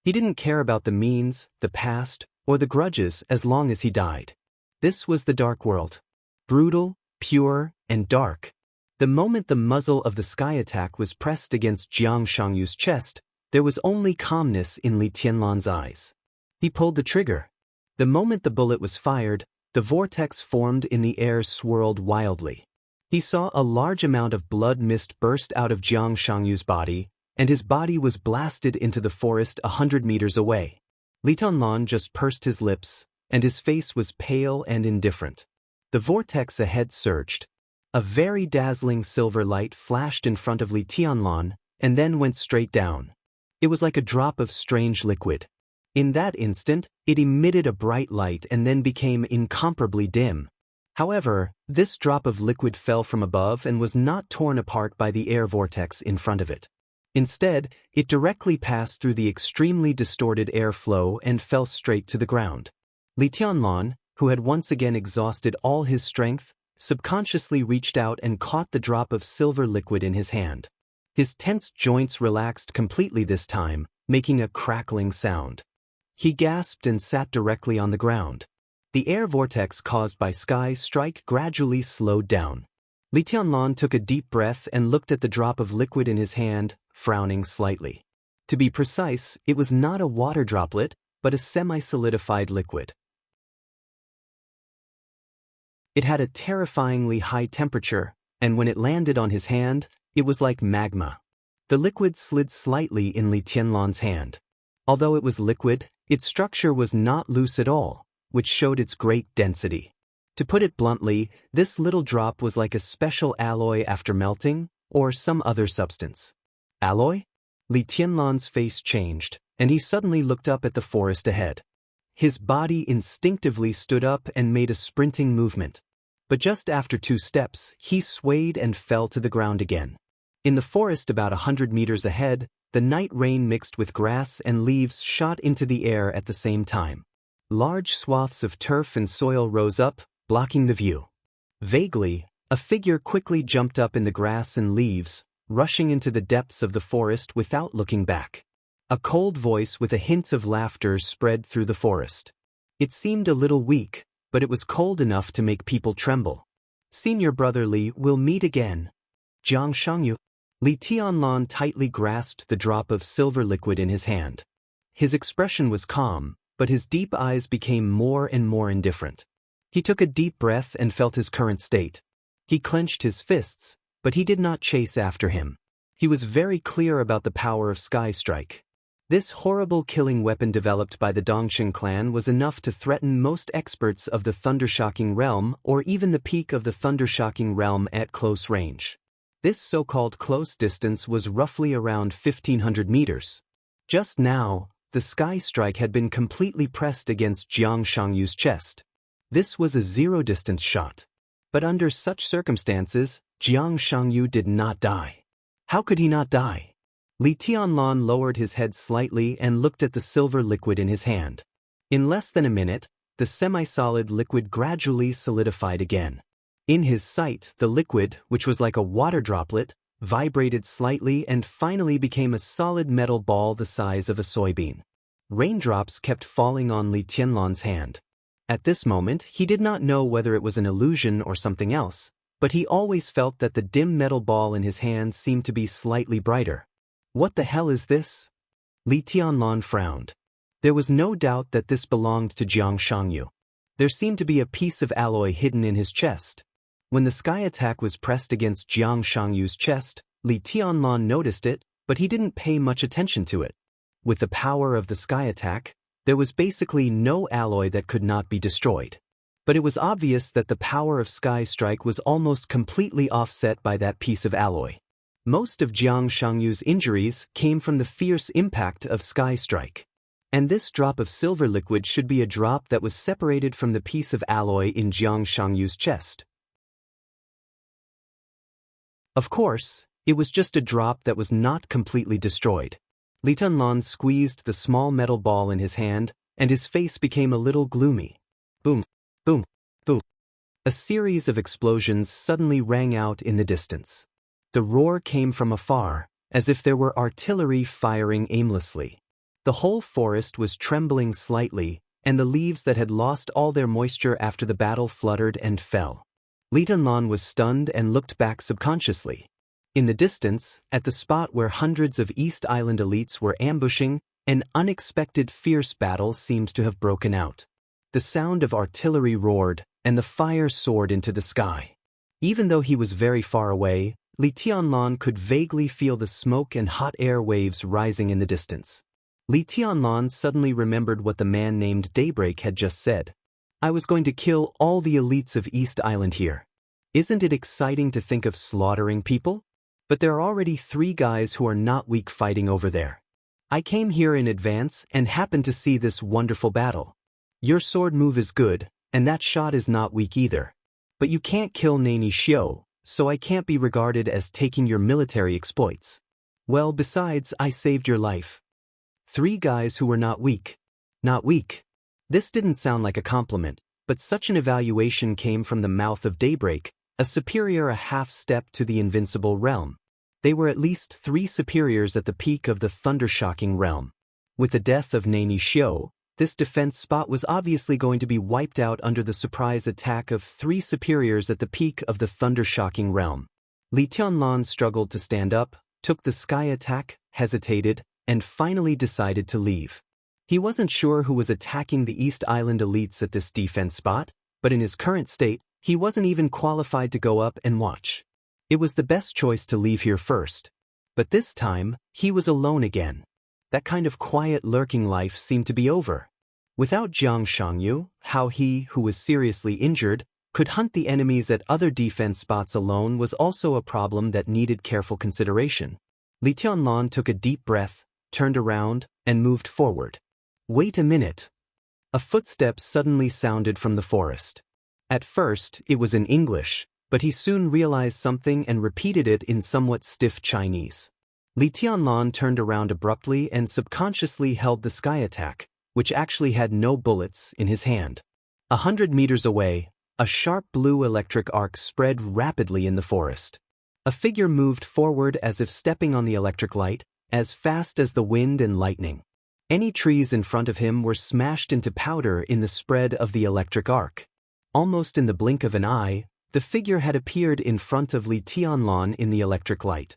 He didn't care about the means, the past, or the grudges as long as he died. This was the dark world. Brutal, pure, and dark. The moment the muzzle of the sky attack was pressed against Jiang Shangyu's chest, there was only calmness in Li Tianlan's eyes. He pulled the trigger. The moment the bullet was fired, the vortex formed in the air swirled wildly. He saw a large amount of blood mist burst out of Jiang Shangyu's body, and his body was blasted into the forest 100 meters away. Li Tianlan just pursed his lips, and his face was pale and indifferent. The vortex ahead surged. A very dazzling silver light flashed in front of Li Tianlan, and then went straight down. It was like a drop of strange liquid. In that instant, it emitted a bright light and then became incomparably dim. However, this drop of liquid fell from above and was not torn apart by the air vortex in front of it. Instead, it directly passed through the extremely distorted air flow and fell straight to the ground. Li Tianlan, who had once again exhausted all his strength, subconsciously reached out and caught the drop of silver liquid in his hand. His tense joints relaxed completely this time, making a crackling sound. He gasped and sat directly on the ground. The air vortex caused by sky strike gradually slowed down. Li Tianlan took a deep breath and looked at the drop of liquid in his hand, frowning slightly. To be precise, it was not a water droplet, but a semi-solidified liquid. It had a terrifyingly high temperature, and when it landed on his hand, it was like magma. The liquid slid slightly in Li Tianlan's hand. Although it was liquid, its structure was not loose at all, which showed its great density. To put it bluntly, this little drop was like a special alloy after melting, or some other substance. Alloy? Li Tianlan's face changed, and he suddenly looked up at the forest ahead. His body instinctively stood up and made a sprinting movement. But just after 2 steps, he swayed and fell to the ground again. In the forest about 100 meters ahead, the night rain mixed with grass and leaves shot into the air at the same time. Large swaths of turf and soil rose up, blocking the view. Vaguely, a figure quickly jumped up in the grass and leaves, rushing into the depths of the forest without looking back. A cold voice with a hint of laughter spread through the forest. It seemed a little weak, but it was cold enough to make people tremble. Senior brother Li will meet again. Jiang Shangyu. Li Tianlan tightly grasped the drop of silver liquid in his hand. His expression was calm, but his deep eyes became more and more indifferent. He took a deep breath and felt his current state. He clenched his fists, but he did not chase after him. He was very clear about the power of Sky Strike. This horrible killing weapon developed by the Dongxing clan was enough to threaten most experts of the Thundershocking realm or even the peak of the Thundershocking realm at close range. This so-called close distance was roughly around 1,500 meters. Just now, the Sky Strike had been completely pressed against Jiang Shangyu's chest. This was a zero-distance shot. But under such circumstances, Jiang Shangyu did not die. How could he not die? Li Tianlan lowered his head slightly and looked at the silver liquid in his hand. In less than a minute, the semi-solid liquid gradually solidified again. In his sight, the liquid, which was like a water droplet, vibrated slightly and finally became a solid metal ball the size of a soybean. Raindrops kept falling on Li Tianlan's hand. At this moment, he did not know whether it was an illusion or something else, but he always felt that the dim metal ball in his hand seemed to be slightly brighter. What the hell is this? Li Tianlan frowned. There was no doubt that this belonged to Xianxia. There seemed to be a piece of alloy hidden in his chest. When the sky attack was pressed against Xianxia's chest, Li Tianlan noticed it, but he didn't pay much attention to it. With the power of the sky attack, there was basically no alloy that could not be destroyed. But it was obvious that the power of Sky Strike was almost completely offset by that piece of alloy. Most of Xianxia's injuries came from the fierce impact of Sky Strike. And this drop of silver liquid should be a drop that was separated from the piece of alloy in Xianxia's chest. Of course, it was just a drop that was not completely destroyed. Li Tianlan squeezed the small metal ball in his hand, and his face became a little gloomy. Boom, boom, boom. A series of explosions suddenly rang out in the distance. The roar came from afar, as if there were artillery firing aimlessly. The whole forest was trembling slightly, and the leaves that had lost all their moisture after the battle fluttered and fell. Li Tianlan was stunned and looked back subconsciously. In the distance, at the spot where hundreds of East Island elites were ambushing, an unexpected fierce battle seemed to have broken out. The sound of artillery roared, and the fire soared into the sky. Even though he was very far away, Li Tianlan could vaguely feel the smoke and hot air waves rising in the distance. Li Tianlan suddenly remembered what the man named Daybreak had just said. I was going to kill all the elites of East Island here. Isn't it exciting to think of slaughtering people? But there are already 3 guys who are not weak fighting over there. I came here in advance and happened to see this wonderful battle. Your sword move is good, and that shot is not weak either. But you can't kill Nani Xiu, so I can't be regarded as taking your military exploits. Well, besides, I saved your life. 3 guys who were not weak. Not weak. This didn't sound like a compliment, but such an evaluation came from the mouth of Daybreak, a superior a half-step to the invincible realm. They were at least 3 superiors at the peak of the thunder-shocking realm. With the death of Nani Xiu, this defense spot was obviously going to be wiped out under the surprise attack of 3 superiors at the peak of the thunder-shocking realm. Li Tianlan struggled to stand up, took the sky attack, hesitated, and finally decided to leave. He wasn't sure who was attacking the East Island elites at this defense spot, but in his current state, he wasn't even qualified to go up and watch. It was the best choice to leave here first. But this time, he was alone again. That kind of quiet lurking life seemed to be over. Without Xianxia, how he, who was seriously injured, could hunt the enemies at other defense spots alone was also a problem that needed careful consideration. Li Tianlan took a deep breath, turned around, and moved forward. Wait a minute. A footstep suddenly sounded from the forest. At first, it was in English, but he soon realized something and repeated it in somewhat stiff Chinese. Li Tianlan turned around abruptly and subconsciously held the sky attack, which actually had no bullets, in his hand. 100 meters away, a sharp blue electric arc spread rapidly in the forest. A figure moved forward as if stepping on the electric light, as fast as the wind and lightning. Any trees in front of him were smashed into powder in the spread of the electric arc. Almost in the blink of an eye, the figure had appeared in front of Li Tianlan in the electric light.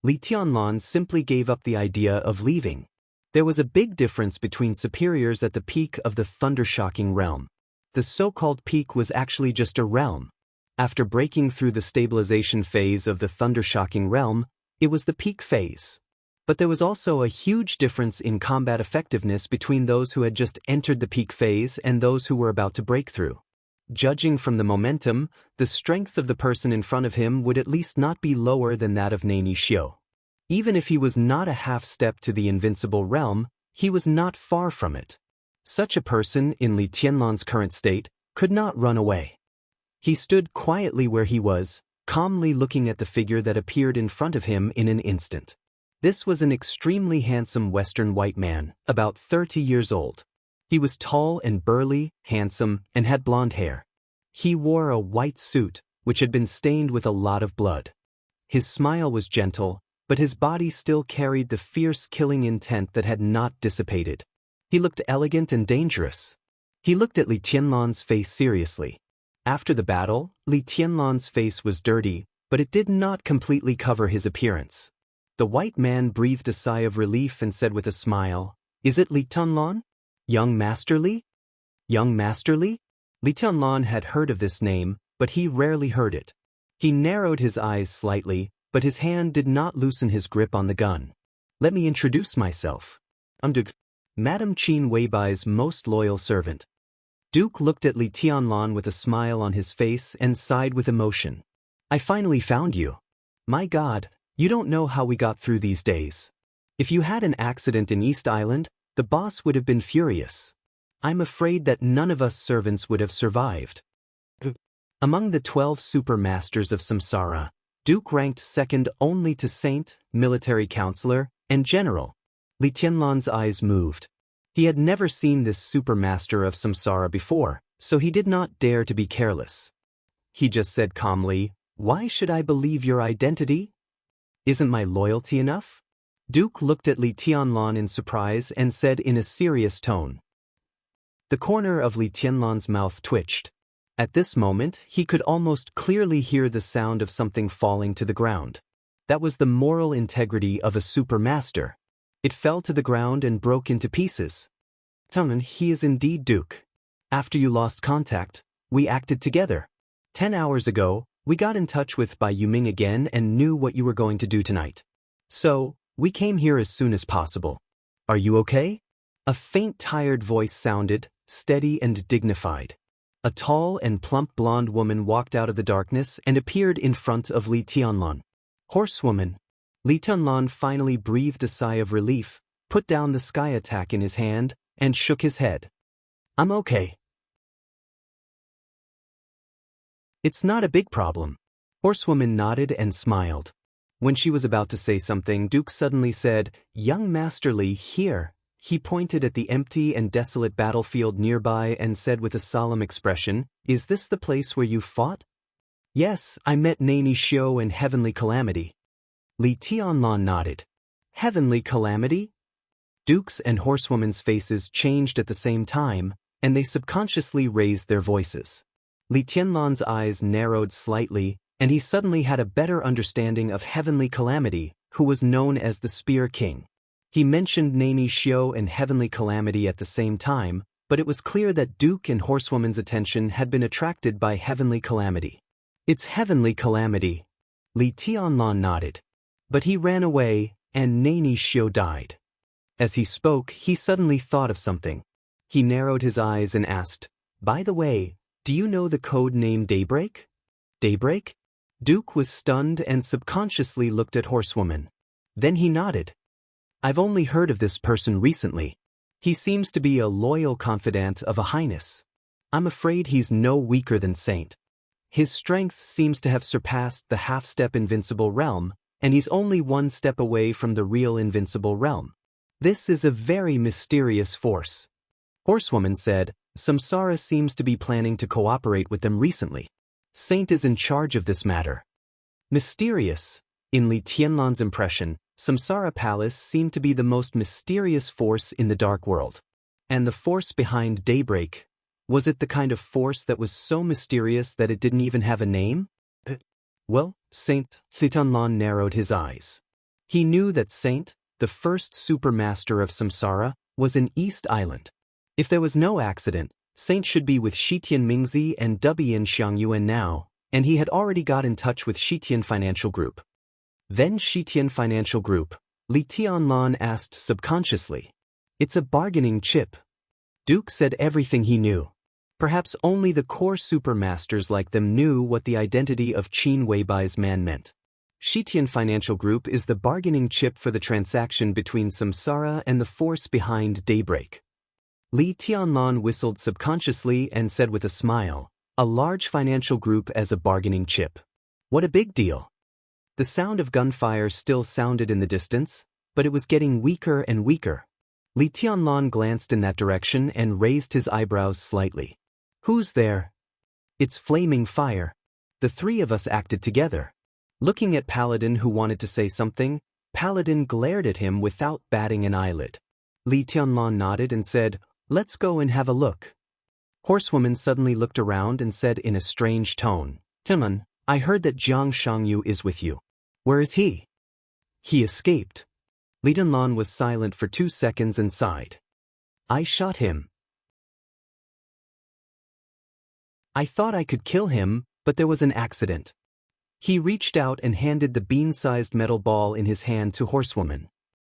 Li Tianlan simply gave up the idea of leaving. There was a big difference between superiors at the peak of the thunder-shocking realm. The so-called peak was actually just a realm. After breaking through the stabilization phase of the thunder-shocking realm, it was the peak phase. But there was also a huge difference in combat effectiveness between those who had just entered the peak phase and those who were about to break through. Judging from the momentum, the strength of the person in front of him would at least not be lower than that of Nani Xiu. Even if he was not a half-step to the invincible realm, he was not far from it. Such a person, in Li Tianlan's current state, could not run away. He stood quietly where he was, calmly looking at the figure that appeared in front of him in an instant. This was an extremely handsome Western white man, about 30 years old. He was tall and burly, handsome, and had blonde hair. He wore a white suit, which had been stained with a lot of blood. His smile was gentle, but his body still carried the fierce killing intent that had not dissipated. He looked elegant and dangerous. He looked at Li Tianlan's face seriously. After the battle, Li Tianlan's face was dirty, but it did not completely cover his appearance. The white man breathed a sigh of relief and said with a smile, "Is it Li Tianlan? Young Master Li?" Young Master Li? Li Tianlan had heard of this name, but he rarely heard it. He narrowed his eyes slightly, but his hand did not loosen his grip on the gun. "Let me introduce myself. I'm Duke, Madame Qin Weibai's most loyal servant." Duke looked at Li Tianlan with a smile on his face and sighed with emotion. "I finally found you. My God, you don't know how we got through these days. If you had an accident in East Island, the boss would have been furious. I'm afraid that none of us servants would have survived." Among the 12 super masters of Samsara, Duke ranked second only to Saint, military counselor, and general. Li Tianlan's eyes moved. He had never seen this super master of Samsara before, so he did not dare to be careless. He just said calmly, "Why should I believe your identity? Isn't my loyalty enough?" Duke looked at Li Tianlan in surprise and said in a serious tone. The corner of Li Tianlan's mouth twitched. At this moment, he could almost clearly hear the sound of something falling to the ground. That was the moral integrity of a super master. It fell to the ground and broke into pieces. "Tung, he is indeed Duke. After you lost contact, we acted together. 10 hours ago, we got in touch with Bai Yuming again and knew what you were going to do tonight. So, we came here as soon as possible. Are you okay?" A faint tired voice sounded, steady and dignified. A tall and plump blonde woman walked out of the darkness and appeared in front of Li Tianlan. "Horsewoman." Li Tianlan finally breathed a sigh of relief, put down the sky attack in his hand, and shook his head. "I'm okay. It's not a big problem." Horsewoman nodded and smiled. When she was about to say something, Duke suddenly said, "Young Master Li, here." He pointed at the empty and desolate battlefield nearby and said with a solemn expression, "Is this the place where you fought?" "Yes, I met Nani Xiao and Heavenly Calamity." Li Tianlan nodded. "Heavenly Calamity?" Duke's and Horsewoman's faces changed at the same time, and they subconsciously raised their voices. Li Tianlan's eyes narrowed slightly, and he suddenly had a better understanding of Heavenly Calamity, who was known as the Spear King. He mentioned Nani Xiao and Heavenly Calamity at the same time, but it was clear that Duke and Horsewoman's attention had been attracted by Heavenly Calamity. "It's Heavenly Calamity." Li Tianlan nodded. "But he ran away, and Nani Xiao died." As he spoke, he suddenly thought of something. He narrowed his eyes and asked, "By the way, do you know the code name Daybreak?" "Daybreak?" Duke was stunned and subconsciously looked at Horsewoman. Then he nodded. "I've only heard of this person recently. He seems to be a loyal confidant of a highness. I'm afraid he's no weaker than Saint. His strength seems to have surpassed the half-step invincible realm, and he's only one step away from the real invincible realm. This is a very mysterious force." Horsewoman said, "Samsara seems to be planning to cooperate with them recently. Saint is in charge of this matter." Mysterious. In Li Tianlan's impression, Samsara Palace seemed to be the most mysterious force in the dark world. And the force behind Daybreak, was it the kind of force that was so mysterious that it didn't even have a name? Well, Saint. Li Tianlan narrowed his eyes. He knew that Saint, the first supermaster of Samsara, was in East Island. If there was no accident, Saint should be with Shitian Mingzi and Dubian Xiangyuan now, and he had already got in touch with Shitian Financial Group. Then Shitian Financial Group, Li Tianlan asked subconsciously. "It's a bargaining chip." Duke said everything he knew. Perhaps only the core supermasters like them knew what the identity of Qin Weibai's man meant. Shitian Financial Group is the bargaining chip for the transaction between Samsara and the force behind Daybreak. Li Tianlan whistled subconsciously and said with a smile, "A large financial group as a bargaining chip. What a big deal." The sound of gunfire still sounded in the distance, but it was getting weaker and weaker. Li Tianlan glanced in that direction and raised his eyebrows slightly. "Who's there?" "It's flaming fire." The three of us acted together. Looking at Paladin, who wanted to say something, Paladin glared at him without batting an eyelid. Li Tianlan nodded and said, "Let's go and have a look." Horsewoman suddenly looked around and said in a strange tone, "Tianlan, I heard that Jiang Shangyu is with you. Where is he?" "He escaped." Li Tianlan was silent for 2 seconds and sighed. "I shot him. I thought I could kill him, but there was an accident." He reached out and handed the bean-sized metal ball in his hand to Horsewoman.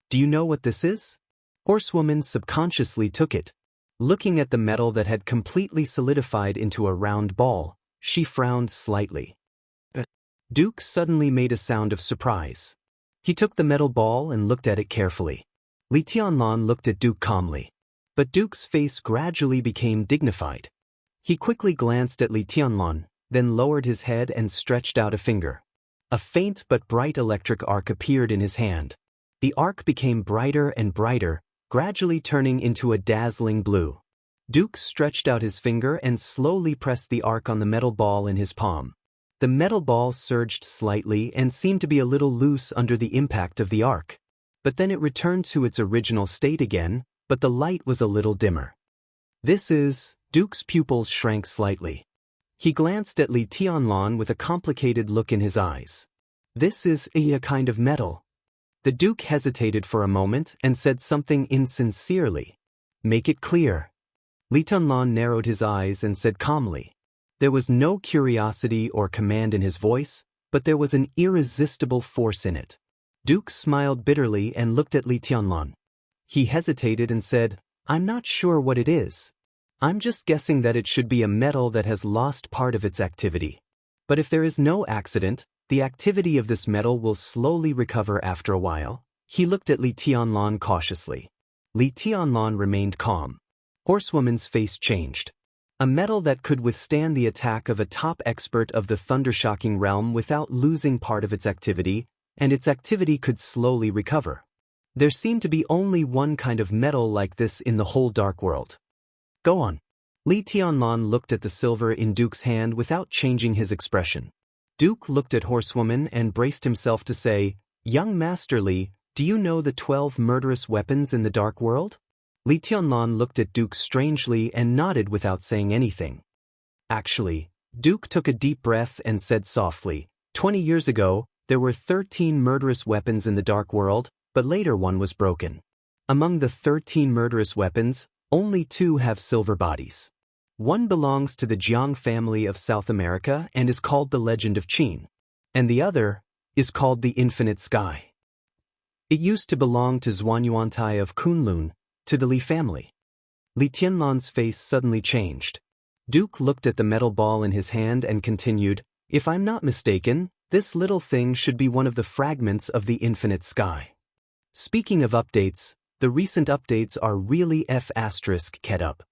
"Do you know what this is?" Horsewoman subconsciously took it. Looking at the metal that had completely solidified into a round ball, she frowned slightly. Duke suddenly made a sound of surprise. He took the metal ball and looked at it carefully. Li Tianlan looked at Duke calmly. But Duke's face gradually became dignified. He quickly glanced at Li Tianlan, then lowered his head and stretched out a finger. A faint but bright electric arc appeared in his hand. The arc became brighter and brighter, gradually turning into a dazzling blue. Duke stretched out his finger and slowly pressed the arc on the metal ball in his palm. The metal ball surged slightly and seemed to be a little loose under the impact of the arc. But then it returned to its original state again, but the light was a little dimmer. "This is..." Duke's pupils shrank slightly. He glanced at Li Tianlan with a complicated look in his eyes. "This is a kind of metal." The Duke hesitated for a moment and said something insincerely. "Make it clear." Li Tianlan narrowed his eyes and said calmly. There was no curiosity or command in his voice, but there was an irresistible force in it. Duke smiled bitterly and looked at Li Tianlan. He hesitated and said, "I'm not sure what it is. I'm just guessing that it should be a metal that has lost part of its activity. But if there is no accident, the activity of this metal will slowly recover after a while." He looked at Li Tianlan cautiously. Li Tianlan remained calm. Horsewoman's face changed. A metal that could withstand the attack of a top expert of the thundershocking realm without losing part of its activity, and its activity could slowly recover. There seemed to be only one kind of metal like this in the whole dark world. "Go on." Li Tianlan looked at the silver in Duke's hand without changing his expression. Duke looked at Horsewoman and braced himself to say, "Young Master Li, do you know the 12 murderous weapons in the dark world?" Li Tianlan looked at Duke strangely and nodded without saying anything. Actually, Duke took a deep breath and said softly, 20 years ago, there were 13 murderous weapons in the dark world, but later one was broken. Among the 13 murderous weapons, only 2 have silver bodies. One belongs to the Jiang family of South America and is called the Legend of Qin, and the other is called the Infinite Sky. It used to belong to Zhuanyuantai of Kunlun, to the Li family. Li Tianlan's face suddenly changed. Duke looked at the metal ball in his hand and continued, "If I'm not mistaken, this little thing should be one of the fragments of the Infinite Sky." Speaking of updates, the recent updates are really F***ed up.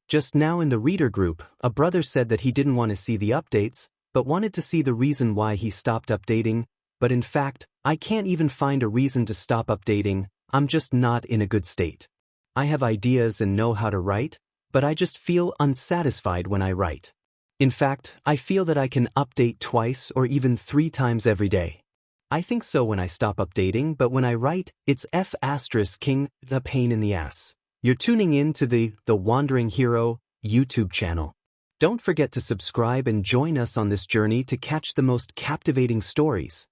Just now in the reader group, a brother said that he didn't want to see the updates, but wanted to see the reason why he stopped updating, but in fact, I can't even find a reason to stop updating. I'm just not in a good state. I have ideas and know how to write, but I just feel unsatisfied when I write. In fact, I feel that I can update twice or even 3 times every day. I think so when I stop updating, but when I write, it's F***ing the pain in the ass. You're tuning in to the Wandering Hero YouTube channel. Don't forget to subscribe and join us on this journey to catch the most captivating stories.